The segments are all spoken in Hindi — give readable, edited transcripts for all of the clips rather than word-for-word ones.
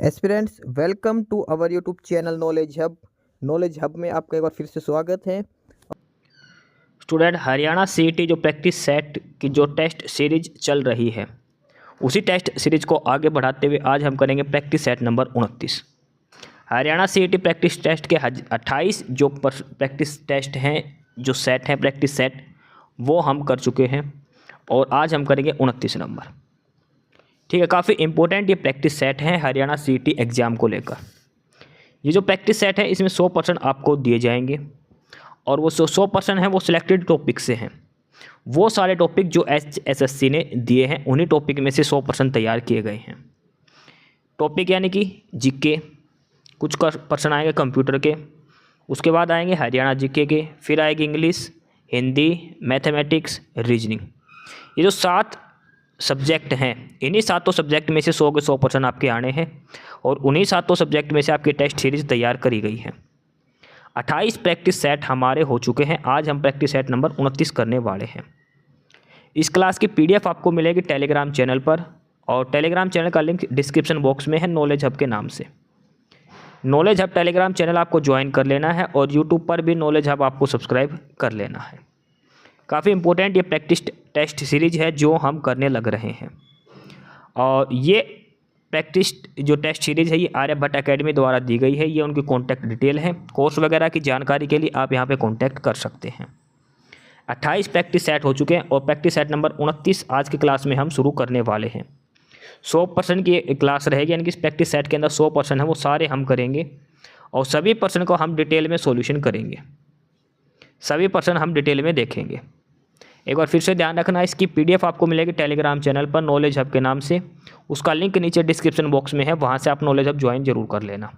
Aspirants welcome to our YouTube channel knowledge hub में आपका एक बार फिर से स्वागत है। स्टूडेंट, हरियाणा सीईटी जो प्रैक्टिस सेट की जो टेस्ट सीरीज चल रही है, उसी टेस्ट सीरीज को आगे बढ़ाते हुए आज हम करेंगे practice set number 29। Haryana CET practice test के 28 जो प्रैक्टिस टेस्ट हैं, जो सेट हैं प्रैक्टिस सेट, वो हम कर चुके हैं और आज हम करेंगे 29 नंबर। ठीक है, काफ़ी इंपॉर्टेंट ये प्रैक्टिस सेट हैं हरियाणा सीईटी एग्ज़ाम को लेकर। ये जो प्रैक्टिस सेट है इसमें 100% आपको दिए जाएंगे और वो 100% है वो सिलेक्टेड टॉपिक से हैं। वो सारे टॉपिक जो एसएससी ने दिए हैं उन्हीं टॉपिक में से 100% तैयार किए गए हैं। टॉपिक यानी कि जीके, कुछ पर्सन आएंगे कंप्यूटर के, उसके बाद आएंगे हरियाणा जीके के, फिर आएगी इंग्लिश, हिंदी, मैथमेटिक्स, रीजनिंग। ये जो 7 सब्जेक्ट हैं, इन्हीं 7 सब्जेक्ट में से 100 के 100% आपके आने हैं और उन्हीं 7 सब्जेक्ट में से आपकी टेस्ट सीरीज तैयार करी गई है। 28 प्रैक्टिस सेट हमारे हो चुके हैं। आज हम प्रैक्टिस सेट नंबर 29 करने वाले हैं। इस क्लास की पीडीएफ आपको मिलेगी टेलीग्राम चैनल पर और टेलीग्राम चैनल का लिंक डिस्क्रिप्शन बॉक्स में है नॉलेज हब के नाम से। नॉलेज हब टेलीग्राम चैनल आपको ज्वाइन कर लेना है और यूट्यूब पर भी नॉलेज हब आपको सब्सक्राइब कर लेना है। काफ़ी इंपॉर्टेंट ये प्रैक्टिस टेस्ट सीरीज है जो हम करने लग रहे हैं और ये प्रैक्टिस जो टेस्ट सीरीज है ये आर्यभट्ट एकेडमी द्वारा दी गई है। ये उनकी कॉन्टैक्ट डिटेल है। कोर्स वगैरह की जानकारी के लिए आप यहाँ पे कॉन्टैक्ट कर सकते हैं। 28 प्रैक्टिस सेट हो चुके हैं और प्रैक्टिस सेट नंबर 29 आज की क्लास में हम शुरू करने वाले हैं। 100% की क्लास रहेगी, यानी कि इस प्रैक्टिस सेट के अंदर 100% है वो सारे हम करेंगे और सभी पर्सन को हम डिटेल में सॉल्यूशन करेंगे, सभी पर्सन हम डिटेल में देखेंगे। एक बार फिर से ध्यान रखना, इसकी पीडीएफ आपको मिलेगी टेलीग्राम चैनल पर नॉलेज हब के नाम से। उसका लिंक नीचे डिस्क्रिप्शन बॉक्स में है, वहाँ से आप नॉलेज हब ज्वाइन जरूर कर लेना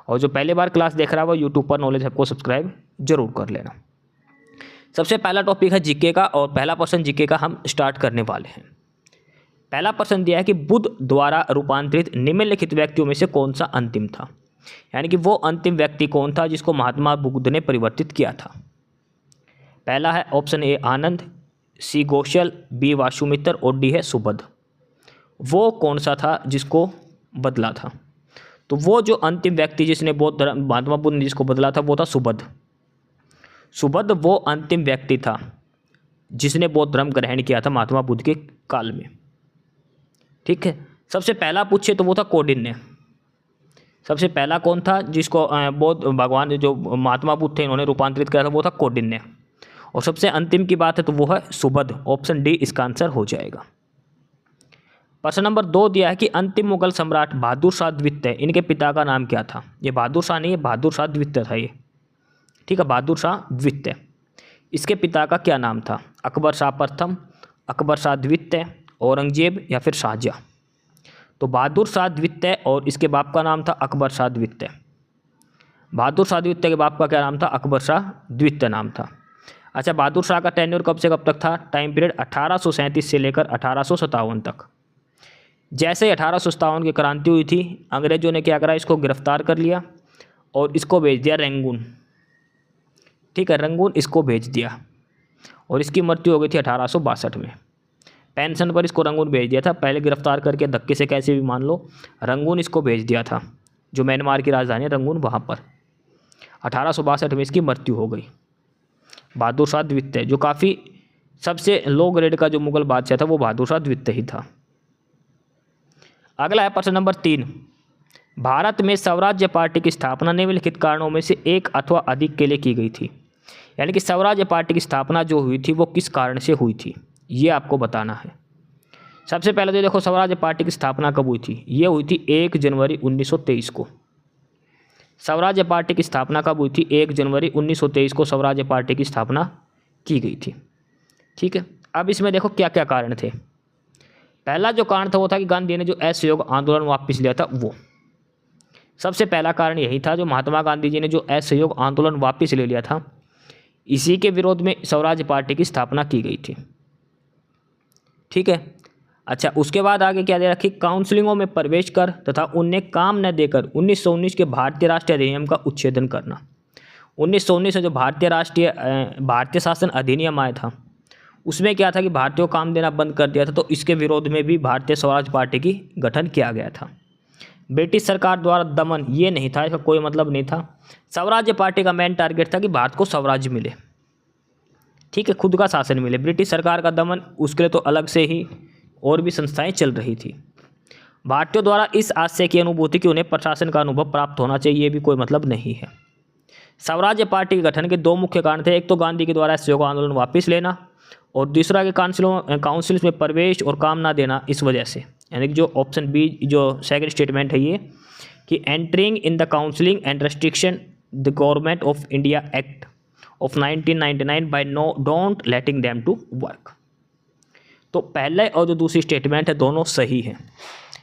और जो पहली बार क्लास देख रहा है वो यूट्यूब पर नॉलेज हब को सब्सक्राइब जरूर कर लेना। सबसे पहला टॉपिक है जीके का और पहला प्रश्न जीके का हम स्टार्ट करने वाले हैं। पहला प्रश्न दिया है कि बुद्ध द्वारा रूपांतरित निम्नलिखित व्यक्तियों में से कौन सा अंतिम था, यानी कि वो अंतिम व्यक्ति कौन था जिसको महात्मा बुद्ध ने परिवर्तित किया था। पहला है option A Anand, C गोशल, B Vasumitra और डी है सुबध। वो कौन सा था जिसको बदला था? तो वो जो अंतिम व्यक्ति जिसने बौद्ध धर्म, महात्मा बुद्ध ने जिसको बदला था वो था सुबध। सुबध वो अंतिम व्यक्ति था जिसने बौद्ध धर्म ग्रहण किया था महात्मा बुद्ध के काल में। ठीक है, सबसे पहला पूछे तो वो था कौंडिन्य। सबसे पहला कौन था जिसको बौद्ध भगवान जो महात्मा बुद्ध थे इन्होंने रूपांतरित किया था, वो था कौंडिन्य। और सबसे अंतिम की बात है तो वो है सुबध। ऑप्शन डी इसका आंसर हो जाएगा। प्रश्न नंबर 2 दिया है कि अंतिम मुगल सम्राट बहादुर शाह द्वितीय, इनके पिता का नाम क्या था? ये बहादुर शाह नहीं है, बहादुर शाह द्वितीय था ये। ठीक है, बहादुर शाह द्वितीय। इसके पिता का क्या नाम था? अकबर शाह प्रथम, अकबर शाह द्वितीय, औरंगजेब या फिर शाहजहाँ। तो बहादुर शाह द्वितीय और इसके बाप का नाम था अकबर शाह द्वितीय। बहादुर शाह द्वितीय के बाप का क्या नाम था? अकबर शाह द्वितीय नाम था। अच्छा, बहादुर शाह का टेन्योर कब से कब तक था? टाइम पीरियड 1837 से लेकर 1857 तक। जैसे ही 1857 की क्रांति हुई थी, अंग्रेजों ने क्या करा, इसको गिरफ्तार कर लिया और इसको भेज दिया रंगून। ठीक है, रंगून इसको भेज दिया और इसकी मृत्यु हो गई थी 1862 में। पेंशन पर इसको रंगून भेज दिया था। पहले गिरफ्तार करके धक्के से कैसे भी मान लो, रंगून इसको भेज दिया था, जो म्यांमार की राजधानी है रंगून, वहाँ पर 1862 में इसकी मृत्यु हो गई। बहादुर शाह द्वितीय जो काफ़ी सबसे लो ग्रेड का जो मुगल बादशाह था वो बहादुर शाह द्वितीय ही था। अगला है प्रश्न नंबर 3। भारत में स्वराज्य पार्टी की स्थापना निम्नलिखित कारणों में से एक अथवा अधिक के लिए की गई थी, यानी कि स्वराज्य पार्टी की स्थापना जो हुई थी वो किस कारण से हुई थी, ये आपको बताना है। सबसे पहले तो देखो, स्वराज्य पार्टी की स्थापना कब हुई थी? ये हुई थी 1 जनवरी 1923 को। स्वराज्य पार्टी की स्थापना कब हुई थी? 1 जनवरी 1923 को स्वराज्य पार्टी की स्थापना की गई थी। ठीक है, अब इसमें देखो क्या क्या कारण थे। पहला जो कारण था वो था कि गांधी ने जो असहयोग आंदोलन वापस लिया था, वो सबसे पहला कारण यही था। जो महात्मा गांधी जी ने जो असहयोग आंदोलन वापस ले लिया था, इसी के विरोध में स्वराज्य पार्टी की स्थापना की गई थी। ठीक है, अच्छा, उसके बाद आगे क्या दे रखी? काउंसिलिंगों में प्रवेश कर तथा उन्हें काम न देकर 1919 के भारतीय राष्ट्रीय अधिनियम का उच्छेदन करना। 1919 में जो भारतीय शासन अधिनियम आया था उसमें क्या था कि भारतीयों को काम देना बंद कर दिया था, तो इसके विरोध में भी भारतीय स्वराज पार्टी की गठन किया गया था। ब्रिटिश सरकार द्वारा दमन ये नहीं था, इसका कोई मतलब नहीं था। स्वराज्य पार्टी का मेन टारगेट था कि भारत को स्वराज्य मिले, ठीक है, खुद का शासन मिले। ब्रिटिश सरकार का दमन, उसके लिए तो अलग से ही और भी संस्थाएं चल रही थी। भारतीयों द्वारा इस आशय की अनुभूति कि उन्हें प्रशासन का अनुभव प्राप्त होना चाहिए, ये भी कोई मतलब नहीं है। स्वराज्य पार्टी के गठन के दो मुख्य कारण थे, एक तो गांधी के द्वारा असहयोग आंदोलन वापस लेना, और दूसरा कि काउंसिल्स में प्रवेश और काम ना देना। इस वजह से, यानी कि जो ऑप्शन बी जो सेकंड स्टेटमेंट है ये, कि entering in the counselling and restriction the government of India act of 1999 by don't letting them to work. तो पहले और जो दूसरी स्टेटमेंट है दोनों सही है,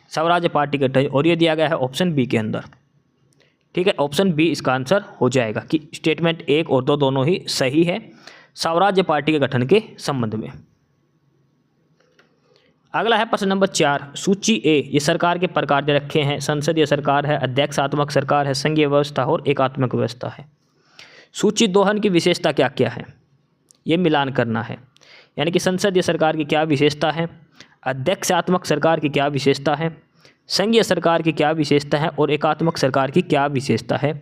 स्वराज्य पार्टी गठन, और ये दिया गया है ऑप्शन बी के अंदर, ठीक है। ऑप्शन बी इसका आंसर हो जाएगा कि स्टेटमेंट 1 और 2 दोनों ही सही है स्वराज्य पार्टी के गठन के संबंध में। अगला है प्रश्न नंबर 4, सूची ए। ये सरकार के प्रकार दे रखे हैं, संसदीय सरकार है, अध्यक्षात्मक सरकार है, संघीय व्यवस्था और एकात्मक व्यवस्था है। सूची दोहन की विशेषता क्या क्या है, ये मिलान करना है, यानी कि संसदीय सरकार की क्या विशेषता है, अध्यक्षात्मक सरकार की क्या विशेषता है, संघीय सरकार की क्या विशेषता है और एकात्मक सरकार की क्या विशेषता है।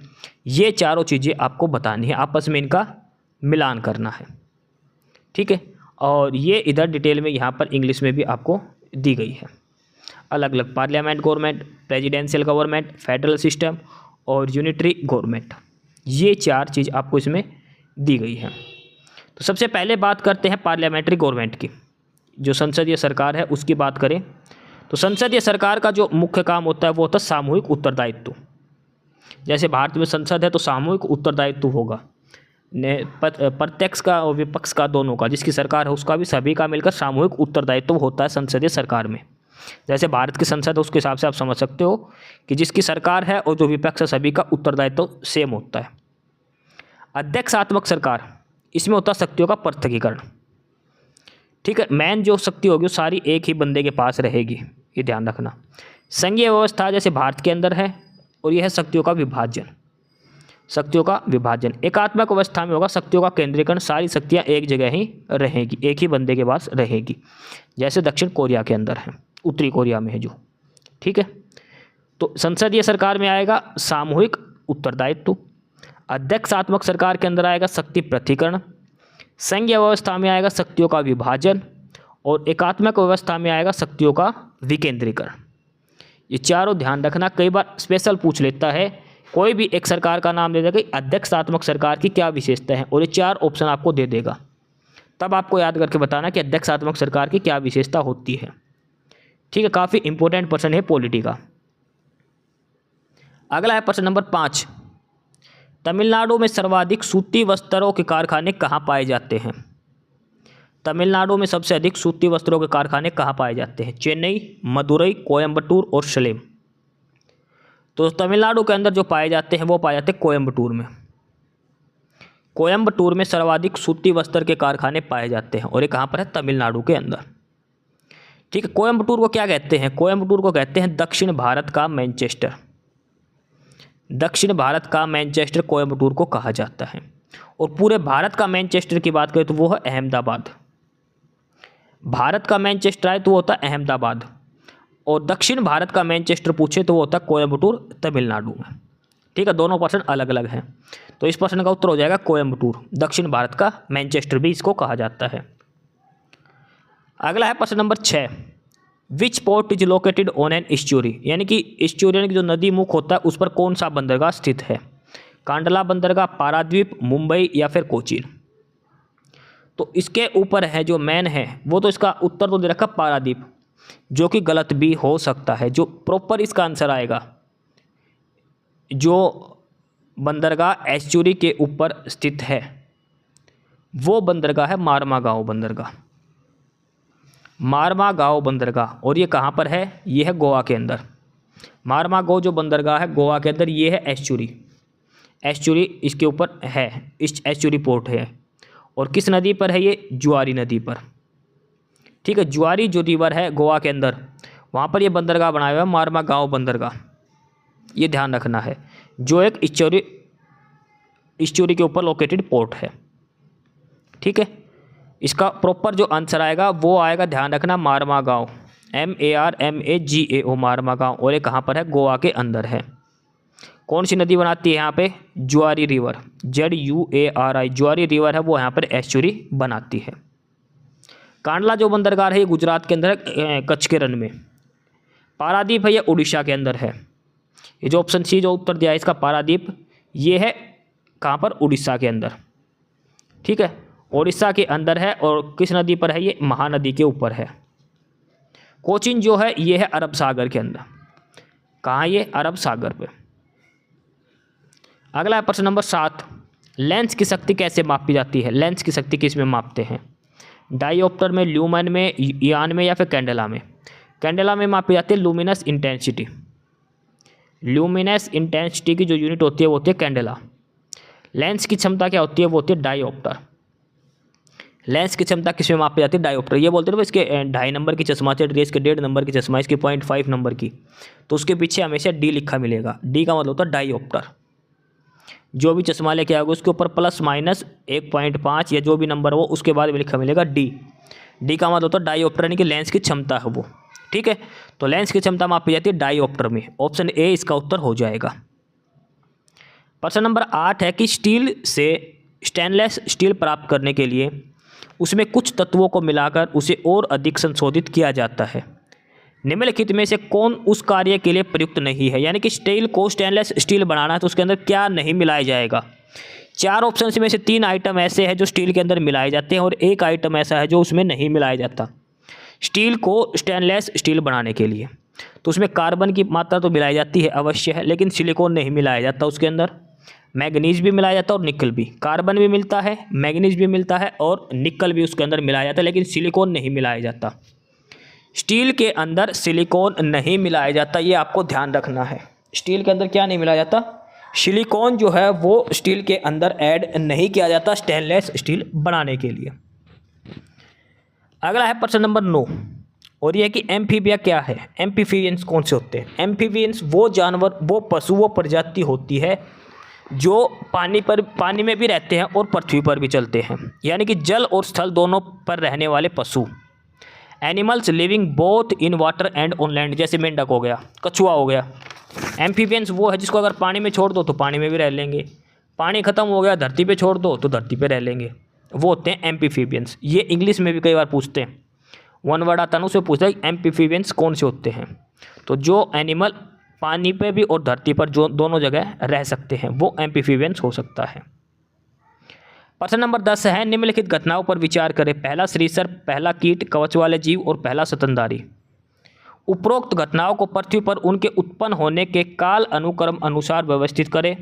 ये चारों चीज़ें आपको बतानी है, आपस में इनका मिलान करना है, ठीक है। और ये इधर डिटेल में यहाँ पर इंग्लिश में भी आपको दी गई है, अलग अलग parliament government, presidential government, federal system और यूनिटरी गवर्नमेंट, ये 4 चीज़ आपको इसमें दी गई है। तो सबसे पहले बात करते हैं पार्लियामेंट्री गवर्नमेंट की, जो संसदीय सरकार है उसकी बात करें तो संसदीय सरकार का जो मुख्य काम होता है वो होता है सामूहिक उत्तरदायित्व। जैसे भारत में संसद है तो सामूहिक उत्तरदायित्व होगा, प्रत्यक्ष का और विपक्ष का दोनों का, जिसकी सरकार है उसका भी, सभी का मिलकर सामूहिक उत्तरदायित्व होता है संसदीय सरकार में। जैसे भारत की संसद है उसके हिसाब से आप समझ सकते हो कि जिसकी सरकार है और जो विपक्ष है सभी का उत्तरदायित्व सेम होता है। अध्यक्षात्मक सरकार, इसमें होता है शक्तियों का पृथकीकरण, ठीक है। मेन जो शक्ति होगी वो सारी एक ही बंदे के पास रहेगी, ये ध्यान रखना। संघीय व्यवस्था जैसे भारत के अंदर है, और यह है शक्तियों का विभाजन, शक्तियों का विभाजन। एकात्मक अवस्था में होगा शक्तियों का केंद्रीकरण, सारी शक्तियां एक जगह ही रहेगी, एक ही बंदे के पास रहेगी, जैसे दक्षिण कोरिया के अंदर है, उत्तरी कोरिया में है जो, ठीक है। तो संसदीय सरकार में आएगा सामूहिक उत्तरदायित्व, अध्यक्षात्मक सरकार के अंदर आएगा शक्ति पृथकीकरण, संघीय व्यवस्था में आएगा शक्तियों का विभाजन, और एकात्मक व्यवस्था में आएगा शक्तियों का विकेंद्रीकरण। ये चारों ध्यान रखना, कई बार स्पेशल पूछ लेता है, कोई भी एक सरकार का नाम दे देगा कि अध्यक्षात्मक सरकार की क्या विशेषता है, और ये 4 ऑप्शन आपको दे देगा, तब आपको याद करके बताना कि अध्यक्षात्मक सरकार की क्या विशेषता होती है, ठीक है। काफ़ी इंपॉर्टेंट प्रश्न है पॉलिटी का। अगला है प्रश्न नंबर 5, तमिलनाडु में सर्वाधिक सूती वस्त्रों के कारखाने कहाँ पाए जाते हैं। तमिलनाडु में सबसे अधिक सूती वस्त्रों के कारखाने कहाँ पाए जाते हैं, चेन्नई, मदुरई, कोयम्बटूर और सलेम। तो तमिलनाडु के अंदर जो पाए जाते हैं वो पाए जाते हैं कोयम्बटूर में। कोयम्बटूर में सर्वाधिक सूती वस्त्र के कारखाने पाए जाते हैं, और ये कहाँ पर है, तमिलनाडु के अंदर, ठीक है। कोयम्बटूर को क्या कहते हैं, कोयम्बटूर को कहते हैं दक्षिण भारत का मैनचेस्टर, दक्षिण भारत का मैनचेस्टर कोयम्बटूर को कहा जाता है। और पूरे भारत का मैनचेस्टर की बात करें तो वो है अहमदाबाद, भारत का मैनचेस्टर है तो वो होता है अहमदाबाद, और दक्षिण भारत का मैनचेस्टर पूछे तो वो होता है कोयम्बटूर तमिलनाडु में, ठीक है। दोनों प्रश्न अलग अलग हैं, तो इस प्रश्न का उत्तर हो जाएगा कोयम्बटूर, दक्षिण भारत का मैनचेस्टर भी इसको कहा जाता है। अगला है प्रश्न number 6, which port is located on an estuary, यानी कि एस्चुरियन की जो नदी मुख होता है उस पर कौन सा बंदरगाह स्थित है, कांडला बंदरगाह, पारादीप, मुंबई या फिर कोचीन। तो इसके ऊपर है जो मैन है वो, तो इसका उत्तर तो दे रखा पारादीप, जो कि गलत भी हो सकता है। जो प्रॉपर इसका आंसर आएगा, जो बंदरगाह एस्चुरी के ऊपर स्थित है वो बंदरगाह है मारमागांव बंदरगाह, मारमागांव बंदरगाह। और ये कहाँ पर है, ये है गोवा के अंदर। मारमागांव जो बंदरगाह है गोवा के अंदर, ये है एस्चुरी, एस्चुरी इसके ऊपर है, इस एस्चुरी पोर्ट है। और किस नदी पर है ये, जुआरी नदी पर, ठीक है। जुआरी जो रिवर है गोवा के अंदर, वहाँ पर ये बंदरगाह बनाया हुआ है मारमागांव बंदरगाह, ये ध्यान रखना है, जो एक एस्चुरी के ऊपर लोकेटेड पोर्ट है, ठीक है। इसका प्रॉपर जो आंसर आएगा वो आएगा, ध्यान रखना, मारमागांव, MARMAGAO, मारमा गाँव, और ये कहाँ पर है? गोवा के अंदर है। कौन सी नदी बनाती है यहाँ पे? ज्वारी रिवर, ZUARI, ज्वारी रिवर है वो यहाँ पर एस्चुरी बनाती है। कांडला जो बंदरगाह है ये गुजरात के अंदर है, कच्छ के रन में। पारादीप है ये उड़ीसा के अंदर है। ये जो ऑप्शन सी जो उत्तर दिया है इसका पारादीप, ये है कहाँ पर? उड़ीसा के अंदर। ठीक है, उड़ीसा के अंदर है। और किस नदी पर है? ये महानदी के ऊपर है। कोचीन जो है ये है अरब सागर के अंदर। कहाँ? ये अरब सागर पे। अगला है प्रश्न नंबर 7, लेंस की शक्ति कैसे मापी जाती है? लेंस की शक्ति किस में मापते हैं? डायोप्टर में, ल्यूमेन में, इयान में, या फिर कैंडेला में? कैंडेला में मापी जाती है लुमिनस इंटेंसिटी। ल्यूमिनस इंटेंसिटी की जो यूनिट होती है वो होती है कैंडेला। लेंस की क्षमता क्या होती है? वो होती है डायोप्टर। लेंस की क्षमता किस में मापी जाती है? डायोप्टर। ये बोलते हैं इसके 2.5 नंबर की चश्मा चढ़ रही है, इसके 1.5 नंबर की चश्मा, इसकी 0.5 नंबर की, तो उसके पीछे हमेशा डी लिखा मिलेगा। डी का मतलब होता है डायोप्टर। जो भी चश्मा लेके आओगे उसके ऊपर प्लस माइनस 1.5 या जो भी नंबर हो उसके बाद भी लिखा मिलेगा डी। डी का मतलब होता है डायोप्टर, यानी कि लेंस की क्षमता है वो। ठीक है, तो लेंस की क्षमता मापी जाती है डायोप्टर में। ऑप्शन ए इसका उत्तर हो जाएगा। प्रश्न नंबर 8 है कि स्टील से स्टेनलेस स्टील प्राप्त करने के लिए उसमें कुछ तत्वों को मिलाकर उसे और अधिक संशोधित किया जाता है। निम्नलिखित में से कौन उस कार्य के लिए प्रयुक्त नहीं है? यानी कि स्टील को स्टेनलेस स्टील बनाना है तो उसके अंदर क्या नहीं मिलाया जाएगा? 4 ऑप्शन में से 3 आइटम ऐसे हैं जो स्टील के अंदर मिलाए जाते हैं और 1 आइटम ऐसा है जो उसमें नहीं मिलाया जाता। स्टील को स्टेनलेस स्टील बनाने के लिए तो उसमें कार्बन की मात्रा तो मिलाई जाती है, अवश्य है, लेकिन सिलिकॉन नहीं मिलाया जाता उसके अंदर। मैग्नीज भी मिलाया जाता है और निकल भी। कार्बन भी मिलता है, मैग्नीज भी मिलता है और निकल भी उसके अंदर मिलाया जाता है, लेकिन सिलिकॉन नहीं मिलाया जाता। स्टील के अंदर सिलिकॉन नहीं मिलाया जाता, ये आपको ध्यान रखना है। स्टील के अंदर क्या नहीं मिलाया जाता? सिलिकॉन जो है वो स्टील के अंदर ऐड नहीं किया जाता स्टेनलेस स्टील बनाने के लिए। अगला है प्रश्न नंबर 9, और यह है कि एम्फीबिया क्या है? एम्फीबियंस कौन से होते हैं? एम्फीबियंस वो जानवर, वो पशु, वो प्रजाति होती है जो पानी में भी रहते हैं और पृथ्वी पर भी चलते हैं, यानी कि जल और स्थल दोनों पर रहने वाले पशु। Animals living both in water and on land, जैसे मेंढक हो गया, कछुआ हो गया। एम्फीबियंस वो है जिसको अगर पानी में छोड़ दो तो पानी में भी रह लेंगे, पानी खत्म हो गया धरती पे छोड़ दो तो धरती पे रह लेंगे, वो होते हैं एम्फीबियंस। ये इंग्लिश में भी कई बार पूछते हैं, 1 वर्ड आता है उससे पूछता है एम्फीबियंस कौन से होते हैं। तो जो एनिमल पानी पे भी और धरती पर जो दोनों जगह रह सकते हैं वो एम्फीबियंस हो सकता है। प्रश्न नंबर 10 है, निम्नलिखित घटनाओं पर विचार करें। पहला श्रीसर्प, पहला कीट, कवच वाले जीव और पहला स्तनधारी। उपरोक्त घटनाओं को पृथ्वी पर उनके उत्पन्न होने के काल अनुक्रम अनुसार व्यवस्थित करें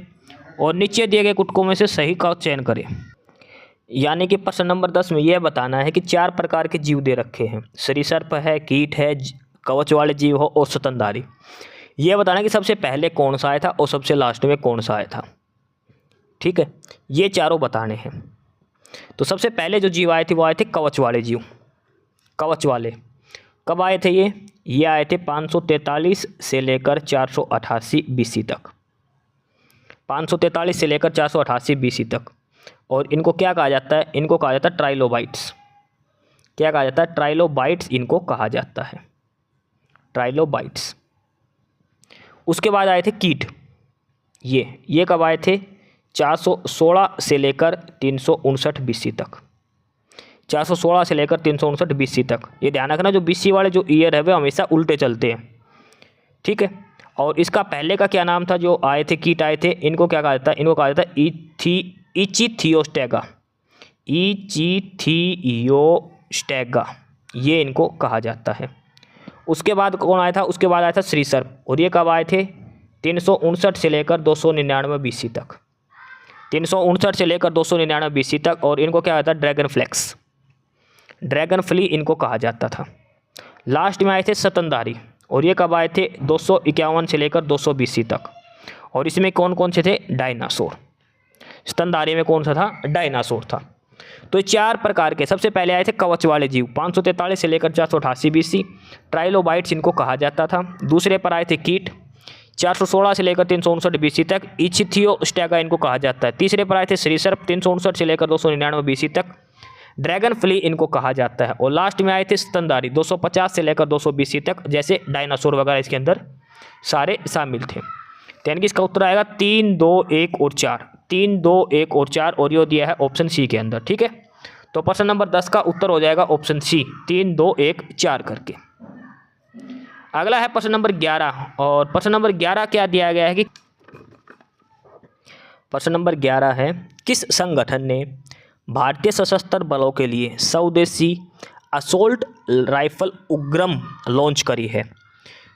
और नीचे दिए गए कुटुकों में से सही का चयन करें। यानी कि प्रश्न नंबर 10 में यह बताना है कि 4 प्रकार के जीव दे रखे हैं, श्रीसर्प है, कीट है, कवच वाले जीव हो और स्तनधारी। यह बताना है कि सबसे पहले कौन सा आया था और सबसे लास्ट में कौन सा आया था। ठीक है, ये चारों बताने हैं। तो सबसे पहले जो जीव आए थे वो आए थे कवच वाले जीव। कवच वाले कब आए थे? ये आए थे 543 से लेकर 488 BC तक। 543 से लेकर 488 BC तक। और इनको क्या कहा जाता है? इनको कहा जाता है ट्राइलोबाइट्स। क्या कहा जाता है? ट्राइलोबाइट्स इनको कहा जाता है, ट्राइलोबाइट्स। उसके बाद आए थे कीट। ये कब आए थे? 416 से लेकर 359 BC तक। 416 से लेकर 359 BC तक। ये ध्यान रखना जो BC वाले जो ईयर है वे हमेशा उल्टे चलते हैं। ठीक है, और इसका पहले का क्या नाम था? जो आए थे कीट आए थे, इनको क्या कहा जाता है? इनको कहा जाता है इचिथियोस्टेगा। इचिथियोस्टेगा ये इनको कहा जाता है। उसके बाद कौन आया था? उसके बाद आया था श्रीसर्प। और ये कब आए थे? 359 से लेकर 299 BC तक। 359 से लेकर 299 BC तक। और इनको क्या आता है? ड्रैगन फ्लैक्स, ड्रैगन फ्ली इनको कहा जाता था। लास्ट में आए थे स्तनधारी। और ये कब आए थे? 251 से लेकर 200 BC तक। और इसमें कौन कौन से थे? डायनासोर। स्तनधारी में कौन सा था? डायनासोर था। तो 4 प्रकार के। सबसे पहले आए थे कवच वाले जीव 543 से लेकर 488 BC, ट्राइलोबाइट्स इनको कहा जाता था। दूसरे पर आए थे कीट 416 से लेकर 359 BC तक, इचिथियोस्टेगा इनको कहा जाता है। तीसरे पर आए थे श्रीसर्प 359 से लेकर 299 BC तक। ड्रैगन फ्ली इनको कहा जाता है। और लास्ट में आए थे स्तनधारी 250 से लेकर 220 तक, जैसे डायनासोर वगैरह इसके अंदर सारे शामिल थे। तो यानी कि इसका उत्तर आएगा 3, 2, 1 और 4। 3, 2, 1 और 4 और ये दिया है ऑप्शन सी के अंदर। ठीक है, तो प्रश्न नंबर 10 का उत्तर हो जाएगा ऑप्शन सी, 3, 2, 1, 4 करके। अगला है प्रश्न नंबर 11। और प्रश्न नंबर 11 क्या दिया गया है कि प्रश्न नंबर 11 है, किस संगठन ने भारतीय सशस्त्र बलों के लिए स्वदेशी असोल्ट राइफल उग्रम लॉन्च करी है?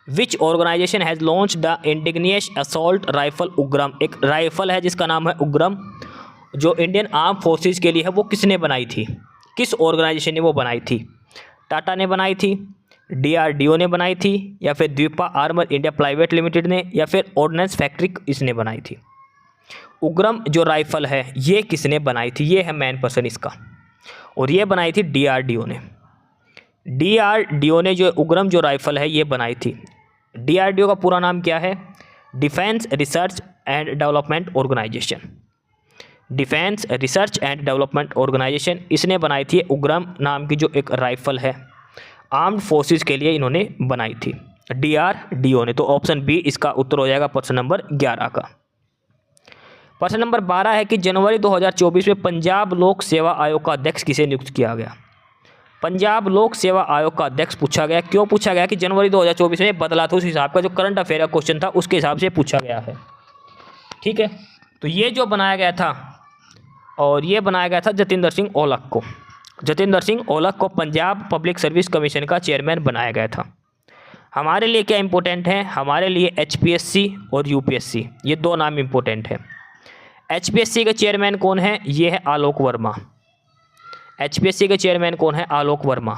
Which organisation has launch the indigenous assault rifle Ugram? एक राइफल है जिसका नाम है उग्रम, जो इंडियन आर्म फोर्सेस के लिए है। वो किसने बनाई थी, किस ऑर्गेनाइजेशन ने वो बनाई थी? टाटा ने बनाई थी, DRDO ने बनाई थी, या फिर द्वीपा आर्मर इंडिया प्राइवेट लिमिटेड ने, या फिर ऑर्डिनेंस फैक्ट्री इसने बनाई थी? उग्रम जो राइफल है ये किसने बनाई थी, ये है मेन क्वेश्चन इसका। और ये बनाई थी DRDO ने। DRDO ने जो उग्रम जो राइफल है ये बनाई थी। DRDO का पूरा नाम क्या है? Defence research and development organisation. Defence research and development organisation इसने बनाई थी उग्रम नाम की जो एक राइफल है, आर्म्ड फोर्सेस के लिए इन्होंने बनाई थी DRDO ने। तो ऑप्शन बी इसका उत्तर हो जाएगा प्रश्न नंबर 11 का। प्रश्न नंबर 12 है कि जनवरी 2024 में पंजाब लोक सेवा आयोग का अध्यक्ष किसे नियुक्त किया गया? पंजाब लोक सेवा आयोग का अध्यक्ष पूछा गया। क्यों पूछा गया? कि जनवरी 2024 में बदला था, उस हिसाब का जो करंट अफेयर का क्वेश्चन था उसके हिसाब से पूछा गया है। ठीक है, तो ये जो बनाया गया था, और ये बनाया गया था जतिंदर सिंह औलख को। जतिंदर सिंह औलख को पंजाब पब्लिक सर्विस कमीशन का चेयरमैन बनाया गया था। हमारे लिए क्या इंपॉर्टेंट है? हमारे लिए HPSC और UPSC, ये दो नाम इंपॉर्टेंट है। HPSC के चेयरमैन कौन है? ये है आलोक वर्मा। HPSC के चेयरमैन कौन है? आलोक वर्मा।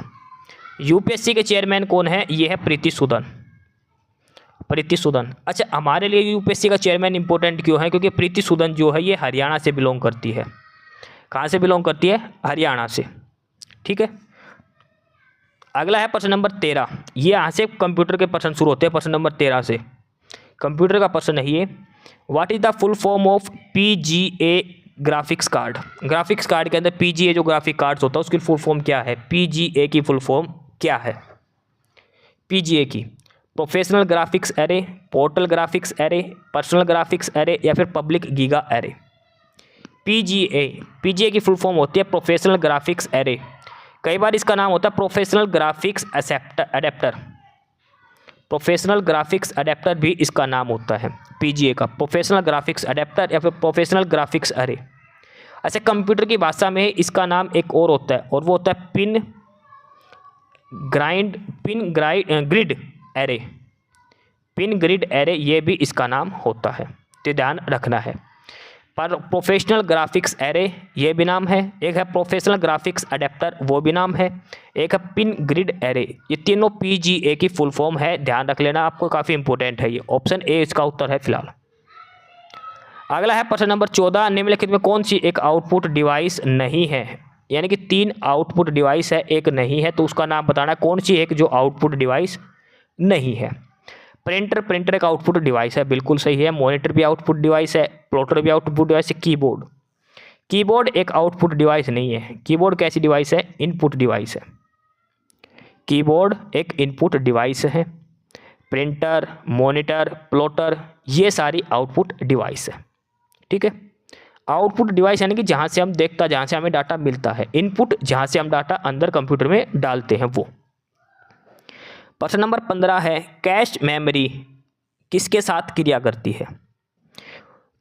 UPSC के चेयरमैन कौन है? ये है प्रीति सूदन। प्रीति सूदन। अच्छा, हमारे लिए UPSC का चेयरमैन इंपॉर्टेंट क्यों है? क्योंकि प्रीति सूदन जो है ये हरियाणा से बिलोंग करती है। कहाँ से बिलोंग करती है? हरियाणा से। ठीक है, अगला है प्रश्न नंबर 13। ये यहाँ से कंप्यूटर के प्रश्न शुरू होते हैं। प्रश्न नंबर 13 से कंप्यूटर का प्रश्न है ये, what is the full form of PGA graphics card? Graphics card के अंदर PGA जो ग्राफिक कार्ड्स होता है उसकी फुल फॉर्म क्या है? PGA की फुल फॉर्म क्या है? PGA की professional graphics array, portal graphics array, personal graphics array, या फिर पब्लिक गीगा एरे? PGA की फुल फॉर्म होती है प्रोफेशनल ग्राफिक्स एरे। कई बार इसका नाम होता है professional graphics adapter. Professional graphics adapter भी इसका नाम होता है PGA का, प्रोफेशनल ग्राफिक्स अडेप्टर या फिर प्रोफेशनल ग्राफिक्स एरे। अच्छा, कंप्यूटर की भाषा में इसका नाम एक और होता है, और वो होता है pin grid array. Pin grid array ये भी इसका नाम होता है, तो ध्यान रखना है। पर प्रोफेशनल ग्राफिक्स एरे ये भी नाम है, एक है प्रोफेशनल ग्राफिक्स अडेप्टर वो भी नाम है, एक है पिन ग्रिड एरे। ये तीनों PGA की फुल फॉर्म है, ध्यान रख लेना, आपको काफ़ी इंपॉर्टेंट है ये। ऑप्शन ए इसका उत्तर है फिलहाल। अगला है प्रश्न नंबर 14, निम्नलिखित में कौन सी एक आउटपुट डिवाइस नहीं है? यानी कि 3 आउटपुट डिवाइस है, एक नहीं है, तो उसका नाम बताना कौन सी एक जो आउटपुट डिवाइस नहीं है। प्रिंटर एक आउटपुट डिवाइस है, बिल्कुल सही है। मॉनिटर भी आउटपुट डिवाइस है, प्लॉटर भी आउटपुट डिवाइस है। कीबोर्ड एक आउटपुट डिवाइस नहीं है। कीबोर्ड कैसी डिवाइस है? इनपुट डिवाइस है। कीबोर्ड एक इनपुट डिवाइस है। प्रिंटर, मॉनिटर, प्लॉटर ये सारी आउटपुट डिवाइस है। ठीक है, आउटपुट डिवाइस यानी कि जहाँ से हम देखता, जहाँ से हमें डाटा मिलता है। इनपुट जहाँ से हम डाटा अंदर कंप्यूटर में डालते हैं वो। प्रश्न नंबर 15 है, कैश मेमोरी किसके साथ क्रिया करती है?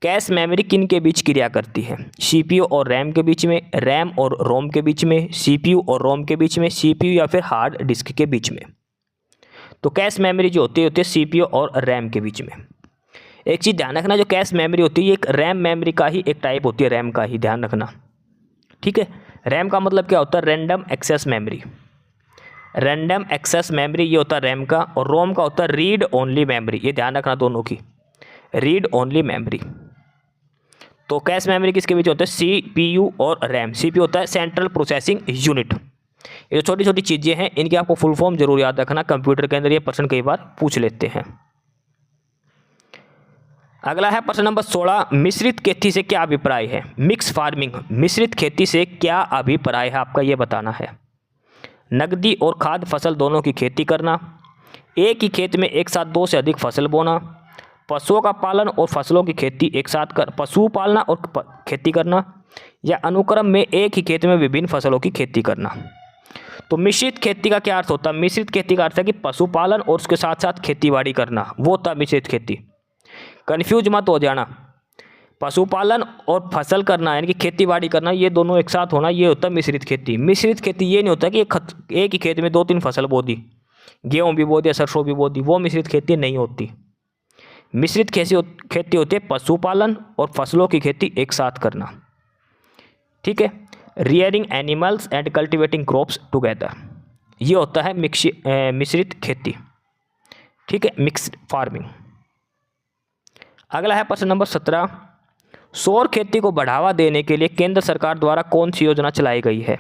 कैश मेमोरी किन के बीच क्रिया करती है? CPU और रैम के बीच में, रैम और रोम के बीच में, CPU और रोम के बीच में, CPU या फिर हार्ड डिस्क के बीच में। तो कैश मेमोरी जो होती है CPU और रैम के बीच में। एक चीज़ ध्यान रखना, जो कैश मेमोरी होती है ये एक रैम मेमोरी का ही एक टाइप होती है, रैम का ही, ध्यान रखना। ठीक है, रैम का मतलब क्या होता है? Random access memory. Random access memory ये होता है रैम का, और रोम का होता है रीड ओनली मेमोरी। ये ध्यान रखना दोनों की, रीड ओनली मेमोरी। तो कैश मेमोरी किसके बीच होता है? CPU और रैम। CPU होता है सेंट्रल प्रोसेसिंग यूनिट। ये जो छोटी छोटी चीज़ें हैं इनकी आपको फुल फॉर्म जरूर याद रखना, कंप्यूटर के अंदर ये प्रश्न कई बार पूछ लेते हैं। अगला है प्रश्न नंबर 16, मिश्रित खेती से क्या अभिप्राय है। मिक्स फार्मिंग, मिश्रित खेती से क्या अभिप्राय है आपका, ये बताना है। नकदी और खाद्य फसल दोनों की खेती करना, एक ही खेत में एक साथ 2 से अधिक फसल बोना, पशुओं का पालन और फसलों की खेती एक साथ पशु पालना और खेती करना, या अनुक्रम में एक ही खेत में विभिन्न फसलों की खेती करना। तो मिश्रित खेती का क्या अर्थ होता है? मिश्रित खेती का अर्थ है कि पशुपालन और उसके साथ साथ खेतीबाड़ी करना, वो होता है मिश्रित खेती। कन्फ्यूज मत हो जाना, पशुपालन और फसल करना यानी कि खेतीबाड़ी करना, ये दोनों एक साथ होना, ये होता है मिश्रित खेती। मिश्रित खेती ये नहीं होता कि एक ही खेत में 2-3 फसल बो दी, गेहूँ भी बो दिया, सरसों भी बो दी, वो मिश्रित खेती नहीं होती। मिश्रित खेती होती है पशुपालन और फसलों की खेती एक साथ करना, ठीक है। Rearing animals and cultivating crops together, ये होता है मिश्रित खेती, ठीक है, मिक्स्ड फार्मिंग। अगला है प्रश्न नंबर 17, सौर खेती को बढ़ावा देने के लिए केंद्र सरकार द्वारा कौन सी योजना चलाई गई है।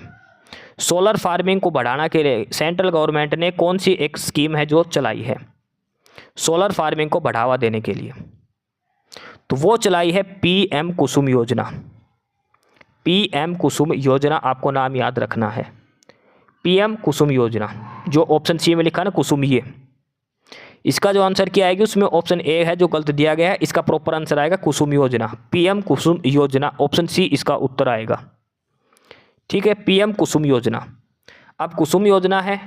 सोलर फार्मिंग को बढ़ाने के लिए सेंट्रल गवर्नमेंट ने कौन सी एक स्कीम है जो चलाई है सोलर फार्मिंग को बढ़ावा देने के लिए? तो वो चलाई है PM कुसुम योजना। PM कुसुम योजना, आपको नाम याद रखना है, PM कुसुम योजना, जो ऑप्शन सी में लिखा है ना कुसुम, ये इसका जो आंसर क्या आएगी उसमें ऑप्शन ए है जो गलत दिया गया है, इसका प्रॉपर आंसर आएगा कुसुम योजना, PM कुसुम योजना, ऑप्शन सी इसका उत्तर आएगा, ठीक है, PM कुसुम योजना। अब कुसुम योजना है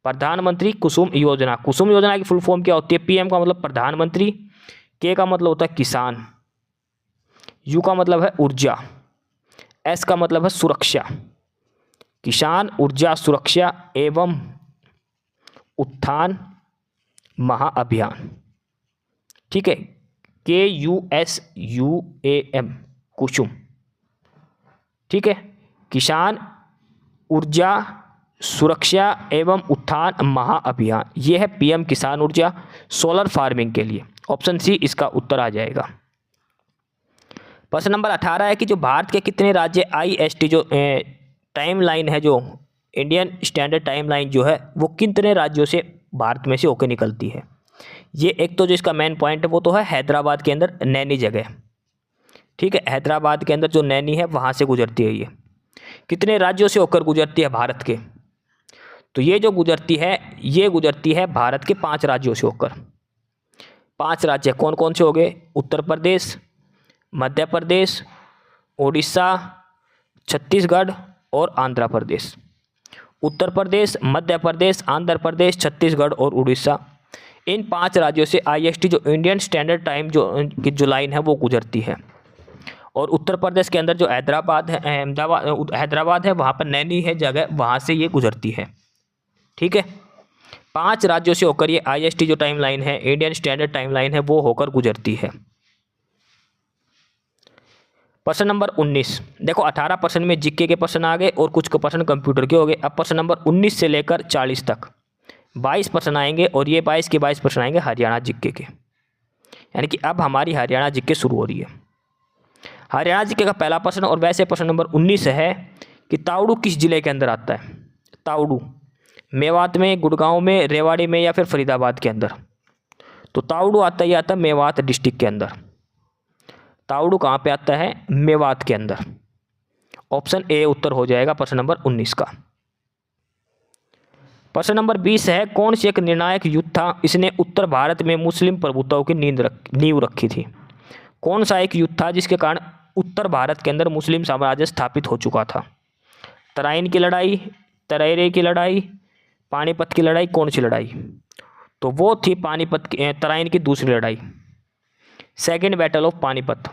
प्रधानमंत्री कुसुम योजना। कुसुम योजना की फुल फॉर्म क्या होती है? PM का मतलब प्रधानमंत्री, K का मतलब होता है किसान, U का मतलब है ऊर्जा, S का मतलब है सुरक्षा, किसान ऊर्जा सुरक्षा एवं उत्थान महाअभियान, ठीक है, KUSUAM कुसुम, ठीक है, किसान ऊर्जा सुरक्षा एवं उत्थान महाअभियान, ये है PM किसान ऊर्जा सोलर फार्मिंग के लिए, ऑप्शन सी इसका उत्तर आ जाएगा। प्रश्न नंबर 18 है कि जो भारत के कितने राज्य IST जो टाइम लाइन है, जो इंडियन स्टैंडर्ड टाइम लाइन जो है, वो कितने राज्यों से भारत में से होकर निकलती है। ये एक तो जो इसका मेन पॉइंट है वो तो है हैदराबाद के अंदर नैनी जगह, ठीक है, हैदराबाद के अंदर जो नैनी है वहाँ से गुजरती है। ये कितने राज्यों से होकर गुजरती है भारत के? तो ये जो गुजरती है ये गुजरती है भारत के 5 राज्यों से होकर। 5 राज्य कौन कौन से हो गए? उत्तर प्रदेश, मध्य प्रदेश, उड़ीसा, छत्तीसगढ़ और आंध्र प्रदेश। उत्तर प्रदेश, मध्य प्रदेश, आंध्र प्रदेश, छत्तीसगढ़ और उड़ीसा, इन 5 राज्यों से IST जो इंडियन स्टैंडर्ड टाइम जो लाइन है वो गुजरती है। और उत्तर प्रदेश के अंदर जो हैदराबाद है, हैदराबाद है, वहाँ पर नैनी है जगह, वहाँ से ये गुजरती है, ठीक है। 5 राज्यों से होकर ये IST जो टाइम लाइन है, इंडियन स्टैंडर्ड टाइम लाइन है, वो होकर गुजरती है। प्रश्न नंबर 19, देखो 18 प्रश्न में जीके के प्रश्न आ गए और कुछ प्रश्न कंप्यूटर के हो गए। अब प्रश्न नंबर 19 से लेकर 40 तक 22 प्रश्न आएंगे और ये 22 के 22 प्रश्न आएंगे हरियाणा जीके के, यानी कि अब हमारी हरियाणा जीके शुरू हो रही है। हरियाणा जीके का पहला प्रश्न, और वैसे प्रश्न नंबर 19 है कि तावड़ू किस जिले के अंदर आता है? तावड़ू मेवात में, गुड़गांव में, रेवाड़ी में या फिर फरीदाबाद के अंदर? तो तावड़ू आता है मेवात डिस्ट्रिक्ट के अंदर। तावड़ू कहाँ पे आता है? मेवात के अंदर, ऑप्शन ए उत्तर हो जाएगा प्रश्न नंबर 19 का। प्रश्न नंबर 20 है कौन सी एक निर्णायक युद्ध था, इसने उत्तर भारत में मुस्लिम प्रभुत्व की नींव रखी थी? कौन सा एक युद्ध था जिसके कारण उत्तर भारत के अंदर मुस्लिम साम्राज्य स्थापित हो चुका था? तराइन की लड़ाई, तराइरे की लड़ाई, पानीपत की लड़ाई, कौन सी लड़ाई? तो वो थी तराइन की दूसरी लड़ाई, सेकेंड बैटल ऑफ पानीपत।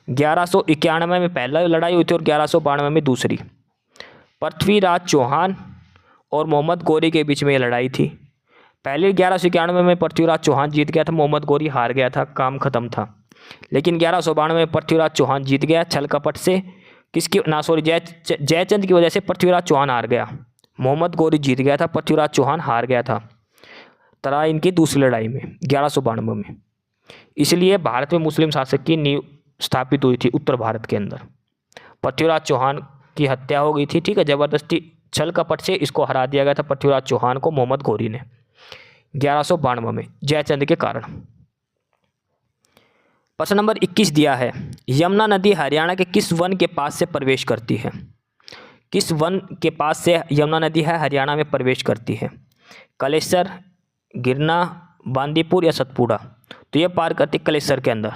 1191 में पहला लड़ाई हुई थी और 1192 में दूसरी। पृथ्वीराज चौहान और मोहम्मद गौरी के बीच में ये लड़ाई थी। पहले 1191 में पृथ्वीराज चौहान जीत गया था, मोहम्मद गौरी हार गया था, काम खत्म था। लेकिन 1192 में पृथ्वीराज चौहान जीत गया छल कपट से, जयचंद की वजह से पृथ्वीराज चौहान हार गया, मोहम्मद गौरी जीत गया था, पृथ्वीराज चौहान हार गया था तराइन की दूसरी लड़ाई में 1192 में। इसलिए भारत में मुस्लिम शासक की नींव स्थापित हुई थी उत्तर भारत के अंदर। पृथ्वीराज चौहान की हत्या हो गई थी, ठीक है, ज़बरदस्ती छल कपट से इसको हरा दिया गया था पृथ्वीराज चौहान को मोहम्मद गौरी ने 1192 में जयचंद के कारण। प्रश्न नंबर 21 दिया है, यमुना नदी हरियाणा के किस वन के पास से प्रवेश करती है? किस वन के पास से यमुना नदी है हरियाणा में प्रवेश करती है? कलेसर, गिरना, बांदीपुर या सतपुड़ा? तो ये पार करती है कलेसर के अंदर,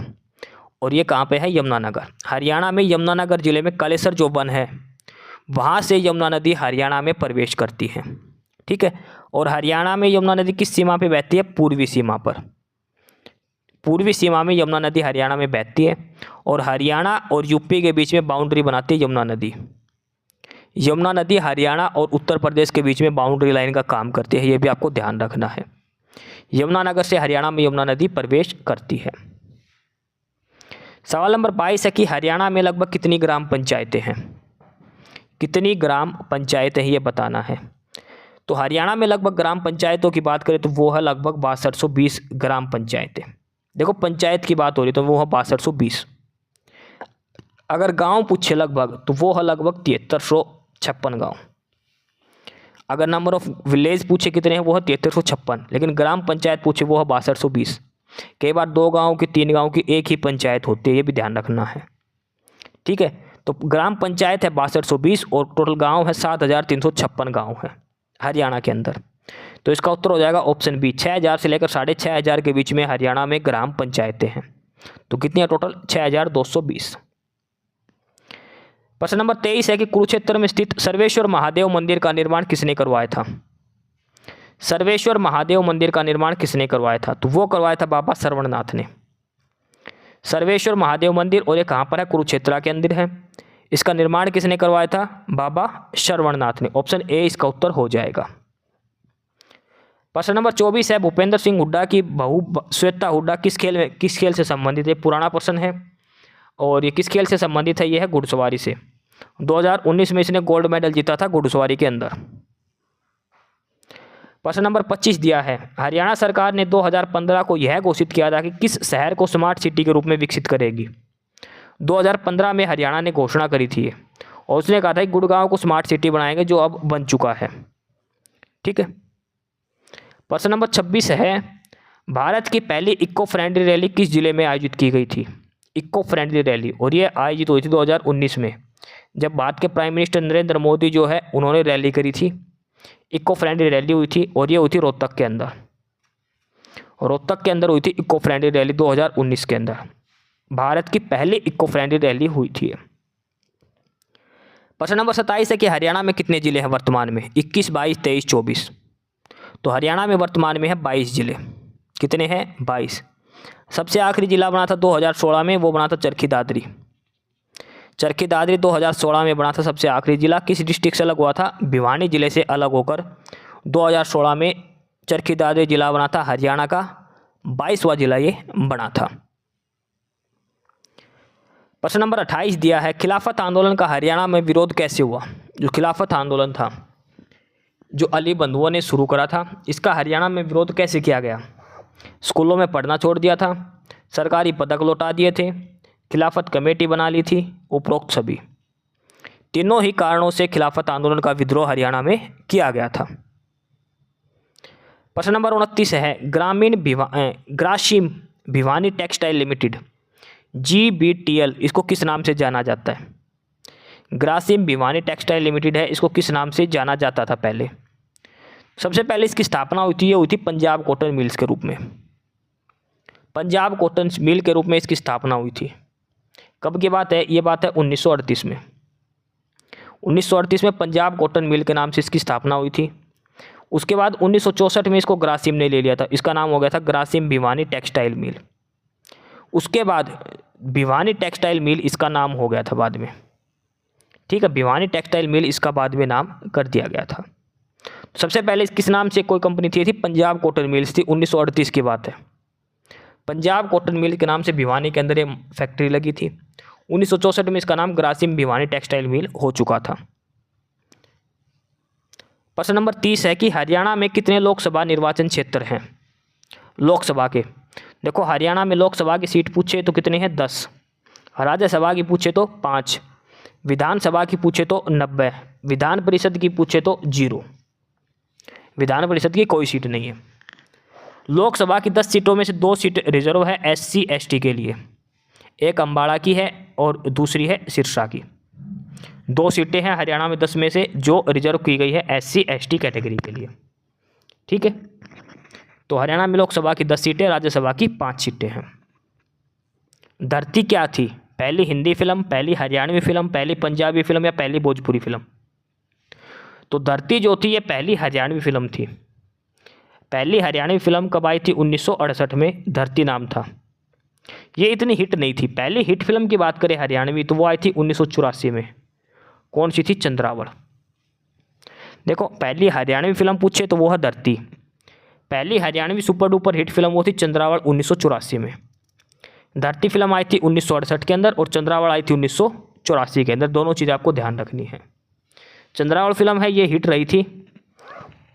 और ये कहाँ पे है? यमुनानगर। हरियाणा में यमुनानगर जिले में कलेसर जो वन है वहाँ से यमुना नदी हरियाणा में प्रवेश करती है। ठीक है, और हरियाणा में यमुना नदी किस सीमा पे बहती है? पूर्वी सीमा पर। पूर्वी सीमा में यमुना नदी हरियाणा में बहती है, और हरियाणा और यूपी के बीच में बाउंड्री बनाती है यमुना नदी। यमुना नदी हरियाणा और उत्तर प्रदेश के बीच में बाउंड्री लाइन का काम करती है, ये भी आपको ध्यान रखना है। यमुनानगर से हरियाणा में यमुना नदी प्रवेश करती है। सवाल नंबर 22 है कि हरियाणा में लगभग कितनी ग्राम पंचायतें हैं? कितनी ग्राम पंचायतें हैं ये बताना है। तो हरियाणा में लगभग ग्राम पंचायतों की बात करें तो वो है लगभग 6220 ग्राम पंचायतें। देखो पंचायत की बात हो रही तो वो है 6220। अगर गांव पूछे लगभग तो वो है लगभग 7356 गांव। अगर नंबर ऑफ विलेज पूछे कितने हैं वो है 7356, लेकिन ग्राम पंचायत पूछे वो है 6220। कई बार 2 गाँव की 3 गाँव की एक ही पंचायत होती है, ये भी ध्यान रखना है। ठीक है, तो ग्राम पंचायत है 6220 और टोटल गांव है 7356 गांव है हरियाणा के अंदर। तो इसका उत्तर हो जाएगा ऑप्शन बी, 6000 से लेकर 6500 के बीच में हरियाणा में ग्राम पंचायतें हैं। तो कितनी है टोटल? 6220। प्रश्न नंबर 23 है कि कुरुक्षेत्र में स्थित सर्वेश्वर महादेव मंदिर का निर्माण किसने करवाया था? सर्वेश्वर महादेव मंदिर का निर्माण किसने करवाया था? तो वो करवाया था बाबा श्रवणनाथ ने। सर्वेश्वर महादेव मंदिर, और ये कहाँ पर है? कुरुक्षेत्र के अंदर है। इसका निर्माण किसने करवाया था? बाबा श्रवणनाथ ने। ऑप्शन ए इसका उत्तर हो जाएगा। प्रश्न नंबर 24 है, भूपेंद्र सिंह हुड्डा की बहू श्वेता हुड्डा किस खेल से संबंधित है? पुराना प्रश्न है, और ये किस खेल से संबंधित है? ये है घुड़सवारी से। 2019 में इसने गोल्ड मेडल जीता था घुड़सवारी के अंदर। प्रश्न नंबर 25 दिया है, हरियाणा सरकार ने 2015 को यह घोषित किया था कि किस शहर को स्मार्ट सिटी के रूप में विकसित करेगी? 2015 में हरियाणा ने घोषणा करी थी, और उसने कहा था कि गुड़गांव को स्मार्ट सिटी बनाएंगे, जो अब बन चुका है। ठीक है। प्रश्न नंबर 26 है, भारत की पहली इको फ्रेंडली रैली किस जिले में आयोजित की गई थी? इको फ्रेंडली रैली, और ये आयोजित हुई थी 2019 में, जब भारत के प्राइम मिनिस्टर नरेंद्र मोदी जो है उन्होंने रैली करी थी। इको फ्रेंडली रैली हुई थी, और ये हुई थी रोहतक के अंदर। रोहतक के अंदर हुई थी इको फ्रेंडली रैली 2019 के अंदर। भारत की पहली इको फ्रेंडली रैली हुई थी। प्रश्न नंबर 27 है कि हरियाणा में कितने जिले हैं वर्तमान में? 21, 22, 23, 24। तो हरियाणा में वर्तमान में है 22 जिले। कितने हैं? 22। सबसे आखिरी जिला बना था 2016 में, वो बना था चरखी दादरी। चरखी दादरी 2016 में बना था सबसे आखिरी जिला। किस डिस्ट्रिक्ट से अलग हुआ था? भिवानी जिले से अलग होकर 2016 में चरखी दादरी जिला बना था। हरियाणा का 22वां जिला ये बना था। प्रश्न नंबर 28 दिया है, खिलाफत आंदोलन का हरियाणा में विरोध कैसे हुआ? जो खिलाफत आंदोलन था, जो अली बंधुओं ने शुरू करा था, इसका हरियाणा में विरोध कैसे किया गया? स्कूलों में पढ़ना छोड़ दिया था, सरकारी पदक लौटा दिए थे, खिलाफत कमेटी बना ली थी, उपरोक्त सभी। तीनों ही कारणों से खिलाफत आंदोलन का विद्रोह हरियाणा में किया गया था। प्रश्न नंबर 29 है, Grasim Bhiwani textile limited GBTL इसको किस नाम से जाना जाता है? ग्रासिम भिवानी टेक्सटाइल लिमिटेड है, इसको किस नाम से जाना जाता था पहले? सबसे पहले इसकी स्थापना हुई थी, ये हुई थी पंजाब कॉटन मिल्स के रूप में। पंजाब कॉटन मिल के रूप में इसकी स्थापना हुई थी। कब की बात है? ये बात है 1938 में। 1938 में पंजाब कॉटन मिल के नाम से इसकी स्थापना हुई थी। उसके बाद 1964 में इसको ग्रासिम ने ले लिया था, इसका नाम हो गया था ग्रासिम भिवानी टेक्सटाइल मिल। उसके बाद भिवानी टेक्सटाइल मिल इसका नाम हो गया था बाद में। ठीक है, भिवानी टेक्सटाइल मिल इसका बाद में नाम कर दिया गया था। सबसे पहले किस नाम से कोई कंपनी थी? पंजाब कॉटन मिल्स थी। 1938 की बात है। पंजाब कॉटन मिल के नाम से भिवानी के अंदर ये फैक्ट्री लगी थी। 1964 में इसका नाम ग्रासिम भिवानी टेक्सटाइल मिल हो चुका था। प्रश्न नंबर 30 है कि हरियाणा में कितने लोकसभा निर्वाचन क्षेत्र हैं? लोकसभा के देखो, हरियाणा में लोकसभा की सीट पूछे तो कितने हैं? 10। राज्यसभा की पूछे तो 5। विधानसभा की पूछे तो 90। विधान परिषद की पूछे तो 0। विधान परिषद की कोई सीट नहीं है। लोकसभा की 10 सीटों में से 2 सीट रिजर्व है SC ST के लिए। एक अम्बाड़ा की है और दूसरी है सिरसा की। 2 सीटें हैं हरियाणा में 10 में से जो रिजर्व की गई है SC ST कैटेगरी के लिए। ठीक है, तो हरियाणा में लोकसभा की 10 सीटें, राज्यसभा की 5 सीटें हैं। धरती क्या थी? पहली हिंदी फिल्म, पहली हरियाणवी फिल्म, पहली पंजाबी फिल्म या पहली भोजपुरी फिल्म? तो धरती जो थी ये पहली हरियाणवी फिल्म थी। पहली हरियाणवी फिल्म कब आई थी? 1968 में धरती नाम था। ये इतनी हिट नहीं थी। पहली हिट फिल्म की बात करें हरियाणवी तो वो आई थी 1984 में। कौन सी थी? चंद्रावल। देखो, पहली हरियाणवी फिल्म पूछे तो वो है धरती। पहली Haryanvi super duper hit film वो थी चंद्रावल 1984 में। धरती फिल्म आई थी 1968 के अंदर और चंद्रावल आई थी 1984 के अंदर। दोनों चीज़ें आपको ध्यान रखनी है। चंद्रावल फिल्म है ये हिट रही थी।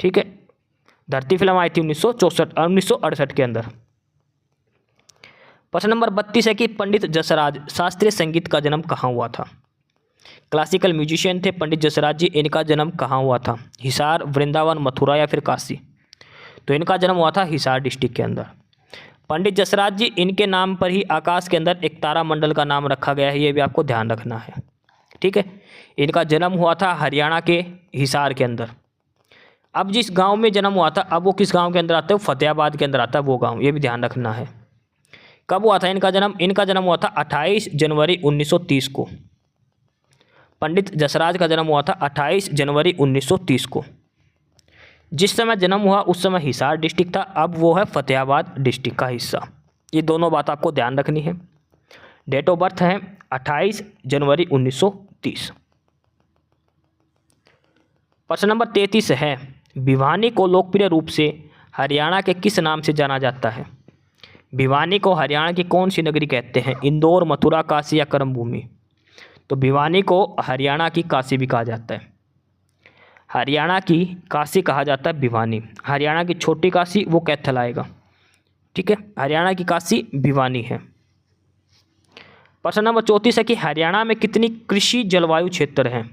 ठीक है, धरती फिल्म आई थी 1968 के अंदर। प्रश्न नंबर 32 है कि पंडित जसराज शास्त्रीय संगीत का जन्म कहाँ हुआ था? क्लासिकल म्यूजिशियन थे पंडित जसराज जी। इनका जन्म कहाँ हुआ था? हिसार, वृंदावन, मथुरा या फिर काशी? तो इनका जन्म हुआ था हिसार डिस्ट्रिक्ट के अंदर। पंडित जसराज जी, इनके नाम पर ही आकाश के अंदर एक तारामंडल का नाम रखा गया है, ये भी आपको ध्यान रखना है। ठीक है, इनका जन्म हुआ था हरियाणा के हिसार के अंदर। अब जिस गांव में जन्म हुआ था, अब वो किस गांव के अंदर आता है? वो फतेहाबाद के अंदर आता है वो गांव, ये भी ध्यान रखना है। कब हुआ था इनका जन्म? इनका जन्म हुआ था 28 जनवरी 1930 को। पंडित जसराज का जन्म हुआ था 28 जनवरी 1930 को। जिस समय जन्म हुआ उस समय हिसार डिस्ट्रिक्ट था, अब वो है फतेहाबाद डिस्ट्रिक्ट का हिस्सा। ये दोनों बात आपको ध्यान रखनी है। डेट ऑफ बर्थ है 28 जनवरी 1930। प्रश्न नंबर 33 है, भिवानी को लोकप्रिय रूप से हरियाणा के किस नाम से जाना जाता है? भिवानी को हरियाणा की कौन सी नगरी कहते हैं? इंदौर, मथुरा, काशी या कर्मभूमि? तो भिवानी को हरियाणा की काशी भी कहा जाता है। हरियाणा की काशी कहा जाता है भिवानी। हरियाणा की छोटी काशी वो कैथल आएगा। ठीक है, हरियाणा की काशी भिवानी है। प्रश्न नंबर 34 है कि हरियाणा में कितनी कृषि जलवायु क्षेत्र हैं?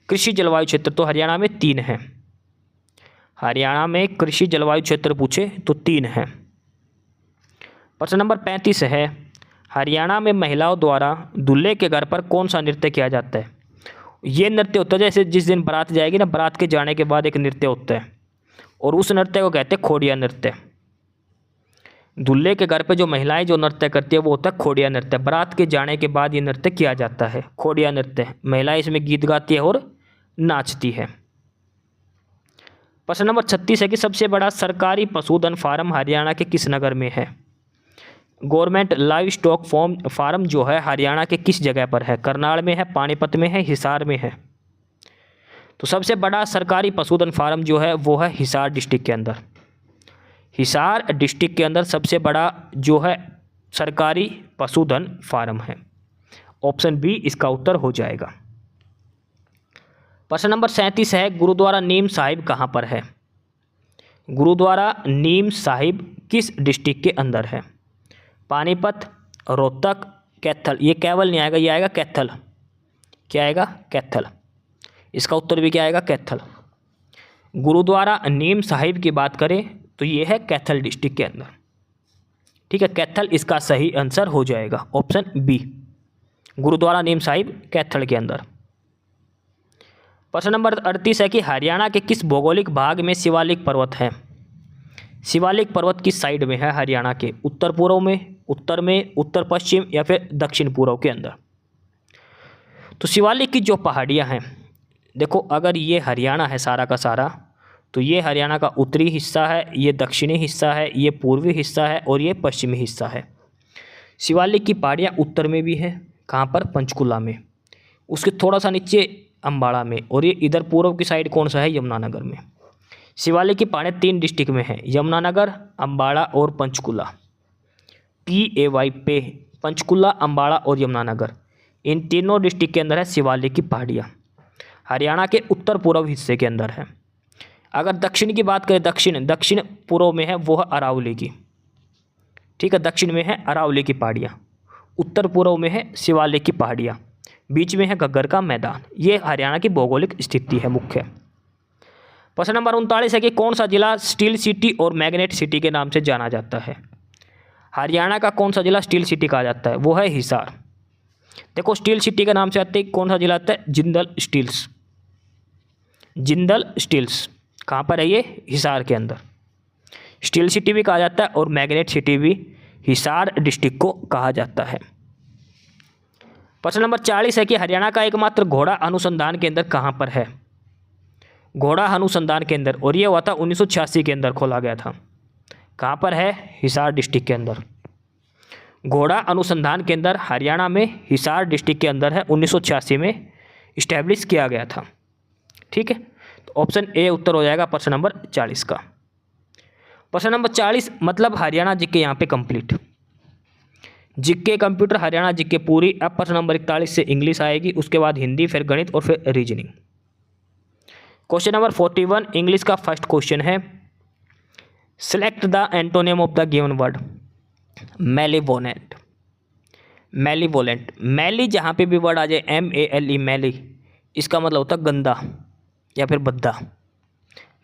कृषि जलवायु क्षेत्र तो हरियाणा में 3 हैं। हरियाणा में कृषि जलवायु क्षेत्र पूछे तो 3 हैं। प्रश्न नंबर 35 है, हरियाणा में महिलाओं द्वारा दूल्हे के घर पर कौन सा नृत्य किया जाता है? ये नृत्य होता है जैसे जिस दिन बारात जाएगी ना, बारात के जाने के बाद एक नृत्य होता है और उस नृत्य को कहते हैं खोड़िया नृत्य। दूल्हे के घर पे जो महिलाएं जो नृत्य करती है वो होता है खोड़िया नृत्य। बारात के जाने के बाद ये नृत्य किया जाता है, खोड़िया नृत्य। महिलाएं इसमें गीत गाती है और नाचती है। प्रश्न नंबर 36 है कि सबसे बड़ा सरकारी पशुधन फार्म हरियाणा के किस नगर में है? गवर्नमेंट लाइव स्टॉक फार्म जो है हरियाणा के किस जगह पर है? करनाल में है, पानीपत में है, हिसार में है? तो सबसे बड़ा सरकारी पशुधन फार्म जो है वो है हिसार डिस्ट्रिक्ट के अंदर। हिसार डिस्ट्रिक्ट के अंदर सबसे बड़ा जो है सरकारी पशुधन फार्म है। ऑप्शन बी इसका उत्तर हो जाएगा। प्रश्न नंबर 37 है, गुरुद्वारा नीम साहिब कहाँ पर है? गुरुद्वारा नीम साहिब किस डिस्ट्रिक्ट के अंदर है? पानीपत, रोहतक, कैथल? ये केवल नहीं आएगा, ये आएगा कैथल। क्या आएगा? कैथल। इसका उत्तर भी क्या आएगा? कैथल। गुरुद्वारा नीम साहिब की बात करें तो ये है कैथल डिस्ट्रिक्ट के अंदर। ठीक है, कैथल इसका सही आंसर हो जाएगा, ऑप्शन बी। गुरुद्वारा नीम साहिब कैथल के अंदर। प्रश्न नंबर 38 है कि हरियाणा के किस भौगोलिक भाग में शिवालिक पर्वत है? शिवालिक पर्वत किस साइड में है हरियाणा के? उत्तर पूर्व में, उत्तर में, उत्तर पश्चिम या फिर दक्षिण पूर्व के अंदर? तो शिवालिक की जो पहाड़ियाँ हैं, देखो अगर ये हरियाणा है सारा का सारा, तो ये हरियाणा का उत्तरी हिस्सा है, ये दक्षिणी हिस्सा है, ये पूर्वी हिस्सा है और ये पश्चिमी हिस्सा है। शिवालिक की पहाड़ियाँ उत्तर में भी है, कहाँ पर? पंचकुला में। उसके थोड़ा सा नीचे अम्बाड़ा में, और ये इधर पूर्व की साइड कौन सा है? यमुनानगर में। शिवालिक की पहाड़ियाँ 3 डिस्ट्रिक्ट में है, यमुनानगर, अम्बाड़ा और पंचकुला। PAY पे, पंचकुला, अम्बाड़ा और यमुनानगर, इन तीनों डिस्ट्रिक्ट के अंदर है शिवालिक की पहाड़ियाँ। हरियाणा के उत्तर पूर्व हिस्से के अंदर है। अगर दक्षिण की बात करें, दक्षिण पूर्व में है वो है अरावली की। ठीक है, दक्षिण में है अरावली की पहाड़ियाँ, उत्तर पूर्व में है शिवालिक की पहाड़ियाँ, बीच में है घग्गर का मैदान। ये हरियाणा की भौगोलिक स्थिति है मुख्य। प्रश्न नंबर 39 है कि कौन सा जिला स्टील सिटी और मैग्नेट सिटी के नाम से जाना जाता है? हरियाणा का कौन सा जिला स्टील सिटी कहा जाता है? वो है हिसार। देखो स्टील सिटी के नाम से आते कौन सा जिला आता है? जिंदल स्टील्स। जिंदल स्टील्स कहाँ पर है ये? हिसार के अंदर। स्टील सिटी भी कहा जाता है और मैग्नेट सिटी भी हिसार डिस्ट्रिक्ट को कहा जाता है। प्रश्न नंबर 40 है कि हरियाणा का एकमात्र घोड़ा अनुसंधान केंद्र कहाँ पर है? घोड़ा अनुसंधान केंद्र, और ये हुआ था 1986 के अंदर खोला गया था। कहाँ पर है? हिसार डिस्ट्रिक्ट के अंदर। घोड़ा अनुसंधान केंद्र हरियाणा में हिसार डिस्ट्रिक्ट के अंदर है, 1986 में इस्टेब्लिश किया गया था। ठीक है, तो ऑप्शन ए उत्तर हो जाएगा प्रश्न नंबर 40 का। प्रश्न नंबर 40 मतलब हरियाणा जीके यहाँ पे complete. GK computer Haryana GK पूरी। अब प्रश्न नंबर 41 से इंग्लिश आएगी, उसके बाद हिंदी, फिर गणित और फिर रीजनिंग। क्वेश्चन नंबर 41 इंग्लिश का फर्स्ट क्वेश्चन है, select the antonym of the given word. Malevolent. Malevolent, मैली जहाँ पे भी वर्ड आ जाए, MELE मैली, इसका मतलब होता है गंदा या फिर भद्दा।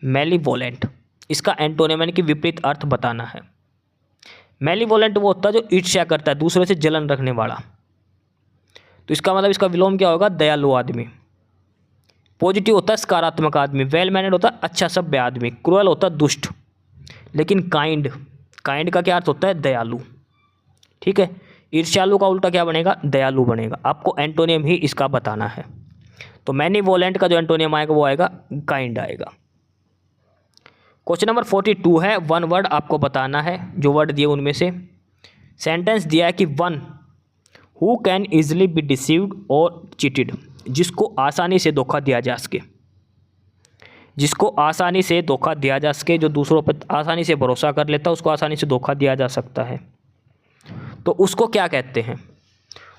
मेलीवोलेंट, इसका एंटोनिम यानी कि विपरीत अर्थ बताना है। मेलीवोलेंट वो होता है जो ईर्ष्या करता है, दूसरे से जलन रखने वाला। तो इसका मतलब इसका विलोम क्या होगा? दयालु आदमी। पॉजिटिव होता है सकारात्मक आदमी। वेल मैनर्ड होता है अच्छा सभ्य आदमी। क्रूअल होता है दुष्ट। लेकिन काइंड, काइंड का क्या अर्थ होता है? दयालु। ठीक है, ईर्ष्यालु का उल्टा क्या बनेगा? दयालु बनेगा। आपको एंटोनियम ही इसका बताना है। तो मेलीवोलेंट का जो एंटोनियम आएगा वो आएगा काइंड आएगा। क्वेश्चन नंबर 42 है, वन वर्ड आपको बताना है। जो वर्ड दिए उनमें से सेंटेंस दिया है कि one who can easily be deceived और चीटेड, जिसको आसानी से धोखा दिया जा सके। जिसको आसानी से धोखा दिया जा सके, जो दूसरों पर आसानी से भरोसा कर लेता है, उसको आसानी से धोखा दिया जा सकता है। तो उसको क्या कहते हैं?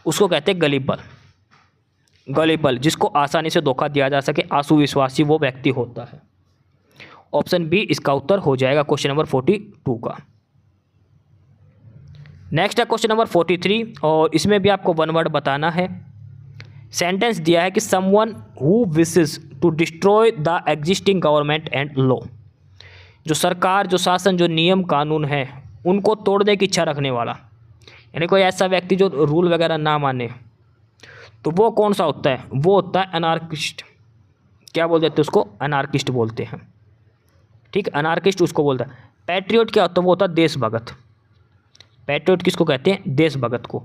उसको कहते हैं गलिबल। गलिबल, जिसको आसानी से धोखा दिया जा सके, आसु विश्वासी वो व्यक्ति होता है। ऑप्शन बी इसका उत्तर हो जाएगा क्वेश्चन नंबर 42 का। नेक्स्ट है क्वेश्चन नंबर 43 और इसमें भी आपको वन वर्ड बताना है। सेंटेंस दिया है कि someone who wishes to destroy the existing government and law, जो सरकार, जो शासन, जो नियम कानून है उनको तोड़ने की इच्छा रखने वाला, यानी कोई ऐसा व्यक्ति जो रूल वगैरह ना माने, तो वो कौन सा होता है? वो होता है अनार्किस्ट। क्या बोल देते हैं उसको? अनार्किस्ट बोलते हैं। ठीक, अनार्किस्ट उसको बोलता है। पैट्रियट क्या होता है? वो होता है देशभगत। पैट्रियट किसको कहते हैं? देशभगत को।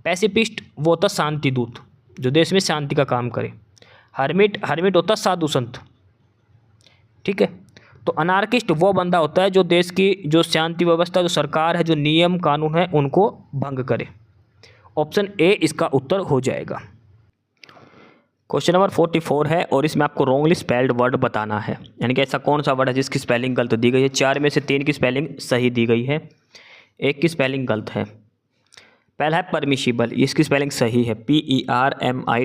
पैसिफिस्ट वो होता है शांति दूत, जो देश में शांति का काम करे। हर्मिट, हर्मिट होता है साधु संत। ठीक है, तो अनार्किस्ट वो बंदा होता है जो देश की जो शांति व्यवस्था, जो सरकार है, जो नियम कानून है, उनको भंग करे। ऑप्शन ए इसका उत्तर हो जाएगा। क्वेश्चन नंबर 44 है और इसमें आपको रॉन्गली स्पेल्ड वर्ड बताना है, यानी कि ऐसा कौन सा वर्ड है जिसकी स्पेलिंग गलत दी गई है। 4 में से 3 की स्पेलिंग सही दी गई है, 1 की स्पेलिंग गलत है। पहला है परमिशिबल, इसकी स्पेलिंग सही है, PERMISSIBLE।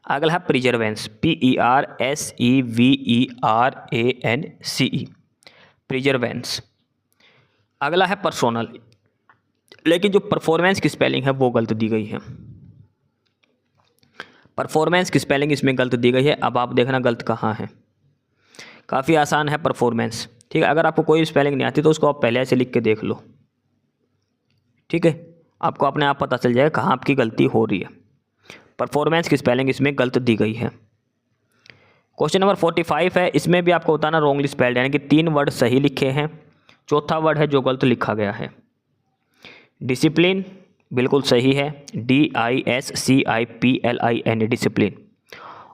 अगला है प्रिजर्वेंस, PERSEVERANCE, प्रिजर्वेंस। अगला है पर्सोनल, लेकिन जो परफॉर्मेंस की स्पेलिंग है वो गलत दी गई है। परफॉर्मेंस की स्पेलिंग इसमें गलत दी गई है। अब आप देखना गलत कहाँ है। काफ़ी आसान है परफॉर्मेंस। ठीक है, अगर आपको कोई स्पेलिंग नहीं आती तो उसको आप पहले से लिख के देख लो। ठीक है, आपको अपने आप पता चल जाएगा कहाँ आपकी गलती हो रही है। परफॉर्मेंस की स्पेलिंग इसमें गलत दी गई है। क्वेश्चन नंबर 45 है, इसमें भी आपको बताना रॉन्गली स्पेल्ड, यानी कि 3 वर्ड सही लिखे हैं, चौथा वर्ड है जो गलत लिखा गया है। डिसिप्लिन बिल्कुल सही है, DISCIPLIN, discipline.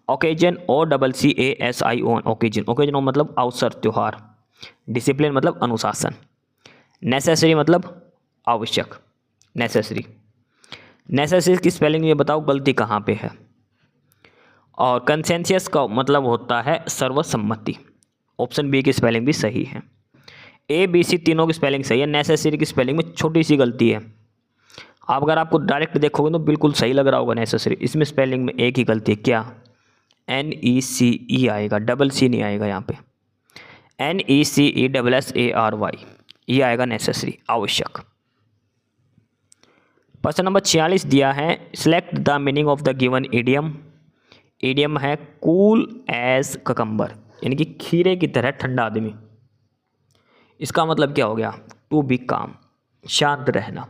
Occasion, OCCASION, occasion. Occasion मतलब अवसर, त्यौहार। डिसिप्लिन मतलब अनुशासन। नेसेसरी मतलब आवश्यक, नेसेसरी। नेसेसरी की स्पेलिंग ये बताओ गलती कहाँ पे है। और कंसेंसियस का मतलब होता है सर्वसम्मति। ऑप्शन बी की स्पेलिंग भी सही है। ABC तीनों की स्पेलिंग सही है। नेसेसरी की स्पेलिंग में छोटी सी गलती है। आप अगर आपको डायरेक्ट देखोगे तो बिल्कुल सही लग रहा होगा नेसेसरी, इसमें स्पेलिंग में एक ही गलती है। क्या? NECE आएगा, डबल C नहीं आएगा यहाँ पे। NECESSARY, ये आएगा नेसेसरी, आवश्यक। प्रश्न नंबर 46 दिया है, select the meaning of the given idiom. Idiom है कूल एज ककम्बर, यानी कि खीरे की तरह ठंडा आदमी। इसका मतलब क्या हो गया? टू बी काम, शांत रहना।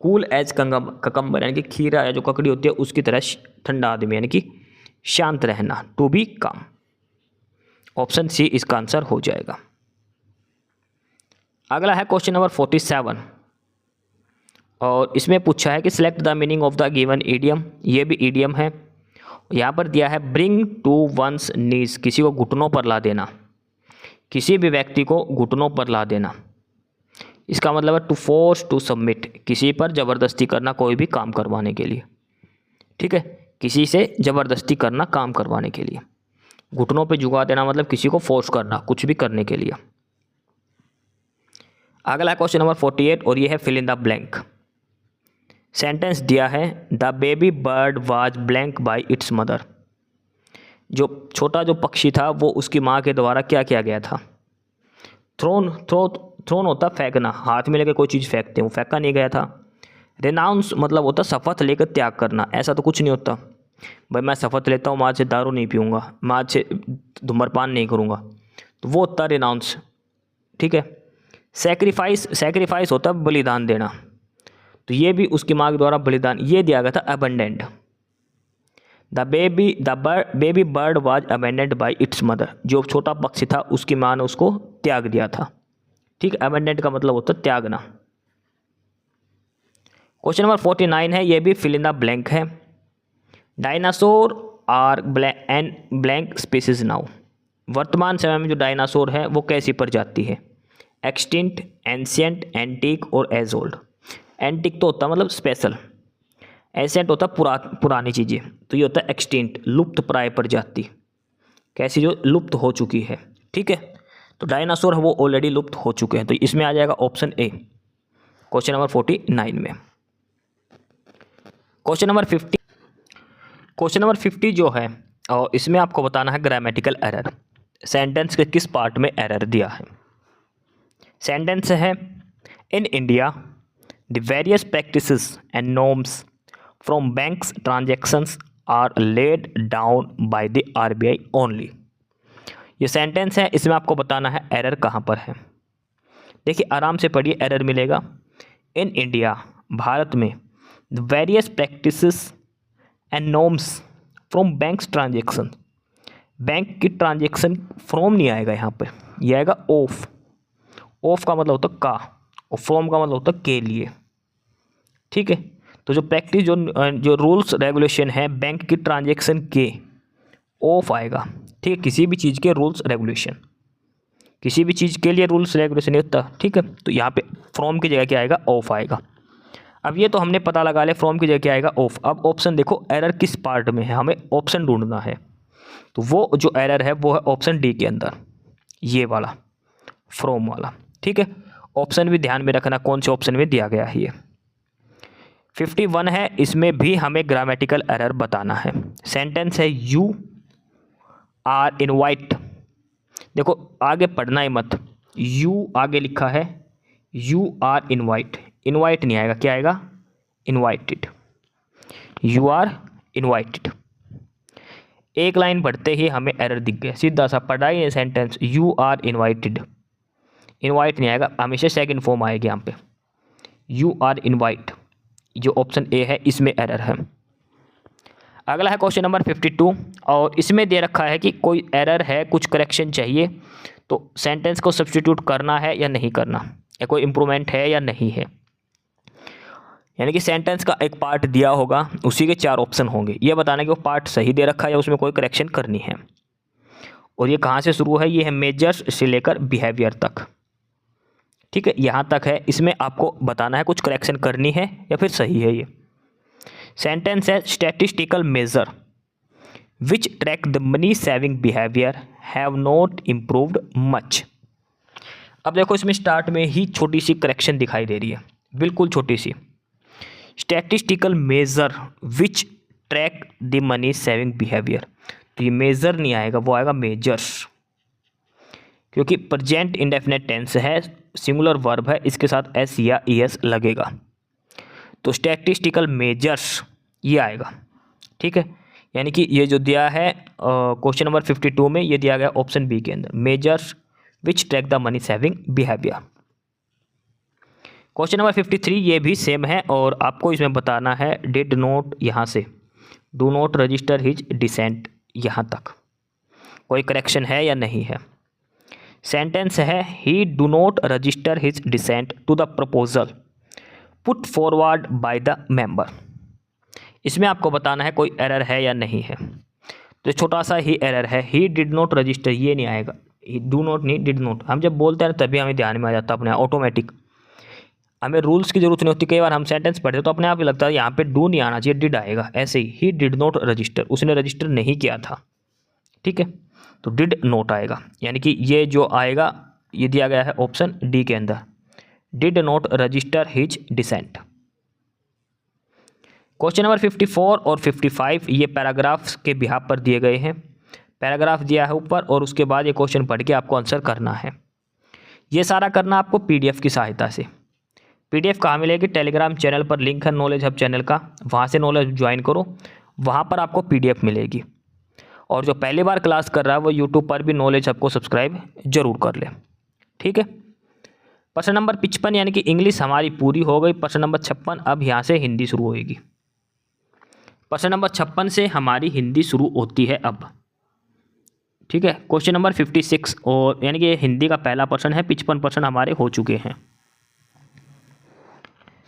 कूल एज ककम्बर यानी कि खीरा या जो ककड़ी होती है उसकी तरह ठंडा आदमी यानी कि शांत रहना, टू बी काम। ऑप्शन सी इसका आंसर हो जाएगा। अगला है क्वेश्चन नंबर 47 और इसमें पूछा है कि select the meaning of the given idiom. ये भी ईडियम है। यहाँ पर दिया है ब्रिंग टू वंस नीज, किसी को घुटनों पर ला देना, किसी भी व्यक्ति को घुटनों पर ला देना। इसका मतलब है टू फोर्स टू सबमिट, किसी पर ज़बरदस्ती करना कोई भी काम करवाने के लिए। ठीक है, किसी से ज़बरदस्ती करना काम करवाने के लिए। घुटनों पे झुका देना मतलब किसी को फोर्स करना कुछ भी करने के लिए। अगला क्वेश्चन नंबर 48 और ये है fill in the blank. Sentence दिया है the baby bird was blank by its mother. जो छोटा जो पक्षी था वो उसकी माँ के द्वारा क्या किया गया था? थ्रोन होता फेंकना, हाथ में लेकर कोई चीज़ फेंकते हैं, वो फेंका नहीं गया था। रेनाउंस मतलब होता शपथ लेकर त्याग करना, ऐसा तो कुछ नहीं होता भाई मैं शपथ लेता हूँ मैं आज से दारू नहीं पीऊँगा, मैं आज से धूम्रपान नहीं करूँगा, तो वो होता रेनाउंस। ठीक है। सैक्रिफाइस होता बलिदान देना, तो ये भी उसकी माँ के द्वारा बलिदान, ये दिया गया था abundant. The baby bird was abundant by its mother, जो छोटा पक्षी था उसकी माँ ने उसको त्याग दिया था। ठीक, अबेंडेंट का मतलब होता त्यागना। क्वेश्चन नंबर 49 है, ये भी फिल इन द ब्लैंक है। Dinosaur are an blank species now. वर्तमान समय में जो डायनासोर है वो कैसी प्रजाति है? एक्सटिंक्ट, एंशिएंट, एंटीक और एज ओल्ड। एंटीक तो होता मतलब स्पेशल, एंशिएंट होता पुरानी चीज़ें, तो ये होता है एक्सटिंक्ट, लुप्त प्राय प्रजाति, कैसी जो लुप्त हो चुकी है। ठीक है, तो डायनासोर है वो ऑलरेडी लुप्त हो चुके हैं, तो इसमें आ जाएगा ऑप्शन ए क्वेश्चन नंबर 49 में। क्वेश्चन नंबर 50 जो है और इसमें आपको बताना है ग्रामेटिकल एरर। सेंटेंस के किस पार्ट में एरर दिया है? सेंटेंस है in India the various practices and norms from banks transactions are laid down by the RBI only. ये सेंटेंस है, इसमें आपको बताना है एरर कहाँ पर है। देखिए आराम से पढ़िए, एरर मिलेगा। इन इंडिया, भारत में, the various practices and norms from banks transaction, bank की ट्रांजेक्शन फ्रॉम नहीं आएगा यहाँ पर, यह आएगा ऑफ। ऑफ का मतलब होता का और फ्रॉम का मतलब होता के लिए। ठीक है, तो जो प्रैक्टिस जो रूल्स रेगुलेशन है बैंक की ट्रांजेक्शन के, ऑफ आएगा। ठीक है, किसी भी चीज़ के रूल्स रेगुलेशन, किसी भी चीज़ के लिए रूल्स रेगुलेशन नहीं होता। ठीक है, तो यहाँ पे फ्रॉम की जगह क्या आएगा? ऑफ आएगा। अब ये तो हमने पता लगा लिया फ्रॉम की जगह क्या आएगा? ऑफ। अब ऑप्शन देखो एरर किस पार्ट में है, हमें ऑप्शन ढूंढना है। तो वो जो एरर है वो है ऑप्शन डी के अंदर, ये वाला फ्रॉम वाला। ठीक है, ऑप्शन भी ध्यान में रखना कौन से ऑप्शन में दिया गया है। ये 51 है, इसमें भी हमें ग्रामेटिकल एरर बताना है। सेंटेंस है यू आर इनवाइट। देखो आगे पढ़ना ही मत, यू आगे लिखा है यू आर इनवाइट, इनवाइट नहीं आएगा, क्या आएगा? Invited, you are invited. एक लाइन पढ़ते ही हमें एरर दिख गया, सीधा सा पढ़ा ही sentence you are invited, invite नहीं आएगा, हमेशा सेकंड फॉर्म आएगी यहाँ पे, यू आर इनवाइट। जो ऑप्शन ए है इसमें एरर है। अगला है क्वेश्चन नंबर 52 और इसमें दे रखा है कि कोई एरर है, कुछ करेक्शन चाहिए, तो सेंटेंस को सब्स्टिट्यूट करना है या नहीं करना, या कोई इम्प्रूवमेंट है या नहीं है। यानी कि सेंटेंस का एक पार्ट दिया होगा, उसी के 4 ऑप्शन होंगे, ये बताना कि वो पार्ट सही दे रखा है या उसमें कोई करेक्शन करनी है। और ये कहाँ से शुरू है? ये है मेजर्स से लेकर बिहेवियर तक। ठीक है, यहाँ तक है, इसमें आपको बताना है कुछ करेक्शन करनी है या फिर सही है। ये सेंटेंस है statistical measure which track the money saving behaviour have not improved much. अब देखो इसमें स्टार्ट में ही छोटी सी करेक्शन दिखाई दे रही है, बिल्कुल छोटी सी। Statistical measure which track the money saving behaviour, तो ये मेजर नहीं आएगा, वो आएगा मेजर्स, क्योंकि प्रेजेंट इंडेफिनिट टेंस है, सिंगुलर वर्ब है, इसके साथ एस या ई एस लगेगा, तो स्टैटिस्टिकल मेजर्स ये आएगा। ठीक है, यानी कि ये जो दिया है क्वेश्चन नंबर 52 में, ये दिया गया ऑप्शन बी के अंदर, measures which track the money saving behaviour. Question number 53 ये भी सेम है और आपको इसमें बताना है डिड नोट, यहाँ से do not register his dissent, यहाँ तक कोई करेक्शन है या नहीं है। सेंटेंस है he do not register his dissent to the proposal put forward by the member. इसमें आपको बताना है कोई एरर है या नहीं है। तो छोटा सा ही एरर है, ही डिड नोट रजिस्टर, ये नहीं आएगा, डू नोट नहीं डिड नोट। हम जब बोलते हैं तभी हमें ध्यान में आ जाता है अपने ऑटोमेटिक, हमें रूल्स की जरूरत नहीं होती। कई बार हम सेंटेंस पढ़ते तो अपने आप ही लगता है यहाँ पे डू नहीं आना चाहिए, डिड आएगा। ऐसे ही डिड नोट रजिस्टर, उसने रजिस्टर नहीं किया था, ठीक है, तो डिड नोट आएगा। यानी कि ये जो आएगा ये दिया गया है ऑप्शन डी के अंदर, did not register his dissent. Question number 54 और 55 ये पैराग्राफ्स के बिहाफ पर दिए गए हैं। पैराग्राफ दिया है ऊपर और उसके बाद ये क्वेश्चन पढ़ के आपको आंसर करना है। ये सारा करना आपको पीडीएफ की सहायता से। पीडीएफ कहाँ मिलेगी? टेलीग्राम चैनल पर लिंक है नॉलेज हब चैनल का, वहाँ से नॉलेज ज्वाइन करो, वहाँ पर आपको पीडीएफ मिलेगी। और जो पहली बार क्लास कर रहा है वो यूट्यूब पर भी नॉलेज हब को सब्सक्राइब जरूर कर ले, ठीक है। प्रश्न नंबर 55 यानी कि इंग्लिश हमारी पूरी हो गई। प्रश्न नंबर 56 अब यहाँ से हिंदी शुरू होएगी। प्रश्न नंबर 56 से हमारी हिंदी शुरू होती है अब, ठीक है। क्वेश्चन नंबर 56 और यानी कि हिंदी का पहला प्रश्न है, 55 प्रश्न हमारे हो चुके हैं।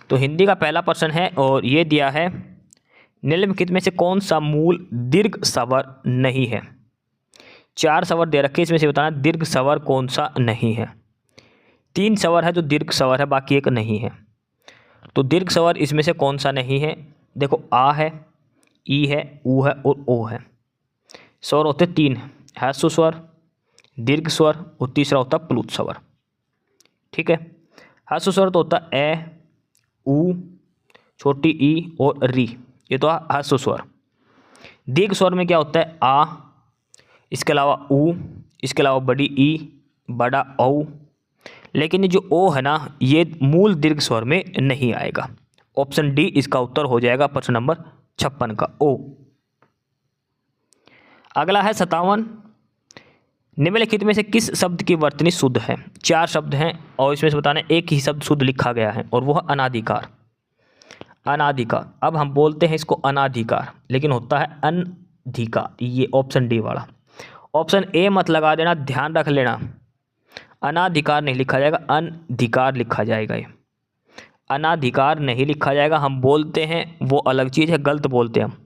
तो हिंदी का पहला प्रश्न है और ये दिया है निम्नलिखित में से कौन सा मूल दीर्घ स्वर नहीं है। 4 स्वर दे रखे, इसमें से बताना दीर्घ स्वर कौन सा नहीं है। 3 स्वर है जो दीर्घ स्वर है, बाकी एक नहीं है। तो दीर्घ स्वर इसमें से कौन सा नहीं है? देखो आ है, ई है, ऊ है और ओ है। स्वर होते 3, ह्रस्व स्वर, दीर्घ स्वर और तीसरा होता प्लुत स्वर, ठीक है। ह्रस्व स्वर तो होता ए, ऊ, छोटी ई और री, ये तो ह्रस्व स्वर। दीर्घ स्वर में क्या होता है? आ, इसके अलावा ऊ, इसके अलावा बड़ी ई, बड़ा औ। लेकिन ये जो ओ है ना, ये मूल दीर्घ स्वर में नहीं आएगा। ऑप्शन डी इसका उत्तर हो जाएगा प्रश्न नंबर 56 का, ओ। अगला है 57, निम्नलिखित में से किस शब्द की वर्तनी शुद्ध है। 4 शब्द हैं और इसमें से बताना एक ही शब्द शुद्ध लिखा गया है और वो है अनाधिकार। अनाधिकार, अब हम बोलते हैं इसको अनाधिकार, लेकिन होता है अनधिकार, ये ऑप्शन डी वाला। ऑप्शन ए मत लगा देना, ध्यान रख लेना, अनाधिकार नहीं लिखा जाएगा, अनधिकार लिखा जाएगा। ये अनाधिकार नहीं लिखा जाएगा, हम बोलते हैं वो अलग चीज़ है, गलत बोलते हैं हम।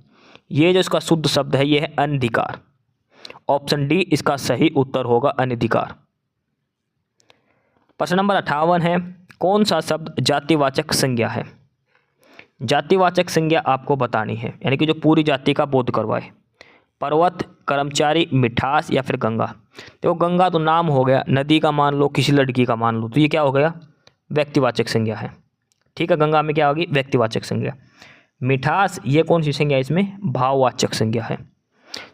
ये जो इसका शुद्ध शब्द है ये है अनधिकार। ऑप्शन डी इसका सही उत्तर होगा, अनधिकार। प्रश्न नंबर 58 है, कौन सा शब्द जातिवाचक संज्ञा है। जातिवाचक संज्ञा आपको बतानी है, यानी कि जो पूरी जाति का बोध करवाए। पर्वत, कर्मचारी, मिठास या फिर गंगा। देखो गंगा तो नाम हो गया, नदी का मान लो, किसी लड़की का मान लो, तो ये क्या हो गया? व्यक्तिवाचक संज्ञा है, ठीक है। गंगा में क्या होगी? व्यक्तिवाचक संज्ञा। मिठास ये कौन सी संज्ञा है? इसमें भाववाचक संज्ञा है,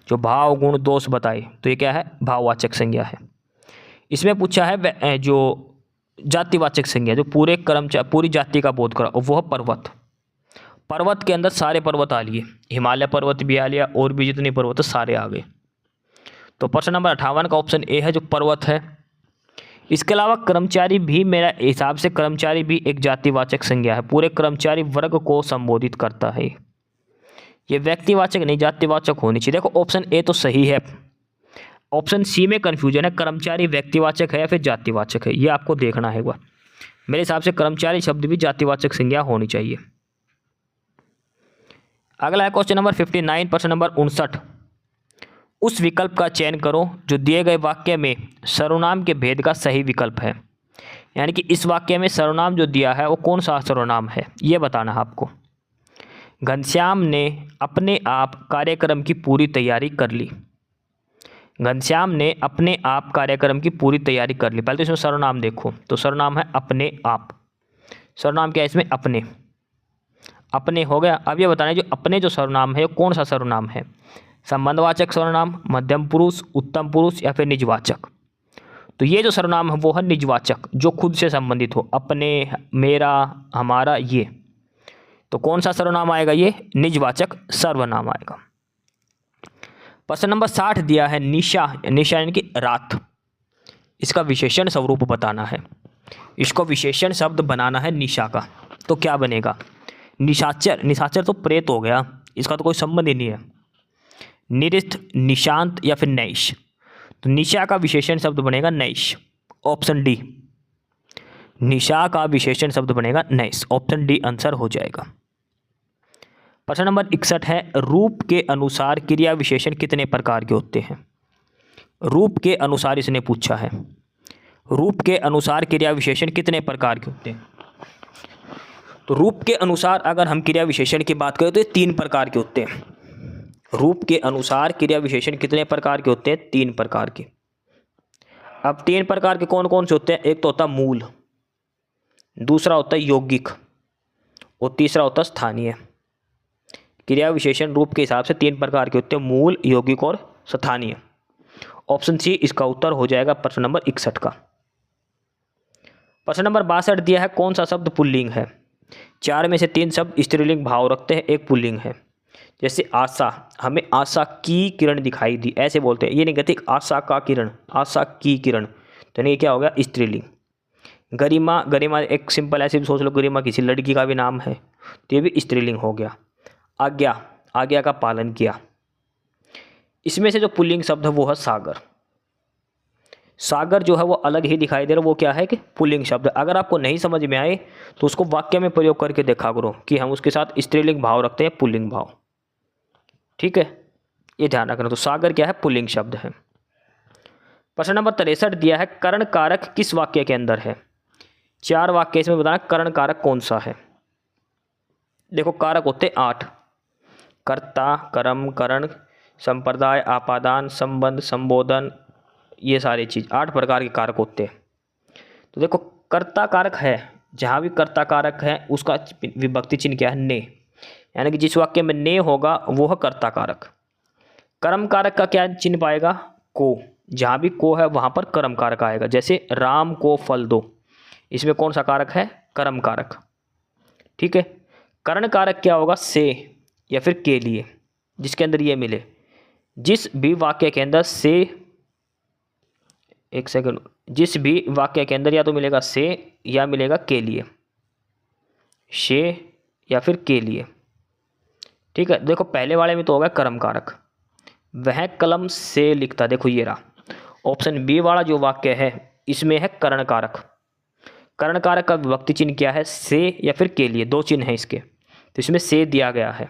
जो भाव गुण दोष बताए, तो ये क्या है? भाववाचक संज्ञा है। इसमें पूछा है जो जातिवाचक संज्ञा, जो पूरी जाति का बोध करा, वो है पर्वत। पर्वत के अंदर सारे पर्वत आ लिए, हिमालय पर्वत भी आ लिया और भी जितने पर्वत सारे आ गए। तो प्रश्न नंबर 58 का ऑप्शन ए है जो पर्वत है। इसके अलावा कर्मचारी भी, मेरा हिसाब से कर्मचारी भी एक जातिवाचक संज्ञा है, पूरे कर्मचारी वर्ग को संबोधित करता है। ये व्यक्तिवाचक नहीं जातिवाचक होनी चाहिए। देखो ऑप्शन ए तो सही है, ऑप्शन सी में कन्फ्यूजन है, कर्मचारी व्यक्तिवाचक है या फिर जातिवाचक है, ये आपको देखना है एक बार। मेरे हिसाब से कर्मचारी शब्द भी जातिवाचक संज्ञा होनी चाहिए। अगला है क्वेश्चन नंबर 59, प्रश्न नंबर 59। उस विकल्प का चयन करो जो दिए गए वाक्य में सर्वनाम के भेद का सही विकल्प है। यानी कि इस वाक्य में सर्वनाम जो दिया है वो कौन सा सर्वनाम है, ये बताना है आपको। घनश्याम ने अपने आप कार्यक्रम की पूरी तैयारी कर ली। घनश्याम ने अपने आप कार्यक्रम की पूरी तैयारी कर ली। पहले तो इसमें सर्वनाम देखो, तो सर्वनाम है अपने आप। सर्वनाम क्या है इसमें? अपने। अपने हो गया। अब ये बताना है जो अपने जो सर्वनाम है वो कौन सा सर्वनाम है, संबंधवाचक सर्वनाम, मध्यम पुरुष, उत्तम पुरुष या फिर निजवाचक। तो ये जो सर्वनाम है वो है निजवाचक, जो खुद से संबंधित हो, अपने, मेरा, हमारा, ये। तो कौन सा सर्वनाम आएगा? ये निजवाचक सर्वनाम आएगा। प्रश्न नंबर 60 दिया है निशा। निशा यानी कि रात, इसका विशेषण स्वरूप बताना है। इसको विशेषण शब्द बनाना है निशा का, तो क्या बनेगा? निशाचर, निशाचर तो प्रेत हो गया, इसका तो कोई संबंध ही नहीं है। निरिस्त, निशांत या फिर नैश, तो निशा का विशेषण शब्द बनेगा नैश, ऑप्शन डी। निशा का विशेषण शब्द बनेगा नैश, ऑप्शन डी आंसर हो जाएगा। प्रश्न नंबर 61 है, रूप के अनुसार क्रिया विशेषण कितने प्रकार के होते हैं? रूप के अनुसार इसने पूछा है, रूप के अनुसार क्रिया विशेषण कितने प्रकार के होते हैं? तो रूप के अनुसार अगर हम क्रिया विशेषण की बात करें तो ये 3 प्रकार के होते हैं। रूप के अनुसार क्रिया विशेषण कितने प्रकार के होते हैं? 3 प्रकार के। अब 3 प्रकार के कौन कौन से होते हैं? एक तो होता है मूल, दूसरा होता है यौगिक और तीसरा होता है स्थानीय। क्रिया विशेषण रूप के हिसाब से 3 प्रकार के होते हैं, मूल, यौगिक और स्थानीय। ऑप्शन सी इसका उत्तर हो जाएगा प्रश्न नंबर 61 का। प्रश्न नंबर 62 दिया है, कौन सा शब्द पुल्लिंग है? 4 में से 3 शब्द स्त्रीलिंग भाव रखते हैं, एक पुल्लिंग है। जैसे आशा, हमें आशा की किरण दिखाई दी, ऐसे बोलते हैं, ये नहीं कहते आशा का किरण, आशा की किरण, तो नहीं, क्या हो गया? स्त्रीलिंग। गरिमा, गरिमा एक सिंपल ऐसे भी सोच लो, गरिमा किसी लड़की का भी नाम है, तो ये भी स्त्रीलिंग हो गया। आज्ञा, आज्ञा का पालन किया। इसमें से जो पुल्लिंग शब्द है वो है सागर। सागर जो है वो अलग ही दिखाई दे रहा है, वो क्या है कि पुल्लिंग शब्द। अगर आपको नहीं समझ में आए तो उसको वाक्य में प्रयोग करके देखा करो कि हम उसके साथ स्त्रीलिंग भाव रखते हैं, पुल्लिंग भाव, ठीक है, ये ध्यान रखना। तो सागर क्या है? पुल्लिंग शब्द है। प्रश्न नंबर 63 दिया है, कर्ण कारक किस वाक्य के अंदर है? 4 वाक्य इसमें बताना, कर्ण कारक कौन सा है? देखो कारक होते 8, कर्ता, कर्म, करण, संप्रदाय, आपादान, संबंध, संबोधन, ये सारी चीज़ 8 प्रकार के कारक होते हैं। तो देखो कर्ता कारक है, जहाँ भी कर्ता कारक है उसका विभक्ति चिन्ह क्या है? ने, यानी कि जिस वाक्य में ने होगा वो है कर्ता कारक। कर्म कारक का क्या चिन्ह पाएगा? को, जहाँ भी को है वहाँ पर कर्म कारक आएगा। जैसे राम को फल दो, इसमें कौन सा कारक है? कर्म कारक, ठीक है। कर्ण कारक क्या होगा? से या फिर के लिए, जिसके अंदर ये मिले। जिस भी वाक्य के अंदर से, एक सेकंड, जिस भी वाक्य के अंदर या तो मिलेगा से या मिलेगा के लिए, से या फिर के लिए, ठीक है। देखो पहले वाले में तो होगा कर्म कारक, वह कलम से लिखता, देखो ये रहा। ऑप्शन बी वाला जो वाक्य है इसमें है कर्ण कारक। कर्ण कारक का विभक्ति चिन्ह क्या है? से या फिर के लिए, 2 चिन्ह है इसके, तो इसमें से दिया गया है,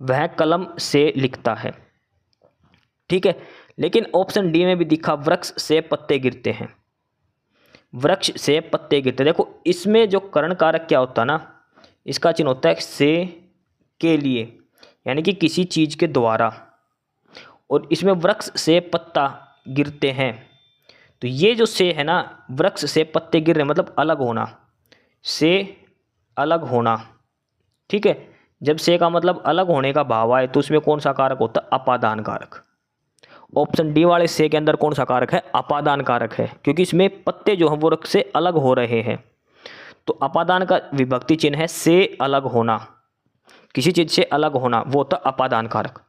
वह कलम से लिखता है, ठीक है। लेकिन ऑप्शन डी में भी दिखा, वृक्ष से पत्ते गिरते हैं, वृक्ष से पत्ते गिरते। देखो इसमें जो कर्ण कारक क्या होता है ना, इसका चिन्ह होता है से के लिए, यानी कि किसी चीज़ के द्वारा, और इसमें वृक्ष से पत्ता गिरते हैं, तो ये जो से है ना, वृक्ष से पत्ते गिर रहे मतलब अलग होना, से अलग होना, ठीक है। जब से का मतलब अलग होने का भाव आए तो उसमें कौन सा कारक होता है? अपादान कारक। ऑप्शन डी वाले से के अंदर कौन सा कारक है? अपादान कारक है, क्योंकि इसमें पत्ते जो हैं वो वृक्ष से अलग हो रहे हैं। तो अपादान का विभक्ति चिन्ह है से अलग होना, किसी चीज़ से अलग होना, वो होता अपादान कारक,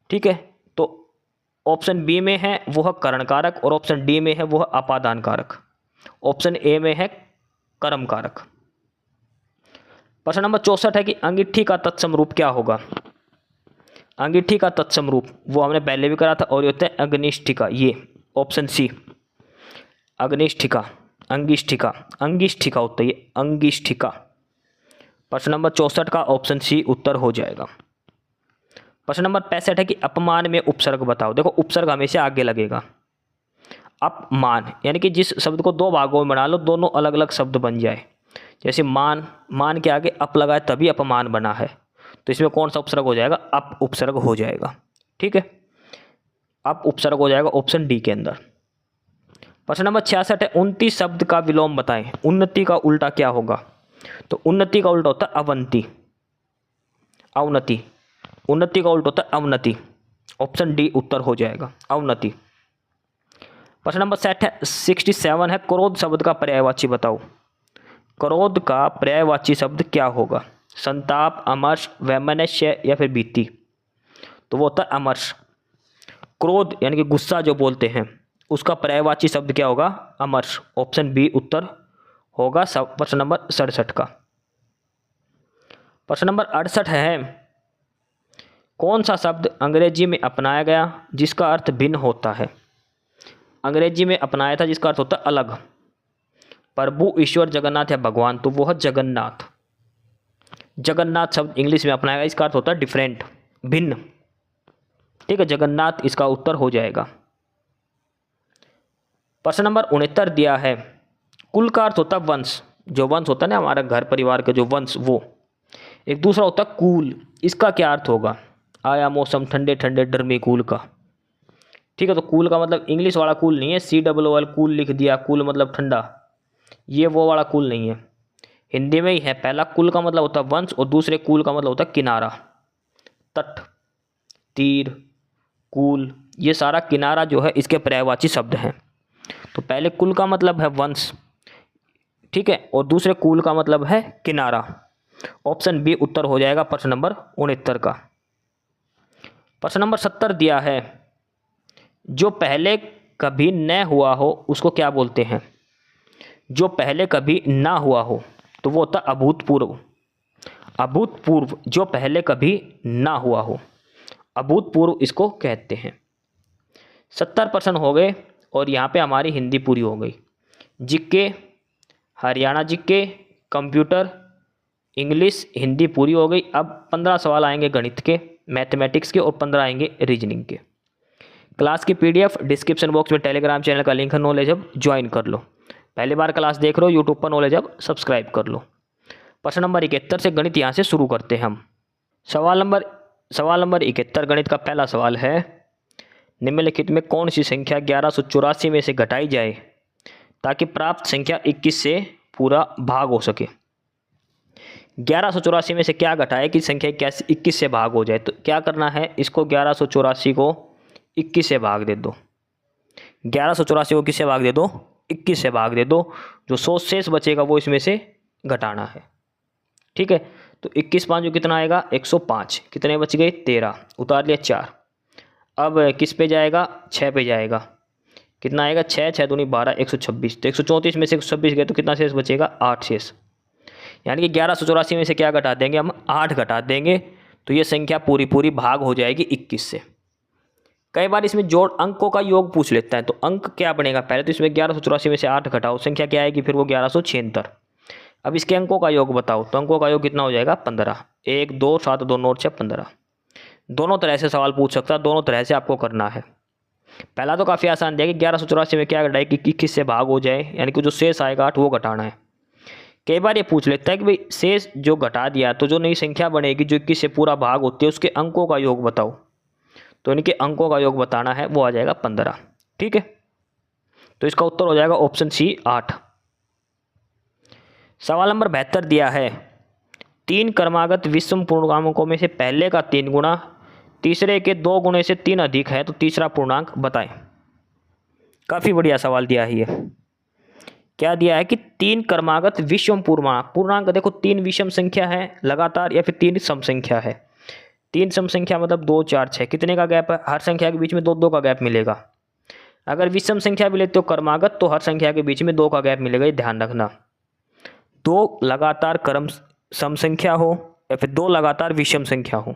ठीक है। तो ऑप्शन बी में है वो है कर्ण कारक, और ऑप्शन डी में है वो है अपादान कारक, ऑप्शन ए में है कर्म कारक। प्रश्न नंबर 64 है कि अंगीठी का तत्सम रूप क्या होगा? अंगीठी का तत्सम रूप वो हमने पहले भी करा था, और ये होता है अग्निष्ठिका, ये ऑप्शन सी, अग्निष्ठिका, अंगिष्ठिका, अंगिष्ठिका होता है ये, अंगिष्ठिका। प्रश्न नंबर 64 का ऑप्शन सी उत्तर हो जाएगा। प्रश्न नंबर 65 है कि अपमान में उपसर्ग बताओ। देखो उपसर्ग हमेशा आगे लगेगा। अपमान यानी कि जिस शब्द को 2 भागों में बना लो, दोनों अलग अलग शब्द बन जाए। जैसे मान, मान के आगे अप लगाए तभी अपमान बना है, तो इसमें कौन सा उपसर्ग हो जाएगा? अप उपसर्ग हो जाएगा, ठीक है, अप उपसर्ग हो जाएगा ऑप्शन डी के अंदर। प्रश्न नंबर 66 है 29 शब्द का विलोम बताएं। उन्नति का उल्टा क्या होगा? तो उन्नति का उल्टा होता है अवनति, अवनति। उन्नति का उल्टा होता है अवनति, ऑप्शन डी उत्तर हो जाएगा, अवनति। प्रश्न नंबर 67 है क्रोध शब्द का पर्यायवाची बताओ। क्रोध का पर्यायवाची शब्द क्या होगा? संताप, अमर्ष, वैमनस्य या फिर भीति? तो वो होता है अमर्ष। क्रोध यानी कि गुस्सा जो बोलते हैं उसका पर्यायवाची शब्द क्या होगा? अमर्ष, ऑप्शन बी उत्तर होगा प्रश्न नंबर 67 का। प्रश्न नंबर 68 है, कौन सा शब्द अंग्रेजी में अपनाया गया जिसका अर्थ भिन्न होता है? अंग्रेजी में अपनाया था जिसका अर्थ होता है अलग। प्रभु, ईश्वर, जगन्नाथ या भगवान, तो वो है जगन्नाथ। जगन्नाथ शब्द इंग्लिश में अपनाया गया, इसका अर्थ होता है डिफरेंट, भिन्न। ठीक है, जगन्नाथ इसका उत्तर हो जाएगा। प्रश्न नंबर 69 दिया है, कुल का अर्थ होता है वंश। जो वंश होता है ना हमारा घर परिवार का जो वंश, वो। एक दूसरा होता है कूल, इसका क्या अर्थ होगा? आया मौसम ठंडे ठंडे डरमी कूल का। ठीक है, तो कूल का मतलब इंग्लिश वाला कूल नहीं है, COOL कूल लिख दिया, कूल मतलब ठंडा, ये वो वाला कूल नहीं है। हिंदी में ही है। पहला कुल का मतलब होता है वंश और दूसरे कूल का मतलब होता है किनारा, तट, तीर, कूल, ये सारा किनारा जो है इसके पर्यायवाची शब्द हैं। तो पहले कुल का मतलब है वंश, ठीक है, और दूसरे कूल का मतलब है किनारा। ऑप्शन बी उत्तर हो जाएगा प्रश्न नंबर 69 का। प्रश्न नंबर 70 दिया है, जो पहले कभी न हुआ हो उसको क्या बोलते हैं? जो पहले कभी ना हुआ हो तो वो होता अभूतपूर्व। अभूतपूर्व, जो पहले कभी ना हुआ हो, अभूतपूर्व इसको कहते हैं। 70% हो गए और यहाँ पे हमारी हिंदी पूरी हो गई। GK, Haryana GK, computer, English, Hindi पूरी हो गई। अब 15 सवाल आएंगे गणित के, मैथमेटिक्स के, और 15 आएंगे रीजनिंग के। क्लास की PDF डिस्क्रिप्शन बॉक्स में टेलीग्राम चैनल का लिंक है, नॉलेज हब, ज्वाइन कर लो। पहली बार क्लास देख रहे हो यूट्यूब पर नॉलेज हब, सब्सक्राइब कर लो। प्रश्न नंबर 71 से गणित यहाँ से शुरू करते हैं हम। सवाल नंबर 71 गणित का पहला सवाल है, निम्नलिखित में कौन सी संख्या 1184 में से घटाई जाए ताकि प्राप्त संख्या 21 से पूरा भाग हो सके? 1184 में से क्या घटाए कि संख्या 21 से भाग हो जाए? तो क्या करना है, इसको 1184 को 21 से भाग दे दो। 1184 को किससे भाग दे दो? 21 से भाग दे दो। जो 100 शेष बचेगा वो इसमें से घटाना है। ठीक है, तो 21 5 जो कितना आएगा? 105। कितने बच गए? 13, उतार लिया 4। अब किस पे जाएगा? 6 पे जाएगा। कितना आएगा? 6 6 दूनी 12, 126। तो 134 में से 126 गए तो कितना शेष बचेगा? 8 शेष। यानी कि 1184 में से क्या घटा देंगे हम? 8 घटा देंगे, तो ये संख्या पूरी पूरी भाग हो जाएगी 21 से। कई बार इसमें जोड़ अंकों का योग पूछ लेता है, तो अंक क्या बनेगा? पहले तो इसमें 1184 में से 8 घटाओ, संख्या क्या आएगी? फिर वो 1176। अब इसके अंकों का योग बताओ, तो अंकों का योग कितना हो जाएगा? 15। 1 2 7 2 9 6 15। दोनों तरह से सवाल पूछ सकता है, दोनों तरह से आपको करना है। पहला तो काफ़ी आसान दिया कि 1184 में क्या घटाए कि 21 से भाग हो जाए, यानी कि जो शेष आएगा 8 वो घटाना है। कई बार ये पूछ लेता है कि भाई शेष जो घटा दिया तो जो नई संख्या बनेगी जो 21 से पूरा भाग होती है उसके अंकों का योग बताओ। तो इनके अंकों का योग बताना है, वो आ जाएगा 15। ठीक है, तो इसका उत्तर हो जाएगा ऑप्शन सी 8। सवाल नंबर 72 दिया है, 3 क्रमागत विषम पूर्णांकों में से पहले का 3 गुना तीसरे के 2 गुणे से 3 अधिक है तो तीसरा पूर्णांक बताएं। काफ़ी बढ़िया सवाल दिया है ये। क्या दिया है कि 3 क्रमागत विषम पूर्णांक, देखो 3 विषम संख्या है लगातार या फिर 3 सम संख्या है। 3 सम संख्या मतलब 2 4 6, कितने का गैप है? हर संख्या के बीच में 2 2 का गैप मिलेगा। अगर विषम संख्या भी लेते हो क्रमागत तो हर संख्या के बीच में 2 का गैप मिलेगा, ये ध्यान रखना। 2 लगातार क्रम सम संख्या हो या फिर 2 लगातार विषम संख्या हो,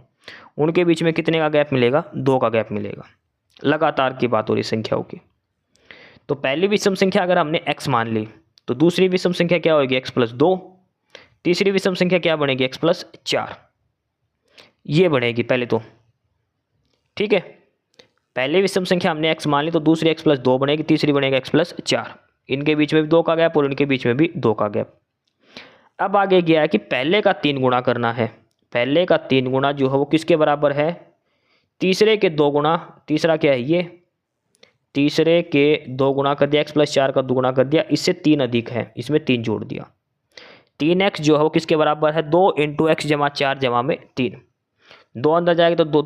उनके बीच में कितने का गैप मिलेगा? 2 का गैप मिलेगा। लगातार की बात हो रही संख्याओं की। तो पहली विषम संख्या अगर हमने x मान ली तो दूसरी विषम संख्या क्या होगी? x + 2। तीसरी विषम संख्या क्या बनेगी? x + 4। ये बनेगी पहले तो। ठीक है, पहले विषम संख्या हमने x मान ली तो दूसरी x + 2 बनेगी, तीसरी बनेगी x + 4। इनके बीच में भी 2 का गैप और इनके बीच में भी 2 का गैप। अब आगे गया है कि पहले का 3 गुना करना है। पहले का 3 गुना जो है वो किसके बराबर है? तीसरे के 2 गुना। तीसरा क्या है? ये तीसरे के 2 गुना कर दिया, x + 4 का 2 गुना कर दिया, इससे 3 अधिक है, इसमें 3 जोड़ दिया। 3x जो है वो किसके बराबर है? 2 × x = 4 जमा में 3। 2 अंदर जाएगा तो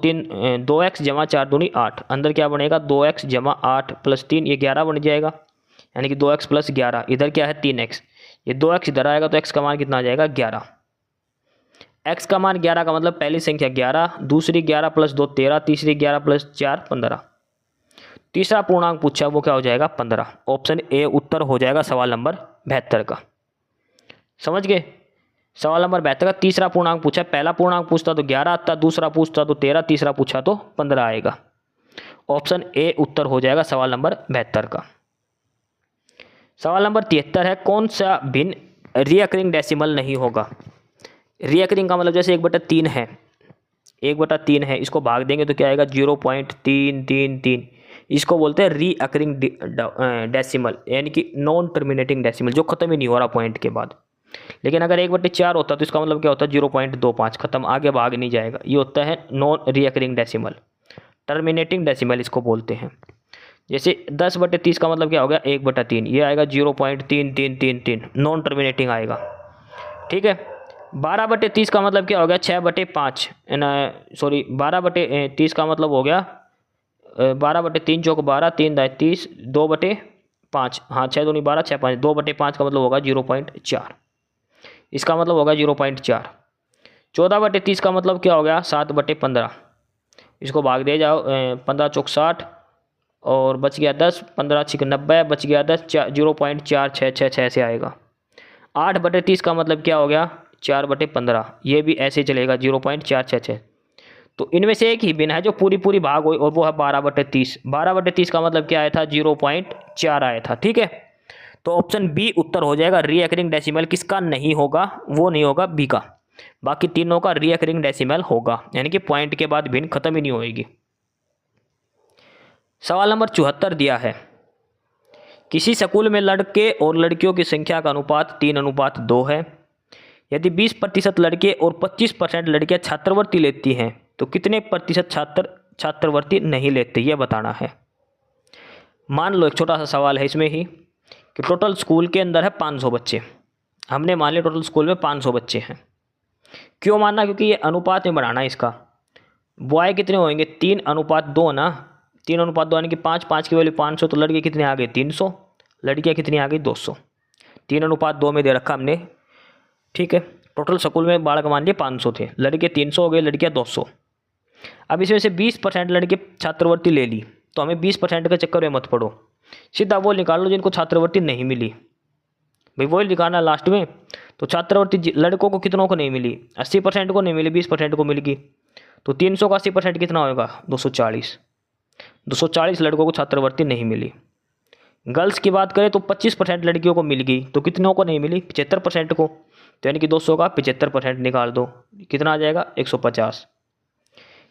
2x = 4 दूनी 8। अंदर क्या बनेगा? 2x = 8 + 3, ये 11 बन जाएगा। यानी कि 2x + 11। इधर क्या है? 3x। ये 2x इधर आएगा तो x का मान कितना आ जाएगा? 11। x का मान 11 का मतलब पहली संख्या 11, दूसरी 11 + 2 13, तीसरी 11 + 4 15। तीसरा पूर्णांक पूछा वो क्या हो जाएगा? 15। ऑप्शन ए उत्तर हो जाएगा सवाल नंबर 72 का। समझ गए। सवाल नंबर 72 का तीसरा पूर्णांक पूछा, पहला पूर्णांक पूछता तो 11 आता, दूसरा पूछता तो 13, तीसरा पूछा तो 15 आएगा। ऑप्शन ए उत्तर हो जाएगा सवाल नंबर 72 का। सवाल नंबर 73 है, कौन सा भिन्न रिअकरिंग डेसिमल नहीं होगा। रिअकरिंग का मतलब जैसे 1/3 है, 1/3 है, इसको भाग देंगे तो क्या आएगा 0.333, इसको बोलते हैं रीअकरिंग डेसिमल, यानी कि नॉन टर्मिनेटिंग डेसिमल, जो खत्म ही नहीं हो रहा पॉइंट के बाद। लेकिन अगर 1/4 होता तो इसका मतलब क्या होता है 0.25, खत्म, आगे भाग नहीं जाएगा। ये होता है non recurring decimal, terminating decimal इसको बोलते हैं। जैसे 10/30 का मतलब क्या हो गया 1/3, ये आएगा 0.3333, नॉन टर्मिनेटिंग आएगा। ठीक है। 12/30 का मतलब क्या हो गया 6/5, सॉरी 12/30 का मतलब हो गया 12/3 चौक 12, 3 दाएँ 30, 2/5, हाँ 6 दूनी 12, 6 5, 2/5 का मतलब होगा 0.4, इसका मतलब होगा 0.4। 14/30 का मतलब क्या हो गया 7/15, इसको भाग दे जाओ, 15 चौक 60 और बच गया 10, 15 छिक 90, बच गया 10, 0.4666 से आएगा। 8/30 का मतलब क्या हो गया 4/15, ये भी ऐसे चलेगा 0.466। तो इनमें से एक ही भिन्न है जो पूरी पूरी भाग हुई और वो है 12/30। 12/30 का मतलब क्या आया था 0.4 आया था। ठीक है, तो ऑप्शन बी उत्तर हो जाएगा। रीअकरिंग डेसिमल किसका नहीं होगा, वो नहीं होगा बी का, बाकी तीनों का रीअकरिंग डेसिमल होगा, यानी कि पॉइंट के बाद भिन्न खत्म ही नहीं होगी। सवाल नंबर 74 दिया है, किसी स्कूल में लड़के और लड़कियों की संख्या का अनुपात 3:2 है। यदि 20% लड़के और 25% लड़कियां छात्रवृत्ति लेती हैं तो कितने प्रतिशत छात्र छात्रवृत्ति नहीं लेते, यह बताना है। मान लो एक छोटा सा सवाल है इसमें ही कि टोटल स्कूल के अंदर है 500 बच्चे, हमने मान लिया टोटल स्कूल में 500 बच्चे हैं। क्यों मानना, क्योंकि ये अनुपात में बढ़ाना है इसका। बॉय कितने होंगे 3:2 ना, 3:2 यानी कि 5 की वैल्यू 500, तो लड़के कितने आ गए 300, लड़कियाँ कितनी आ गई 200। 3:2 में दे रखा हमने। ठीक है, टोटल स्कूल में बालक मान लिए 500 थे, लड़के 300 हो गए, लड़कियाँ 200। अब इसमें से 20% लड़के छात्रवृत्ति ले ली, तो हमें 20% के चक्कर में मत पड़ो, सीधा वो निकाल लो जिनको छात्रवृत्ति नहीं मिली, भाई वही निकालना लास्ट में। तो छात्रवृत्ति लड़कों को कितनों को नहीं मिली, 80% को नहीं मिली, 20% को मिल गई, तो 300 का 80% कितना होगा 240। 240 लड़कों को छात्रवृत्ति नहीं मिली। गर्ल्स की बात करें तो 25% लड़कियों को मिल गई, तो कितनों को नहीं मिली 75% को, तो यानी कि 200 का 75% निकाल दो, कितना आ जाएगा 150।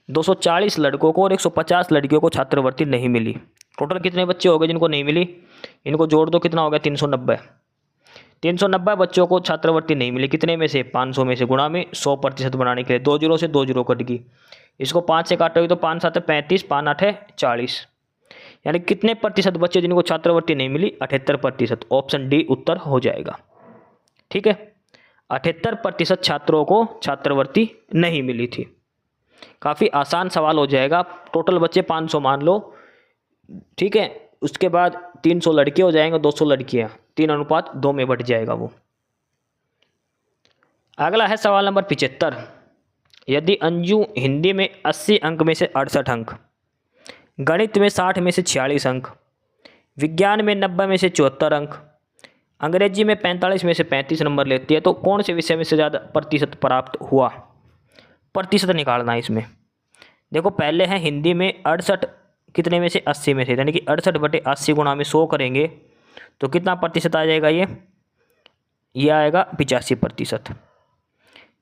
240 लड़कों को और 150 लड़कियों को छात्रवृत्ति नहीं मिली। टोटल कितने बच्चे हो गए जिनको नहीं मिली, इनको जोड़ दो, कितना हो गया 390। 390 बच्चों को छात्रवृत्ति नहीं मिली, कितने में से 500 में से, गुणा में 100% बनाने के लिए 2 जीरो से 2 जीरो कट गई, इसको 5 से काटोगे तो 5 7 35, 5 8 40, यानी कितने प्रतिशत बच्चे जिनको छात्रवृत्ति नहीं मिली 78%। ऑप्शन डी उत्तर हो जाएगा। ठीक है, 78% छात्रों को छात्रवृत्ति नहीं मिली थी। काफ़ी आसान सवाल हो जाएगा। टोटल बच्चे 500 मान लो, ठीक है, उसके बाद 300 लड़के हो जाएंगे, 200 लड़कियां, 3:2 में बढ़ जाएगा वो। अगला है सवाल नंबर 75, यदि अंजू हिंदी में 80 अंक में से 68 अंक, गणित में 60 में से 46 अंक, विज्ञान में 90 में से 74 अंक, अंग्रेजी में 45 में से 35 नंबर लेती है, तो कौन से विषय में से ज़्यादा प्रतिशत प्राप्त हुआ, प्रतिशत निकालना है इसमें। देखो पहले है हिंदी में 68 कितने में से 80 में से, यानी कि 68/80 गुणा में 100 करेंगे तो कितना प्रतिशत आ जाएगा, ये आएगा 85%।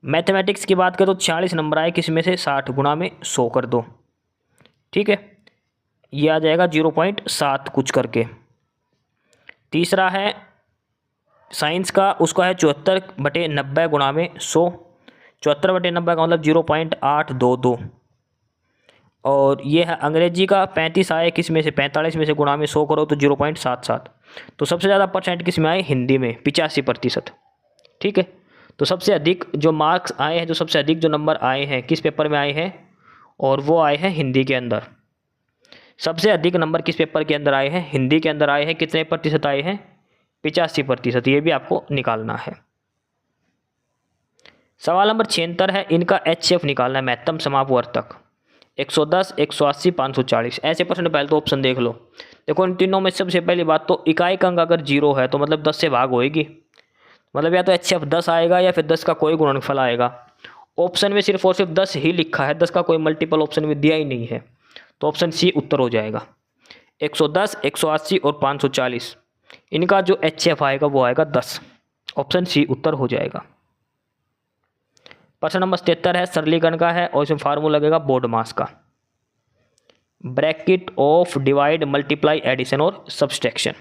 मैथमेटिक्स की बात करें तो 46 नंबर आए किस में से 60 गुणा में 100 कर दो, ठीक है, ये आ जाएगा 0.7 कुछ करके। तीसरा है साइंस का, उसका है 74/90 गुणा में 100, 74/90 का मतलब 0.822। और ये है अंग्रेजी का 35 आए किस में से 45 में से गुणा में 100 करो तो 0.77। तो सबसे ज़्यादा परसेंट किस में आए, हिंदी में 85%। ठीक है, तो सबसे अधिक जो मार्क्स आए हैं, जो सबसे अधिक जो नंबर आए हैं किस पेपर में आए हैं, और वो आए हैं हिंदी के अंदर। सबसे अधिक नंबर किस पेपर के अंदर आए हैं, हिंदी के अंदर आए हैं। कितने प्रतिशत आए हैं, 85%। ये भी आपको निकालना है। सवाल नंबर 76 है, इनका HCF निकालना है, महत्तम समापवर्तक 110, 180, 540। ऐसे परसेंट पहले तो ऑप्शन देख लो। देखो इन तीनों में सबसे पहली बात तो इकाई का अंक अगर 0 है तो मतलब 10 से भाग होएगी, मतलब या तो HCF 10 आएगा या फिर 10 का कोई गुणनफल आएगा। ऑप्शन में सिर्फ और सिर्फ 10 ही लिखा है, 10 का कोई मल्टीपल ऑप्शन में दिया ही नहीं है, तो ऑप्शन सी उत्तर हो जाएगा। 110, 180 और 540 इनका जो HCF आएगा वो आएगा 10। ऑप्शन सी उत्तर हो जाएगा। प्रश्न नंबर 73 है, सरलीकरण का है और इसमें फार्मूला लगेगा बोर्ड मास का। Bracket of divide, multiply, addition और सब्सट्रैक्शन।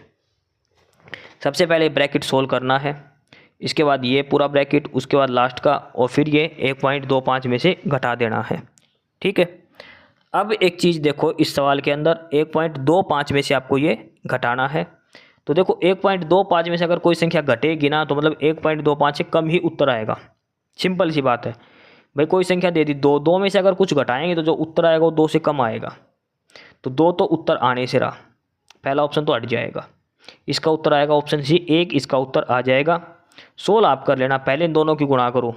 सबसे पहले ब्रैकेट सोल्व करना है, इसके बाद ये पूरा ब्रैकेट, उसके बाद लास्ट का, और फिर ये 1.25 में से घटा देना है। ठीक है। अब एक चीज़ देखो, इस सवाल के अंदर 1.25 में से आपको ये घटाना है। तो देखो 1.25 में से अगर कोई संख्या घटेगी ना, तो मतलब 1.25 से कम ही उत्तर आएगा। सिंपल सी बात है भाई, कोई संख्या दे दी 2, 2 में से अगर कुछ घटाएंगे तो जो उत्तर आएगा वो 2 से कम आएगा। तो 2 तो उत्तर आने से रहा, पहला ऑप्शन तो हट जाएगा। इसका उत्तर आएगा ऑप्शन सी 1, इसका उत्तर आ जाएगा। 16 आप कर लेना, पहले इन दोनों की गुणा करो,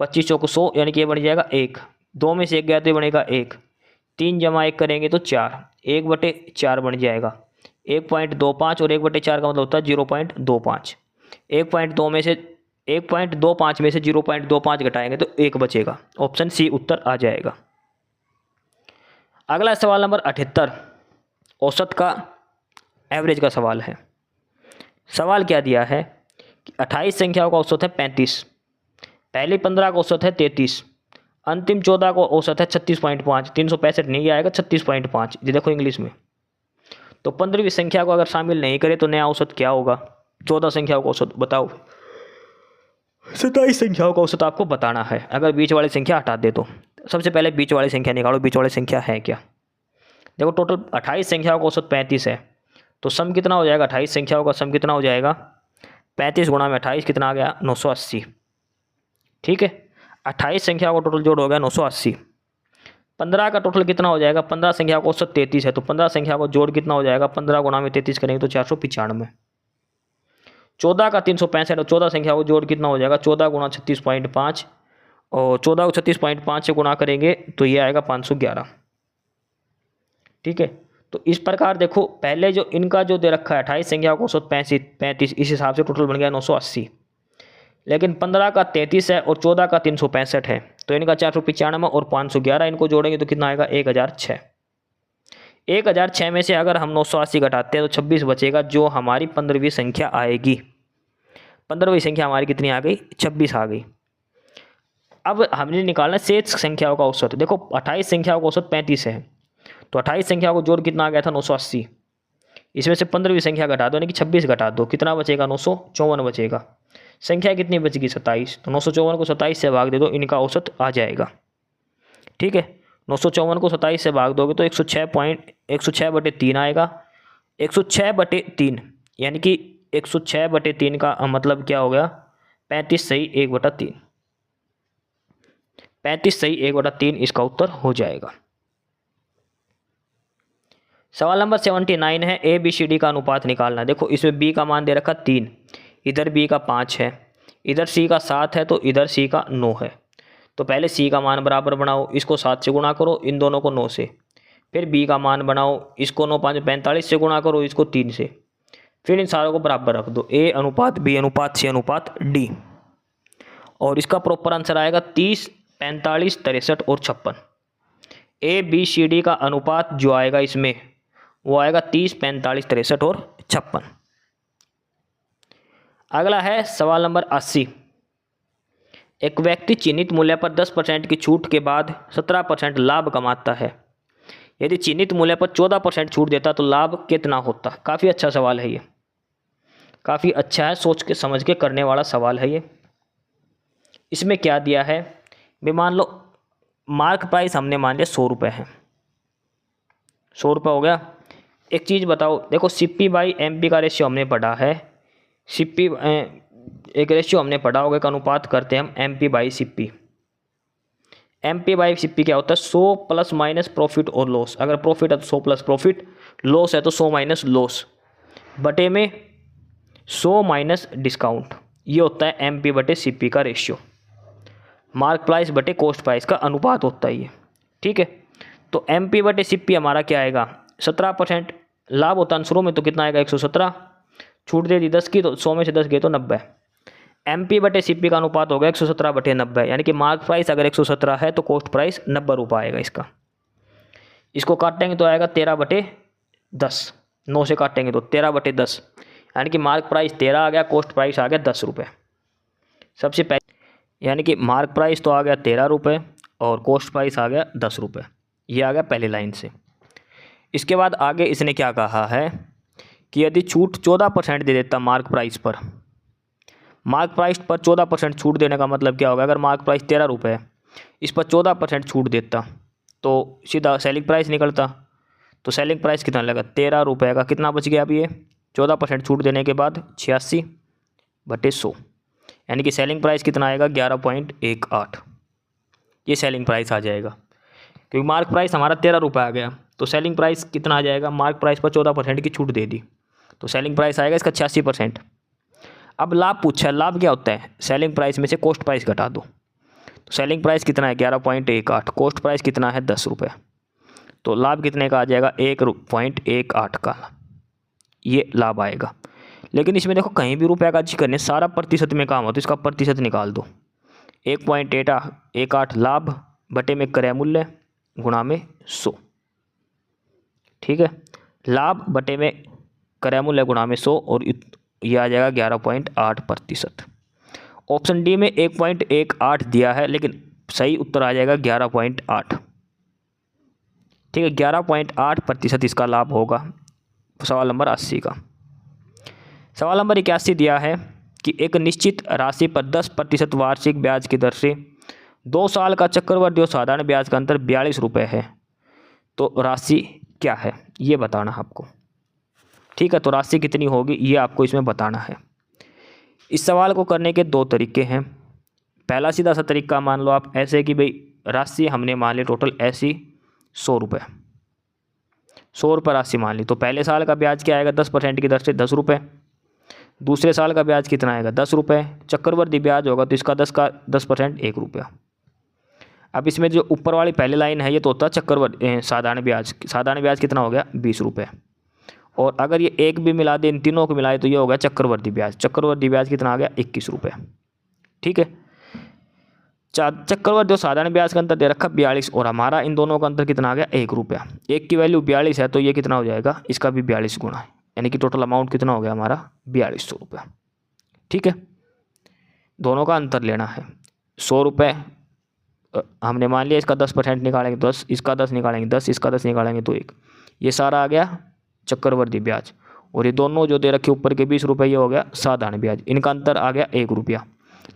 25 चौको 100 यानी कि ये बन जाएगा 1। 2 में से 1 गया तो ये बनेगा 1, 3 जमा 1 करेंगे तो 4, 1/4 बन जाएगा। 1.25 और 1/4 का मतलब होता है 0.25। 1.25 में से 0.25 घटाएंगे तो 1 बचेगा। ऑप्शन सी उत्तर आ जाएगा। अगला सवाल नंबर 78, औसत का, एवरेज का सवाल है। सवाल क्या दिया है कि 28 संख्याओं का औसत है 35, पहली 15 का औसत है 33, अंतिम 14 का औसत है 36.5। 365 नहीं आएगा, 36.5। ये देखो इंग्लिश में। तो 15वीं संख्या को अगर शामिल नहीं करें तो नया औसत क्या होगा? 14 संख्याओं का औसत बताओ। 27 संख्याओं का औसत आपको बताना है, अगर बीच वाली संख्या हटा दे तो। सबसे पहले बीच वाली संख्या निकालो, बीच वाली संख्या है क्या? देखो टोटल 28 संख्याओं का औसत 35 है, तो सम कितना हो जाएगा? 28 संख्याओं का सम कितना हो जाएगा? 35 गुणा में 28 कितना आ गया? 980। ठीक है, 28 संख्याओं का टोटल जोड़ हो गया 980। 15 का टोटल कितना हो जाएगा? 15 संख्याओं का औसत 33 है, तो 15 संख्याओं का जोड़ कितना हो जाएगा? 15 गुणा में 33 करेंगे तो 495। 14 का 365 और 14 संख्या को जोड़ कितना हो जाएगा? 14 गुणा 36.5, और 14 को 36.5 से गुणा करेंगे तो ये आएगा 511। ठीक है, तो इस प्रकार देखो, पहले जो इनका जो दे रखा है 28 संख्या को औसत 35, इस हिसाब से टोटल बन गया 980। लेकिन 15 का 33 है और 14 का 365 है, तो इनका 495 और 511 इनको जोड़ेंगे तो कितना आएगा? 1006। 1006 में से अगर हम 980 घटाते हैं तो 26 बचेगा, जो हमारी 15वीं संख्या आएगी। 15वीं संख्या हमारी कितनी आ गई? 26 आ गई। अब हमने निकालना शेष संख्याओं का औसत। देखो 28 संख्याओं का औसत 35 है, तो 28 संख्या को जोड़ कितना आ गया था? 980। इसमें से 15वीं संख्या घटा दो, यानी कि 26 घटा दो, कितना बचेगा? 954 बचेगा। संख्या कितनी बचेगी? 27। तो 954 को 27 से भाग दे दो, इनका औसत आ जाएगा। ठीक है, 954 को 27 से भाग दोगे तो 106/3 आएगा। 106/3 यानी कि 106/3 का मतलब क्या हो गया? 35 सही 1/3। 35 सही 1/3 इसका उत्तर हो जाएगा। सवाल नंबर 79 है, ABCD का अनुपात निकालना। देखो इसमें B का मान दे रखा 3, इधर B का 5 है, इधर C का 7 है, तो इधर C का 9 है। तो पहले C का मान बराबर बनाओ, इसको 7 से गुणा करो, इन दोनों को 9 से। फिर B का मान बनाओ, इसको 9 5 45 से गुणा करो, इसको 3 से। फिर इन सारों को बराबर रख दो, A अनुपात B अनुपात C अनुपात D। और इसका प्रॉपर आंसर आएगा 30, 45, 63 और 56। ABCD का अनुपात जो आएगा इसमें वो आएगा 30, 45, 63 और 56। अगला है सवाल नंबर 80। एक व्यक्ति चिन्हित मूल्य पर 10% की छूट के बाद 17% लाभ कमाता है। यदि चिन्हित मूल्य पर 14% छूट देता तो लाभ कितना होता? काफ़ी अच्छा सवाल है ये, काफ़ी अच्छा है, सोच के समझ के करने वाला सवाल है ये। इसमें क्या दिया है भी, मान लो मार्क प्राइस हमने मान लिया 100 रुपये है, 100 रुपये हो गया। एक चीज़ बताओ, देखो CP/MP का रेशियो हमने पढ़ा है, CP एक रेशियो हमने पढ़ा होगा, एक अनुपात करते हैं हम MP/CP। MP/CP क्या होता है? 100 प्लस माइनस प्रॉफिट और लॉस। अगर प्रॉफिट है तो 100 प्लस प्रॉफिट, लॉस है तो 100 माइनस लॉस, बटे में 100 माइनस डिस्काउंट। ये होता है MP/CP का रेशियो। मार्क प्राइस बटे कॉस्ट प्राइस का अनुपात होता है ये। ठीक है, तो MP/CP हमारा क्या आएगा? 17% लाभ होता है शुरू में, तो कितना आएगा? 117। छूट दे दी 10 की, तो 100 में से 10 गए तो 90। MP/CP का अनुपात हो गया 117/90, यानी कि मार्क प्राइस अगर 117 है तो कॉस्ट प्राइस 90 रुपये आएगा इसका। इसको काटेंगे तो आएगा 13/10, 9 से काटेंगे तो 13/10, यानी कि मार्क प्राइस 13 आ गया, कॉस्ट प्राइस आ गया 10 रुपये। सबसे पहले यानी कि मार्क प्राइस तो आ गया 13 रुपये और कॉस्ट प्राइस आ गया 10 रुपये, ये आ गया पहली लाइन से। इसके बाद आगे इसने क्या कहा है कि यदि छूट 14% दे देता मार्क प्राइस पर, मार्क प्राइस पर 14% छूट देने का मतलब क्या होगा, अगर मार्क प्राइस 13 रुपये है, इस पर 14% छूट देता तो सीधा सेलिंग प्राइस निकलता। तो सेलिंग प्राइस कितना लगा, 13 रुपये का कितना बच गया अभी ये 14% छूट देने के बाद 86/100, यानी कि सेलिंग प्राइस कितना आएगा 11.18, ये सेलिंग प्राइस आ जाएगा। क्योंकि मार्क प्राइस हमारा 13 रुपये आ गया तो सेलिंग प्राइस कितना आ जाएगा, मार्क प्राइस पर 14% की छूट दे दी तो सेलिंग प्राइस आएगा इसका 86%। अब लाभ पूछा है, लाभ क्या होता है, सेलिंग प्राइस में से कॉस्ट प्राइस घटा दो। तो सेलिंग प्राइस कितना है 11.18, कॉस्ट प्राइस कितना है 10 रुपये, तो लाभ कितने का आ जाएगा 1.18 का, ये लाभ आएगा। लेकिन इसमें देखो कहीं भी रुपये का जिक्र नहीं, सारा प्रतिशत में काम हो तो इसका प्रतिशत निकाल दो। 1.18 लाभ बटे में क्रय मूल्य गुणा में 100, ठीक है, लाभ बटे में क्रय मूल्य गुणा में 100 और ये आ जाएगा 11.8%। ऑप्शन डी में 1.18 दिया है लेकिन सही उत्तर आ जाएगा 11.8, ठीक है, 11.8% इसका लाभ होगा सवाल नंबर 80 का। सवाल नंबर 81 दिया है कि एक निश्चित राशि पर 10% वार्षिक ब्याज की दर से 2 साल का चक्रवृद्धि और साधारण ब्याज का अंतर 42 रुपये है, तो राशि क्या है ये बताना है आपको, ठीक है। तो राशि कितनी होगी ये आपको इसमें बताना है। इस सवाल को करने के 2 तरीके हैं। पहला सीधा सा तरीका मान लो आप ऐसे कि भाई राशि हमने मान ली टोटल ऐसी 100 रुपये, 100 रुपये राशि मान ली, तो पहले साल का ब्याज क्या आएगा 10% की दर से 10 रुपये, दूसरे साल का ब्याज कितना आएगा 10 रुपये, चक्रवृद्धि ब्याज होगा तो इसका 10% 1 रुपया। अब इसमें जो ऊपर वाली पहली लाइन है ये तो होता है चक्रवृद्धि साधारण ब्याज कितना हो गया 20 रुपये, और अगर ये एक भी मिला दे इन तीनों को मिलाए तो ये हो गया चक्रवृद्धि ब्याज कितना आ गया 21 रुपये, ठीक है। चक्रवृद्धि और साधारण ब्याज का अंतर दे रखा 42 और हमारा इन दोनों का अंतर कितना आ गया 1 रुपया, एक की वैल्यू 42 है तो ये कितना हो जाएगा इसका भी 42 गुना है, यानी कि टोटल अमाउंट कितना हो गया हमारा 4200 रुपये, ठीक है। दोनों का अंतर लेना है, 100 रुपये हमने मान लिया, इसका 10% निकालेंगे 10, इसका 10 निकालेंगे 10, इसका 10 निकालेंगे तो 1, ये सारा आ गया चक्रवृद्धि ब्याज, और ये दोनों जो दे रखे ऊपर के 20 रुपये ये हो गया साधारण ब्याज, इनका अंतर आ गया 1 रुपया,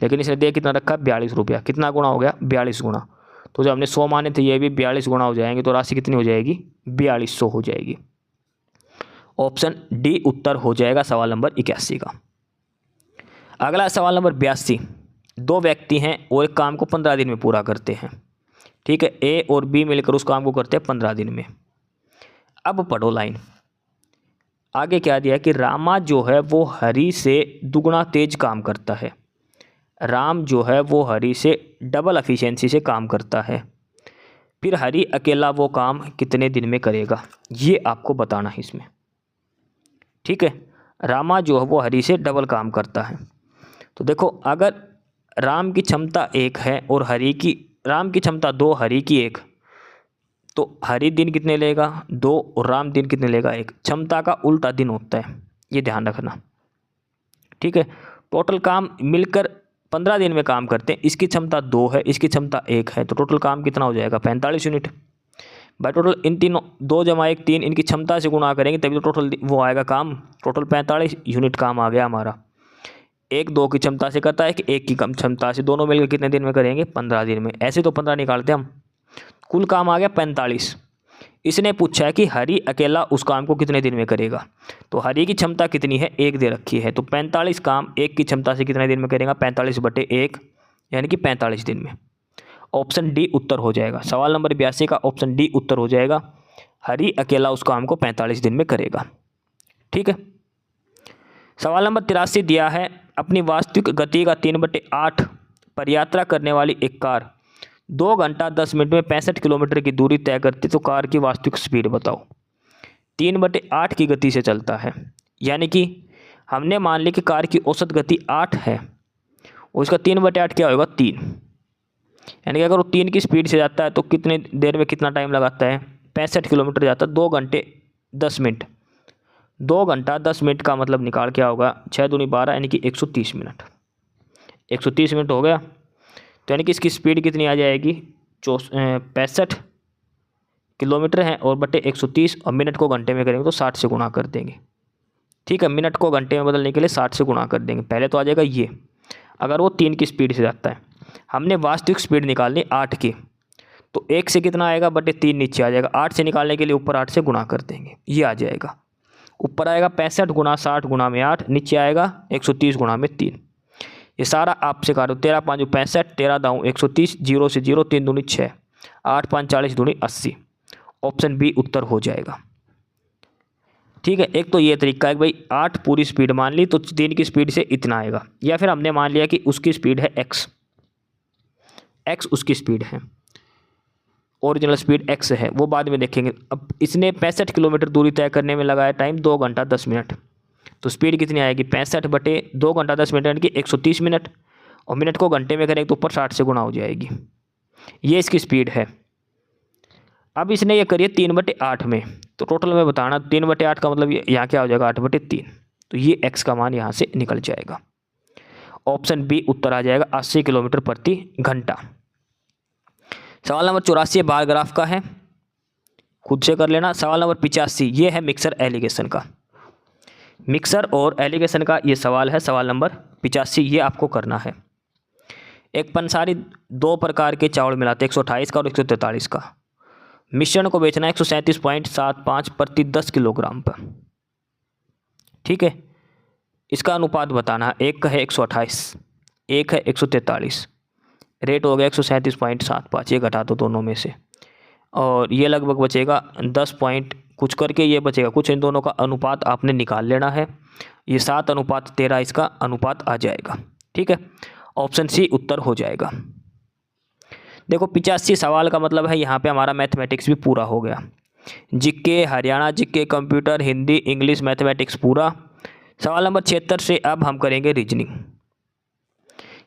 लेकिन इसने दे कितना रखा 42 रुपया, कितना गुना हो गया 42 गुना, तो जो हमने 100 माने थे ये भी 42 गुना हो जाएंगे, तो राशि कितनी हो जाएगी 4200 हो जाएगी। ऑप्शन डी उत्तर हो जाएगा सवाल नंबर 81 का। अगला सवाल नंबर 82, 2 व्यक्ति हैं और एक काम को 15 दिन में पूरा करते हैं, ठीक है, ए और बी मिलकर उस काम को करते हैं 15 दिन में। अब पढ़ो लाइन, आगे क्या दिया कि रामा जो है वो हरी से दुगना तेज काम करता है, राम जो है वो हरी से डबल एफिशिएंसी से काम करता है, फिर हरी अकेला वो काम कितने दिन में करेगा, ये आपको बताना है इसमें, ठीक है। रामा जो है वो हरी से डबल काम करता है, तो देखो अगर राम की क्षमता 1 है और राम की क्षमता 2, हरी की 1, तो हरी दिन कितने लेगा 2 और राम दिन कितने लेगा 1, क्षमता का उल्टा दिन होता है, ये ध्यान रखना, ठीक है। टोटल काम मिलकर 15 दिन में काम करते हैं, इसकी क्षमता 2 है, इसकी क्षमता 1 है, तो टोटल काम कितना हो जाएगा 45 यूनिट। भाई टोटल इन तीनों 2 + 1 3 इनकी क्षमता से गुणा करेंगे तभी तो टोटल वो आएगा काम, टोटल 45 यूनिट काम आ गया हमारा। 1 2 की क्षमता से करता है कि 1 की कम क्षमता से, दोनों मिलकर कितने दिन में करेंगे 15 दिन में, ऐसे तो 15 निकालते हम, कुल काम आ गया 45। इसने पूछा है कि हरी अकेला उस काम को कितने दिन में करेगा, तो हरी की क्षमता कितनी है 1 दे रखी है, तो 45 काम 1 की क्षमता से कितने दिन में करेगा 45/1, यानी कि 45 दिन में। ऑप्शन डी उत्तर हो जाएगा, सवाल नंबर 82 का ऑप्शन डी उत्तर हो जाएगा, हरी अकेला उस काम को 45 दिन में करेगा, ठीक है। सवाल नंबर 83 दिया है, अपनी वास्तविक गति का 3/8 पर यात्रा करने वाली एक कार 2 घंटा 10 मिनट में 65 किलोमीटर की दूरी तय करती, तो कार की वास्तविक स्पीड बताओ। 3/8 की गति से चलता है, यानी कि हमने मान ली कि कार की औसत गति 8 है, और इसका 3/8 क्या होगा 3, यानी कि अगर वो 3 की स्पीड से जाता है तो कितने देर में कितना टाइम लगाता है 65 किलोमीटर जाता है 2 घंटे 10 मिनट। 2 घंटा 10 मिनट का मतलब निकाल क्या होगा 6 दूनी 12 यानी कि 130 मिनट। 130 मिनट हो गया, तो यानी कि इसकी स्पीड कितनी आ जाएगी 65 किलोमीटर है और बटे 130, और मिनट को घंटे में करेंगे तो 60 से गुणा कर देंगे। ठीक है, मिनट को घंटे में बदलने के लिए 60 से गुणा कर देंगे। पहले तो आ जाएगा ये, अगर वो 3 की स्पीड से जाता है। हमने वास्तविक स्पीड निकालनी 8 की, तो 1 से कितना आएगा बटे 3 नीचे आ जाएगा। 8 से निकालने के लिए ऊपर 8 से गुणा कर देंगे, ये आ जाएगा। ऊपर आएगा 65 गुणा 60 गुणा में 8, नीचे आएगा 130 गुणा में 3। ये सारा आपसे काटो, 13 5 65, 13 दाऊँ 130, 0 से 0, 3 दूनी 6, 8 5 40 दूनी 80। ऑप्शन बी उत्तर हो जाएगा। ठीक है, एक तो ये तरीका है कि भाई 8 पूरी स्पीड मान ली तो 3 की स्पीड से इतना आएगा, या फिर हमने मान लिया कि उसकी स्पीड है x उसकी स्पीड है, ओरिजिनल स्पीड x है, वो बाद में देखेंगे। अब इसने 65 किलोमीटर दूरी तय करने में लगाया टाइम 2 घंटा 10 मिनट, तो स्पीड कितनी आएगी 65 बटे 2 घंटा 10 मिनट यानी कि 130 मिनट, और मिनट को घंटे में करेंगे तो ऊपर 60 से गुणा हो जाएगी। ये इसकी स्पीड है। अब इसने ये करिए 3/8 में, तो टोटल में बताना 3/8 का मतलब यहाँ क्या हो जाएगा 8/3, तो ये x का मान यहाँ से निकल जाएगा। ऑप्शन बी उत्तर आ जाएगा 80 किलोमीटर प्रति घंटा। सवाल नंबर 84 बार ग्राफ का है, खुद से कर लेना। सवाल नंबर 85 ये है मिक्सर एलिगेशन का। मिक्सर और एलिगेशन का ये सवाल है, सवाल नंबर 85 ये आपको करना है। एक पंसारी 2 प्रकार के चावल मिलाते 128 का और 143 का, मिश्रण को बेचना 137.75 प्रति 10 किलोग्राम पर। ठीक है, इसका अनुपात बताना है, एक है 128, एक है 143, रेट हो गया 137.75, ये घटा दो दोनों में से, और ये लगभग बचेगा 10 पॉइंट कुछ करके ये बचेगा कुछ। इन दोनों का अनुपात आपने निकाल लेना है, ये 7:13 इसका अनुपात आ जाएगा। ठीक है, ऑप्शन सी उत्तर हो जाएगा। देखो 85 सवाल का मतलब है यहाँ पे हमारा मैथमेटिक्स भी पूरा हो गया। GK, Haryana GK, computer, Hindi, English, mathematics पूरा। सवाल नंबर 76 से अब हम करेंगे रीजनिंग।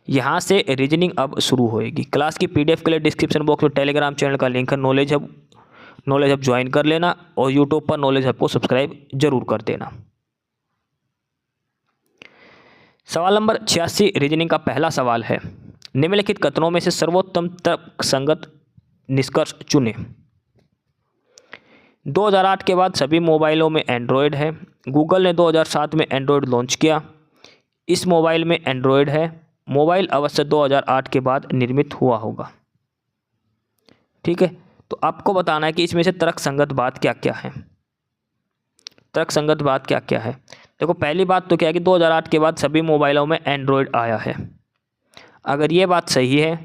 यहाँ से रीजनिंग अब शुरू होएगी। क्लास की PDF के लिए डिस्क्रिप्शन बॉक्स में टेलीग्राम चैनल का लिंक है, नॉलेज हब ज्वाइन कर लेना, और यूट्यूब पर नॉलेज हब को सब्सक्राइब जरूर कर देना। सवाल नंबर 86 रीजनिंग का पहला सवाल है, निम्नलिखित कथनों में से सर्वोत्तम तर्कसंगत निष्कर्ष चुनें। 2008 के बाद सभी मोबाइलों में एंड्रॉयड है। गूगल ने 2007 में एंड्रॉयड लॉन्च किया। इस मोबाइल में एंड्रॉयड है। मोबाइल अवश्य 2008 के बाद निर्मित हुआ होगा। ठीक है, तो आपको बताना है कि इसमें से तर्कसंगत बात क्या क्या है। तर्कसंगत बात क्या क्या है, देखो पहली बात तो क्या है कि 2008 के बाद सभी मोबाइलों में एंड्रॉयड आया है। अगर ये बात सही है,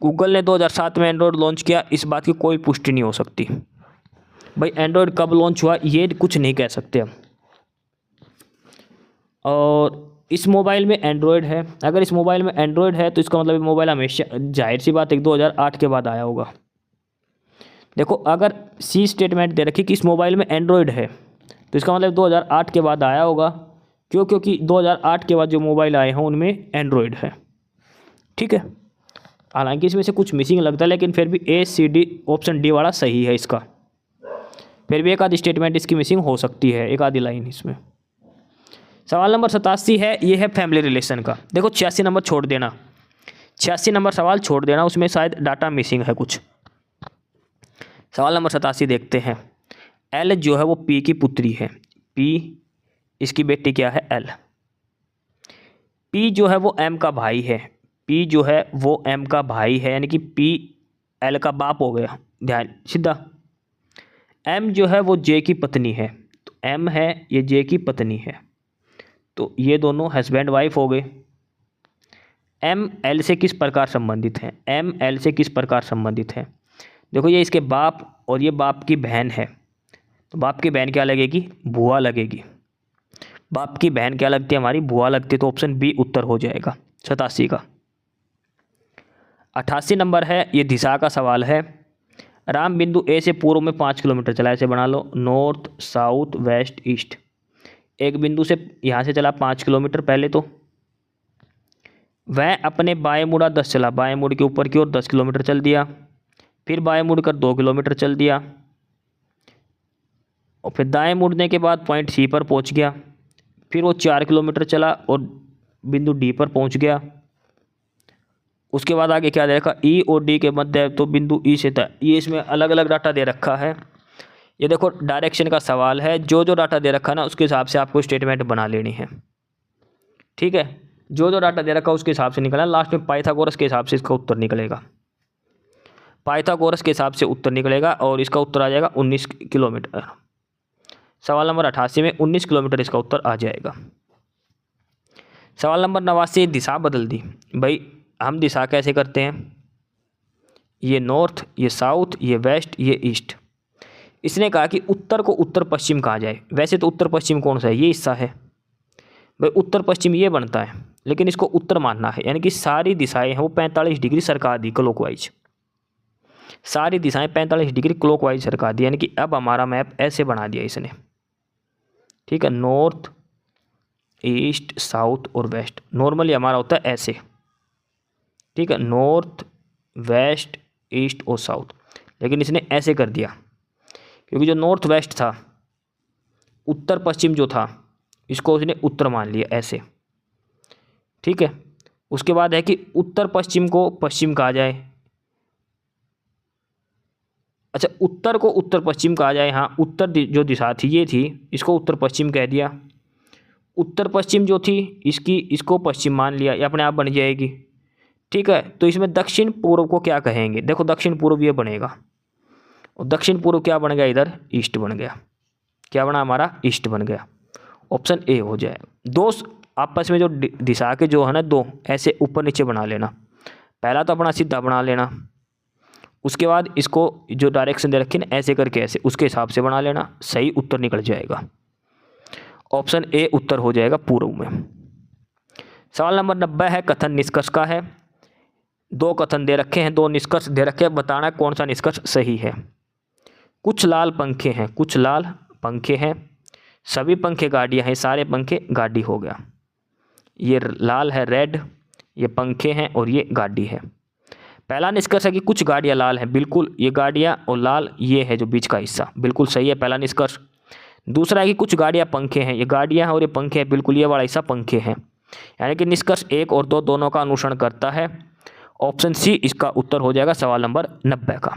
गूगल ने 2007 में एंड्रॉयड लॉन्च किया, इस बात की कोई पुष्टि नहीं हो सकती। भाई एंड्रॉयड कब लॉन्च हुआ ये कुछ नहीं कह सकते हम। और इस मोबाइल में एंड्रॉयड है, अगर इस मोबाइल में एंड्रॉयड है तो इसका मतलब मोबाइल हमेशा, जाहिर सी बात है 2008 के बाद आया होगा। देखो अगर सी स्टेटमेंट दे रखी कि इस मोबाइल में एंड्रॉयड है तो इसका मतलब 2008 के बाद आया होगा। क्यों? क्योंकि 2008 के बाद जो मोबाइल आए हैं उनमें एंड्रॉयड है। ठीक है, हालांकि इसमें से कुछ मिसिंग लगता है, लेकिन फिर भी ACD ऑप्शन डी वाला सही है इसका। फिर भी एक आधी स्टेटमेंट इसकी मिसिंग हो सकती है, एक आधी लाइन इसमें। सवाल नंबर 87 है, ये है फैमिली रिलेशन का। देखो 86 नंबर छोड़ देना, 86 नंबर सवाल छोड़ देना, उसमें शायद डाटा मिसिंग है कुछ। सवाल नंबर 87 देखते हैं। L जो है वो P की पुत्री है, P इसकी बेटी क्या है L। P जो है वो M का भाई है, P जो है वो M का भाई है, यानी कि P L का बाप हो गया, ध्यान सीधा। M जो है वो J की पत्नी है, तो M है ये J की पत्नी है, तो ये दोनों हस्बैंड वाइफ हो गए। M L से किस प्रकार संबंधित है, M L से किस प्रकार संबंधित है। देखो ये इसके बाप और ये बाप की बहन है, तो बाप की बहन क्या लगेगी, बुआ लगेगी। बाप की बहन क्या लगती है, हमारी बुआ लगती है, तो ऑप्शन बी उत्तर हो जाएगा 87 का। 88 नंबर है, ये दिशा का सवाल है। राम बिंदु ए से पूर्व में 5 किलोमीटर चला, ऐसे बना लो, नॉर्थ साउथ वेस्ट ईस्ट। एक बिंदु से यहाँ से चला 5 किलोमीटर पहले, तो वह अपने बाएं मुड़ा 10 चला, बाएं मुड़ के ऊपर की ओर 10 किलोमीटर चल दिया, फिर बाएं मुड़कर 2 किलोमीटर चल दिया, और फिर दाएं मुड़ने के बाद पॉइंट सी पर पहुंच गया, फिर वो 4 किलोमीटर चला और बिंदु डी पर पहुंच गया। उसके बाद आगे क्या दे रखा, ई और डी के मध्य है, तो बिंदु ई से तय। ये इसमें अलग अलग डाटा दे रखा है। ये देखो डायरेक्शन का सवाल है, जो जो डाटा दे रखा है ना उसके हिसाब से आपको स्टेटमेंट बना लेनी है। ठीक है, जो जो डाटा दे रखा है उसके हिसाब से निकलना। लास्ट में पाइथागोरस के हिसाब से इसका उत्तर निकलेगा, पाइथागोरस के हिसाब से उत्तर निकलेगा और इसका उत्तर आ जाएगा 19 किलोमीटर। सवाल नंबर 88 में 19 किलोमीटर इसका उत्तर आ जाएगा। सवाल नंबर 89, दिशा बदल दी। भाई हम दिशा कैसे करते हैं, ये नॉर्थ, ये साउथ, ये वेस्ट, ये ईस्ट। इसने कहा कि उत्तर को उत्तर पश्चिम कहा जाए। वैसे तो उत्तर पश्चिम कौन सा है, ये हिस्सा है भाई, उत्तर पश्चिम ये बनता है, लेकिन इसको उत्तर मानना है, यानी कि सारी दिशाएं हैं वो 45 डिग्री सरका दी क्लॉकवाइज, सारी दिशाएं 45 डिग्री क्लॉकवाइज सरका दी। यानी कि अब हमारा मैप ऐसे बना दिया इसने। ठीक है, नॉर्थ, ईस्ट, साउथ और वेस्ट। नॉर्मली हमारा होता है ऐसे। ठीक है, नॉर्थ, वेस्ट, ईस्ट और साउथ, लेकिन इसने ऐसे कर दिया क्योंकि जो नॉर्थ वेस्ट था, उत्तर पश्चिम जो था, इसको उसने उत्तर मान लिया ऐसे। ठीक है, उसके बाद है कि उत्तर पश्चिम को पश्चिम कहा जाए। अच्छा, उत्तर को उत्तर पश्चिम कहा जाए। हाँ, उत्तर जो दिशा थी ये थी, इसको उत्तर पश्चिम कह दिया। उत्तर पश्चिम जो थी इसको पश्चिम मान लिया, ये अपने आप बन जाएगी। ठीक है, तो इसमें दक्षिण पूर्व को क्या कहेंगे, देखो दक्षिण पूर्व ये बनेगा, और दक्षिण पूर्व क्या बन गया, इधर ईस्ट बन गया। क्या बना हमारा, ईस्ट बन गया। ऑप्शन ए हो जाए। दो आपस में जो दिशा के जो है ना, दो ऐसे ऊपर नीचे बना लेना। पहला तो अपना सीधा बना लेना, उसके बाद इसको जो डायरेक्शन दे रखी ना ऐसे करके ऐसे, उसके हिसाब से बना लेना, सही उत्तर निकल जाएगा। ऑप्शन ए उत्तर हो जाएगा पूर्व में। सवाल नंबर 90 है, कथन निष्कर्ष का है। दो कथन दे रखे हैं, दो निष्कर्ष दे रखे हैं, बताना कौन सा निष्कर्ष सही है। कुछ लाल पंखे हैं, कुछ लाल पंखे हैं, सभी पंखे गाड़ियां हैं, सारे पंखे गाड़ी हो गया। ये लाल है रेड, ये पंखे हैं और ये गाड़ी है। पहला निष्कर्ष है कि कुछ गाड़ियां लाल हैं, बिल्कुल ये गाड़ियां और लाल ये है जो बीच का हिस्सा, बिल्कुल सही है पहला निष्कर्ष। दूसरा है कि कुछ गाड़ियां पंखे हैं, ये गाड़ियां हैं और ये पंखे हैं, बिल्कुल ये वाला हिस्सा पंखे हैं। यानी कि निष्कर्ष 1 और 2 दोनों का अनुसरण करता है। ऑप्शन सी इसका उत्तर हो जाएगा सवाल नंबर 90 का।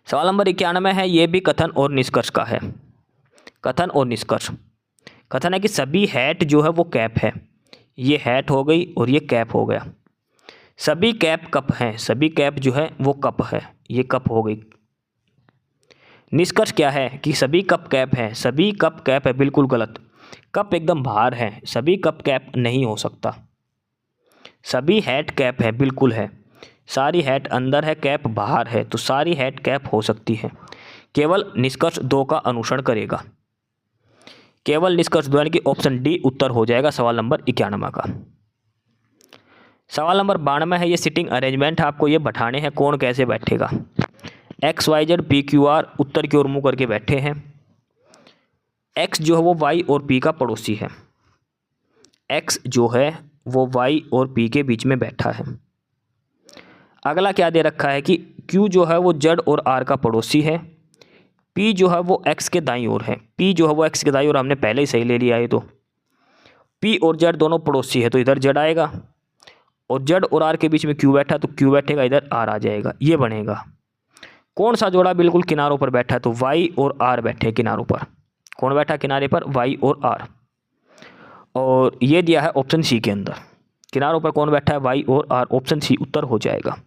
सवाल नंबर 91 है, ये भी कथन और निष्कर्ष का है। कथन और निष्कर्ष। कथन है कि सभी हैट जो है वो कैप है, ये हैट हो गई और ये कैप हो गया। सभी कैप कप हैं, सभी कैप जो है वो कप है, ये कप हो गई। निष्कर्ष क्या है कि सभी कप कैप है, सभी कप कैप है, बिल्कुल गलत। कप एकदम बाहर है, सभी कप कैप नहीं हो सकता। सभी हैट कैप है, बिल्कुल है। सारी हैट अंदर है, कैप बाहर है, तो सारी हैट कैप हो सकती है। केवल निष्कर्ष 2 का अनुसरण करेगा, केवल निष्कर्ष 2, यानी कि ऑप्शन डी उत्तर हो जाएगा सवाल नंबर 91 का। सवाल नंबर 92 है, ये सिटिंग अरेंजमेंट है, आपको ये बैठाने हैं, कौन कैसे बैठेगा। XYZ PQR उत्तर की ओर मुँह करके बैठे हैं। X जो है वो Y और P का पड़ोसी है, X जो है वो Y और P के बीच में बैठा है। अगला क्या दे रखा है कि Q जो है वो Z और R का पड़ोसी है, P जो है वो X के दाईं ओर है, P जो है वो X के दाईं ओर, हमने पहले ही सही ले लिया है। तो P और Z दोनों पड़ोसी है, तो इधर Z आएगा, और Z और R के बीच में Q बैठा, तो Q बैठेगा, इधर R आ जाएगा, ये बनेगा। कौन सा जोड़ा बिल्कुल किनारों पर बैठा है, तो Y और R बैठे किनारों पर। कौन बैठा किनारे पर, Y और R। और ये दिया है ऑप्शन सी के अंदर, किनारों पर कौन बैठा है, Y और R। ऑप्शन सी उत्तर हो जाएगा।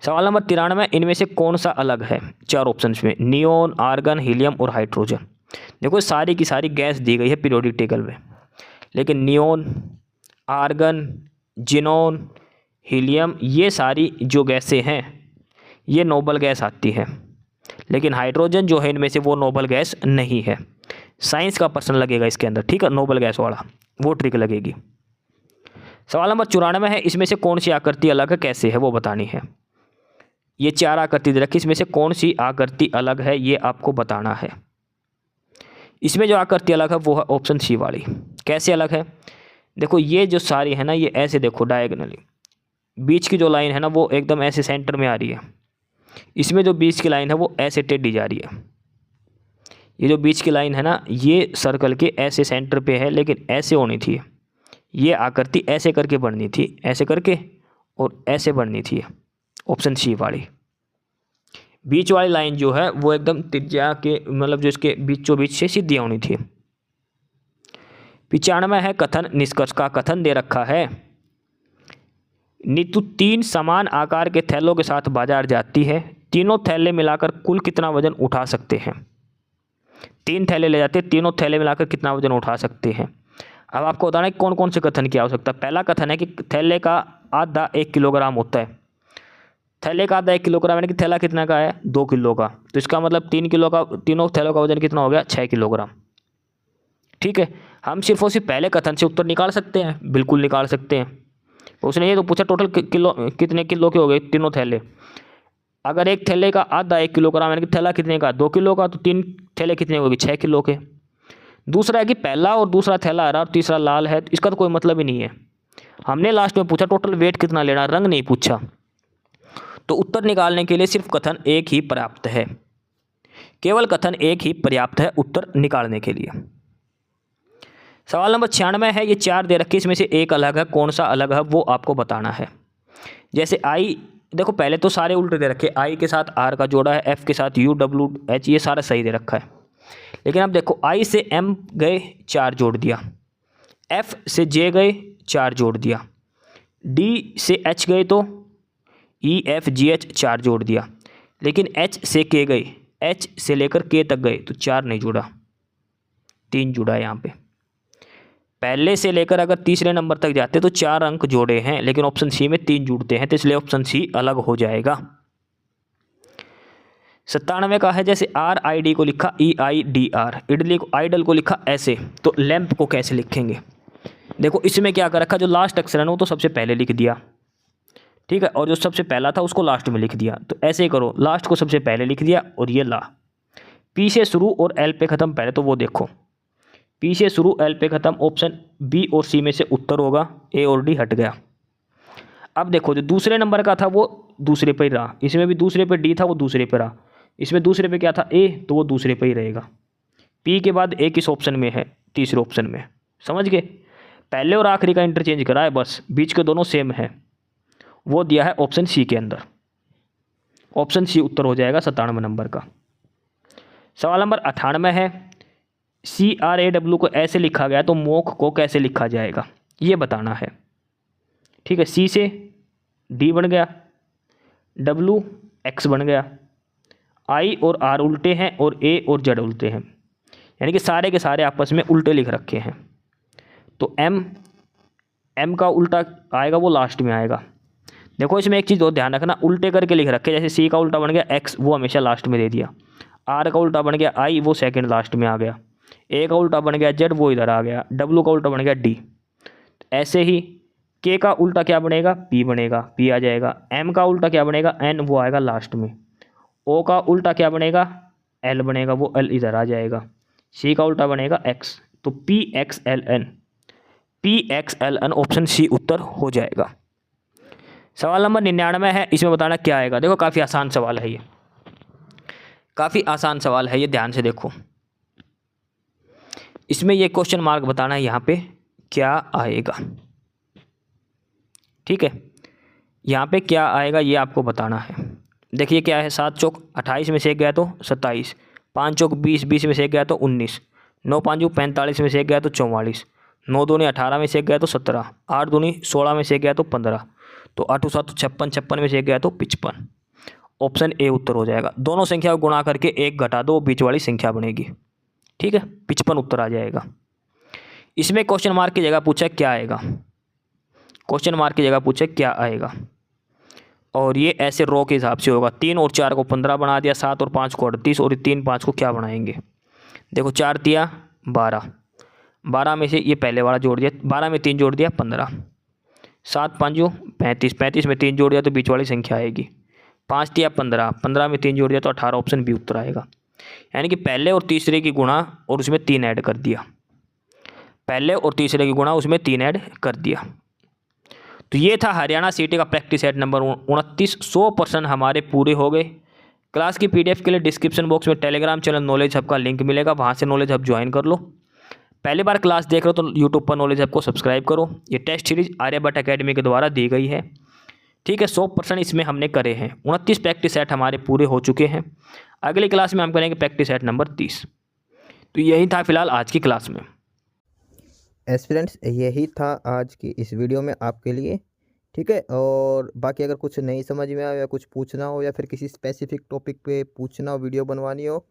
सवाल नंबर 93, इनमें से कौन सा अलग है। 4 ऑप्शन में, नियोन, आर्गन, हीलियम और हाइड्रोजन। देखो सारी की सारी गैस दी गई है पीरियोडिक टेबल में, लेकिन नियोन, आर्गन, जिनोन, हीलियम, ये सारी जो गैसें हैं ये नोबल गैस आती है, लेकिन हाइड्रोजन जो है इनमें से वो नोबल गैस नहीं है। साइंस का प्रश्न लगेगा इसके अंदर, ठीक है, नोबल गैस वाला, वो ट्रिक लगेगी। सवाल नंबर 94 है, इसमें से कौन सी आकृति अलग है, कैसे है, वो बतानी है। ये 4 आकृति दे रखी, इसमें से कौन सी आकृति अलग है ये आपको बताना है। इसमें जो आकृति अलग है वो है ऑप्शन सी वाली। कैसे अलग है, देखो ये जो सारी है ना, ये ऐसे देखो डायगोनली, बीच की जो लाइन है ना वो एकदम ऐसे सेंटर में आ रही है। इसमें जो बीच की लाइन है वो ऐसे टेढ़ी जा रही है। ये जो बीच की लाइन है ना, ये सर्कल के ऐसे सेंटर पे है, लेकिन ऐसे होनी थी। ये आकृति ऐसे करके बननी थी, ऐसे करके और ऐसे बननी थी। ऑप्शन सी वाली बीच वाली लाइन जो है वो एकदम त्रिज्या के मतलब जो इसके बीचों बीच से सीधी होनी थी। 95 है कथन निष्कर्ष का कथन दे रखा है। नीतू 3 समान आकार के थैलों के साथ बाजार जाती है। तीनों थैले मिलाकर कुल कितना वजन उठा सकते हैं? 3 थैले ले जाते हैं, तीनों थैले मिलाकर कितना वजन उठा सकते हैं? अब आपको बताना है कौन कौन से कथन की आवश्यकता। पहला कथन है कि थैले का आधा 1 किलोग्राम होता है। थैले का आधा 1 किलोग्राम यानी कि थैला कितना का है? 2 किलो का। तो इसका मतलब 3 किलो का, तीनों थैलों का वजन कितना हो गया? 6 किलोग्राम। ठीक है, हम सिर्फ उसी पहले कथन से उत्तर निकाल सकते हैं, बिल्कुल निकाल सकते हैं। उसने ये तो पूछा टोटल किलो कितने किलो के हो गए तीनों थैले। अगर एक थैले का आधा 1 किलोग्राम यानी कि थैला कितने का? 2 किलो का, तो 3 थैले कितने हो गए? 6 किलो के। दूसरा है कि पहला और दूसरा थैला हरा और तीसरा लाल है, तो इसका तो कोई मतलब ही नहीं है। हमने लास्ट में पूछा टोटल वेट कितना लेना, रंग नहीं पूछा। तो उत्तर निकालने के लिए सिर्फ कथन एक ही पर्याप्त है, केवल कथन एक ही पर्याप्त है उत्तर निकालने के लिए। सवाल नंबर 96 है, ये 4 दे रखे, इसमें से एक अलग है, कौन सा अलग है वो आपको बताना है। जैसे आई, देखो पहले तो सारे उल्टे दे रखे, आई के साथ आर का जोड़ा है, एफ के साथ यू, डब्ल्यू, एच, ये सारा सही दे रखा है। लेकिन अब देखो आई से एम गए 4 जोड़ दिया, एफ से जे गए 4 जोड़ दिया, डी से एच गए तो ई एफ जी एच 4 जोड़ दिया, लेकिन एच से के गए, एच से लेकर के तक गए तो 4 नहीं जुड़ा, 3 जुड़ा है यहाँ पे। पहले से लेकर अगर तीसरे नंबर तक जाते तो 4 अंक जोड़े हैं, लेकिन ऑप्शन सी में 3 जुड़ते हैं, तो इसलिए ऑप्शन सी अलग हो जाएगा। 97 का है, जैसे आर आई डी को लिखा ई आई डी आर, इडली को आइडल को लिखा ऐसे, तो लैंप को कैसे लिखेंगे? देखो इसमें क्या कर रखा, जो लास्ट अक्षर है ना वो तो सबसे पहले लिख दिया, ठीक है, और जो सबसे पहला था उसको लास्ट में लिख दिया। तो ऐसे ही करो, लास्ट को सबसे पहले लिख दिया और ये ला, पी से शुरू और एल पे ख़त्म। पहले तो वो देखो, पी से शुरू एल पे ख़त्म, ऑप्शन बी और सी में से उत्तर होगा, ए और डी हट गया। अब देखो जो दूसरे नंबर का था वो दूसरे पे ही रहा, इसमें भी दूसरे पे डी था वो दूसरे पे रहा, इसमें दूसरे पे क्या था ए, तो वो दूसरे पे ही रहेगा। पी के बाद ए किस ऑप्शन में है? तीसरे ऑप्शन में। समझ गए? पहले और आखिरी का इंटरचेंज करा है बस, बीच के दोनों सेम है, वो दिया है ऑप्शन सी के अंदर। ऑप्शन सी उत्तर हो जाएगा 97 नंबर का। सवाल नंबर 98 है, सी आर ए डब्ल्यू को ऐसे लिखा गया तो मोक को कैसे लिखा जाएगा, ये बताना है। ठीक है, सी से डी बन गया, डब्ल्यू एक्स बन गया, आई और आर उल्टे हैं और ए और जेड उल्टे हैं, यानी कि सारे के सारे आपस में उल्टे लिख रखे हैं। तो एम का उल्टा आएगा वो लास्ट में आएगा। देखो इसमें एक चीज़ और ध्यान रखना, उल्टे करके लिख रखे, जैसे सी का उल्टा बन गया एक्स, वो हमेशा लास्ट में दे दिया, आर का उल्टा बन गया आई, वो सेकंड लास्ट में आ गया, ए का उल्टा बन गया जेड, वो इधर आ गया, डब्ल्यू का उल्टा बन गया डी। ऐसे ही के का उल्टा क्या बनेगा? पी बनेगा, पी आ जाएगा। एम का उल्टा क्या बनेगा? एन, वो आएगा लास्ट में। ओ का उल्टा क्या बनेगा? एल बनेगा, वो एल इधर आ जाएगा। सी का उल्टा बनेगा एक्स, तो P X L N, P X L N, option C उत्तर हो जाएगा। सवाल नंबर 99 है, इसमें बताना क्या आएगा। देखो काफ़ी आसान सवाल है ये, काफ़ी आसान सवाल है ये, ध्यान से देखो। इसमें ये क्वेश्चन मार्क बताना है यहाँ पे क्या आएगा। ठीक है, यहाँ पे क्या आएगा ये आपको बताना है। देखिए क्या है, 7 चौक 28 में से एक गया तो 27, 5 चौक 20, 20 में से एक गया तो 19, 9 5 45 में से एक गया तो 44, 9 दूनी 18 में से एक गया तो 17, 8 दूनी 16 में से एक गया तो 15, तो 8 7 56, 56 में से एक गया तो 55। ऑप्शन ए उत्तर हो जाएगा। दोनों संख्या को गुणा करके एक घटा दो, बीच वाली संख्या बनेगी। ठीक है, 55 उत्तर आ जाएगा। इसमें क्वेश्चन मार्क की जगह पूछा क्या आएगा, क्वेश्चन मार्क की जगह पूछे क्या आएगा, और ये ऐसे रो के हिसाब से होगा। 3 और 4 को 15 बना दिया, 7 और 5 को 38, और 3 5 को क्या बनाएंगे? देखो 4 दिया 12, 12 में से ये पहले वाला जोड़ दिया, 12 में 3 जोड़ दिया 15, 7 5 35, 35 में 3 जोड़ दिया तो बीच वाली संख्या आएगी। 5 दिया 15, 15 में 3 जोड़ दिया तो 18, ऑप्शन बी उत्तर आएगा। यानी कि पहले और तीसरे की गुणा और उसमें 3 ऐड कर दिया। पहले और तीसरे की गुणा उसमें 3 ऐड कर दिया। तो ये था हरियाणा सीटी का प्रैक्टिस सेट नंबर 29। 100% हमारे पूरे हो गए। क्लास की पीडीएफ के लिए डिस्क्रिप्शन बॉक्स में टेलीग्राम चैनल नॉलेज हब का लिंक मिलेगा, वहाँ से नॉलेज हब ज्वाइन कर लो। पहली बार क्लास देख रहे हो तो यूट्यूब पर नॉलेज हब को सब्सक्राइब करो। ये टेस्ट सीरीज आर्यभट्ट एकेडमी के द्वारा दी गई है, ठीक है। 100% इसमें हमने करे हैं। 29 प्रैक्टिस सेट हमारे पूरे हो चुके हैं। अगली क्लास में हम करेंगे प्रैक्टिस सेट नंबर 30। तो यही था फिलहाल आज की क्लास में। एस्पिरेंट्स, यही था आज की इस वीडियो में आपके लिए, ठीक है। और बाकी अगर कुछ नहीं समझ में आया या कुछ पूछना हो या फिर किसी स्पेसिफिक टॉपिक पे पूछना हो, वीडियो बनवानी हो,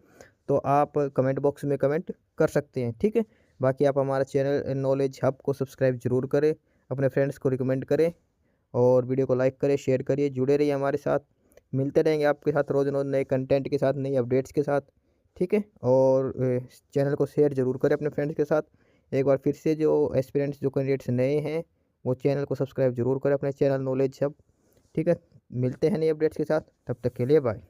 तो आप कमेंट बॉक्स में कमेंट कर सकते हैं, ठीक है। बाकी आप हमारा चैनल नॉलेज हब को सब्सक्राइब जरूर करें, अपने फ्रेंड्स को रिकमेंड करें और वीडियो को लाइक करें, शेयर करिए, जुड़े रहिए हमारे साथ। मिलते रहेंगे आपके साथ रोज़ रोज़ नए कंटेंट के साथ, नई अपडेट्स के साथ, ठीक है। और चैनल को शेयर ज़रूर करें अपने फ्रेंड्स के साथ। एक बार फिर से जो एस्पिरेंट्स, जो कैंडिडेट्स नए हैं, वो चैनल को सब्सक्राइब जरूर करें अपने चैनल नॉलेज हब, ठीक है। मिलते हैं नई अपडेट्स के साथ, तब तक के लिए बाय।